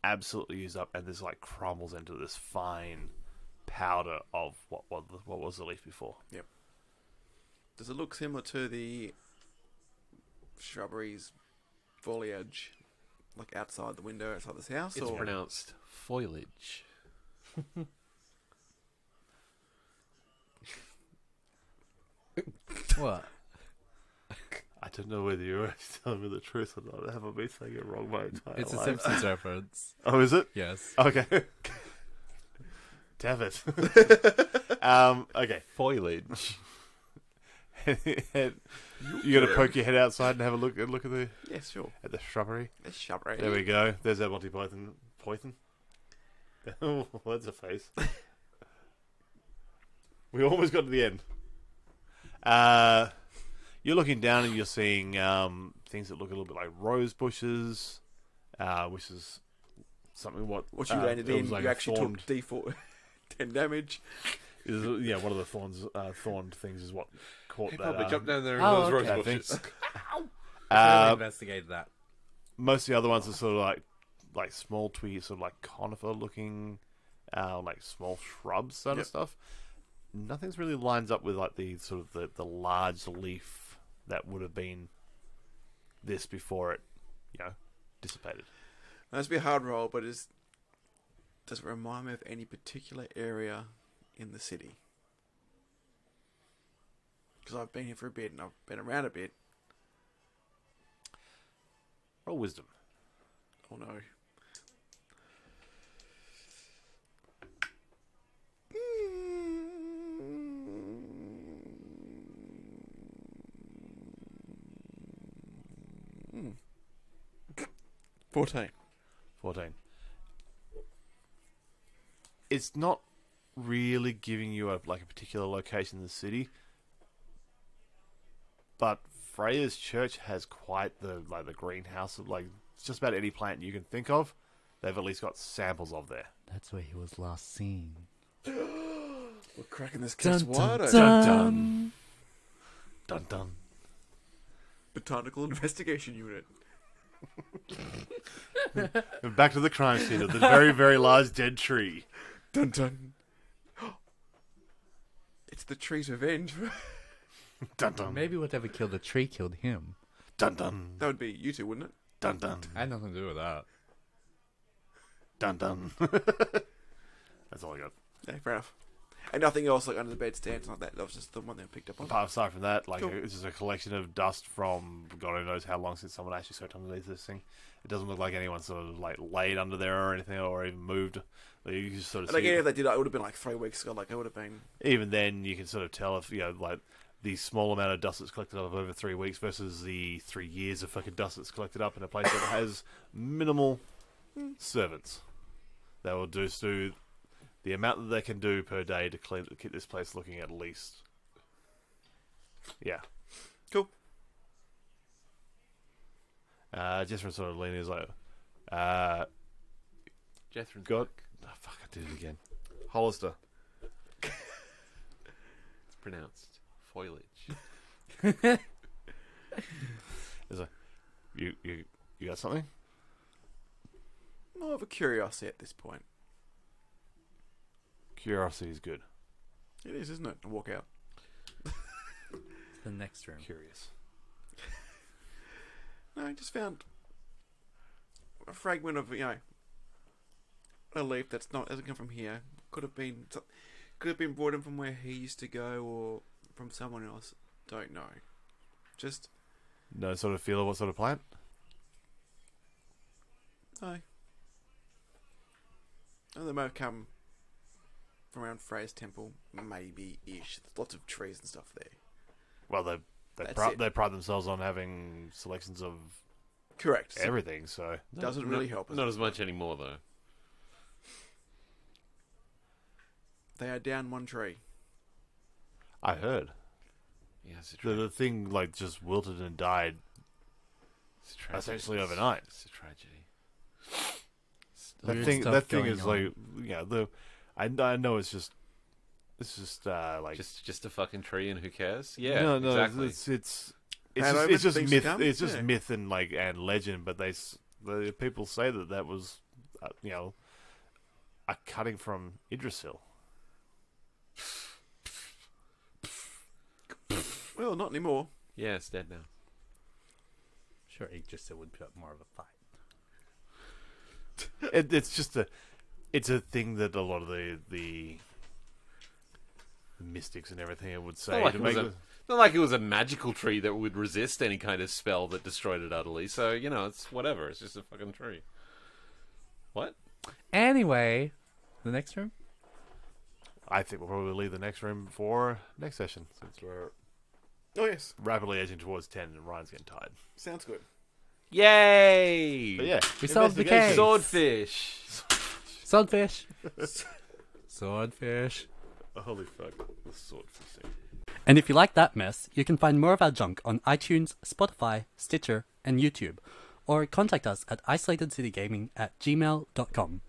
absolutely used up, and this like crumbles into this fine powder of what was the leaf before. Yep. Does it look similar to the shrubberies foliage, like outside the window outside this house? It's or pronounced foliage. What? I don't know whether you're telling me the truth or not. Have I been saying it wrong my entire It's a life? Simpsons reference. Oh, is it? Yes. Okay. Damn it. Okay. Foliage. You gotta poke your head outside and have a look at the yeah, sure. at the shrubbery. It's shrubbery. There we go. There's our Monty Python. Oh, that's a face. We almost got to the end. You're looking down and you're seeing things that look a little bit like rose bushes, which is something what you landed it in, was like you a actually thorned- took D4 10 damage. Yeah, one of the thorned things is what caught He that. probably jumped down there in Oh, those rose okay, bushes. thanks. I investigated that. Most of the other ones are sort of like small twiggy, sort of like conifer looking, like small shrubs sort of stuff. Nothing's really lines up with like the sort of the large leaf that would have been this before it, dissipated. That's be a hard roll, but does it remind me of any particular area in the city? Because I've been here for a bit and I've been around a bit. Roll wisdom. Oh no. Mm. 14. 14. It's not really giving you a particular location in the city, but Freya's church has quite the greenhouse of just about any plant you can think of. They've at least got samples of there. That's where he was last seen. We're cracking this case wide open. Dun. Dun dun. Botanical Investigation Unit. And back to the crime scene of the very, very large dead tree. Dun dun. It's the tree's revenge. Dun dun. Maybe whatever killed the tree killed him. Dun dun. That would be you two, wouldn't it? Dun dun. I had nothing to do with that. Dun dun. That's all I got. Yeah, fair enough. And nothing else like under the bed stands like that. That was just the one they picked up on. Apart aside from that, Cool. it's just a collection of dust from God only knows how long since someone actually swept underneath this thing. It doesn't look like anyone sort of laid under there or anything, or even moved. You just sort of And see again, if they did, it would have been like 3 weeks ago. Like it would have been. even then, you can sort of tell if the small amount of dust that's collected up over 3 weeks versus the 3 years of fucking dust that's collected up in a place that has minimal servants. They will do the amount that they can do per day to keep this place looking at least. Yeah. Cool. Jethro sort of leaning is like, Jethro's God. Oh, fuck, I did it again. Hollister. It's pronounced foliage. Is like, you got something? More of a curiosity at this point. Curiosity is good. It is, isn't it? To walk out. The next room. Curious. No, I just found a fragment of, a leaf hasn't come from here. Could have been brought in from where he used to go or from someone else. Don't know. Just No sort of feel of what sort of plant? no. And they might have come from around Freya's temple, maybe-ish. There's lots of trees and stuff there. Well, they pride themselves on having selections of Correct. everything, so... Doesn't really help us. Not as much anymore, though. They are down one tree. I heard. Yeah, it's a The, the thing, just wilted and died tragedy. essentially overnight. It's a tragedy. Weird That stuff thing going is on. I know it's just just a fucking tree, and who cares? Yeah, no, exactly. it's Hand just over, things myth. come. It's just Yeah. myth and legend. But the people say that was a cutting from Idrisil. Well, not anymore. Yeah, it's dead now. Sure, Yggdrasil would put up more of a fight. It's a thing that a lot of the mystics and everything would say Not to like, make not like it was a magical tree that would resist any kind of spell that destroyed it utterly. So, it's whatever. It's just a fucking tree. What? Anyway, the next room? I think we'll probably leave the next room for next session since we're Oh, yes. rapidly edging towards 10 and Ryan's getting tired. Sounds good. Yay! But yeah, We solved the investigation. case. Swordfish. Swordfish. Swordfish. Oh, holy fuck, the swordfish thing. And if you like that mess, you can find more of our junk on iTunes, Spotify, Stitcher, and YouTube. Or contact us at isolatedcitygaming@gmail.com.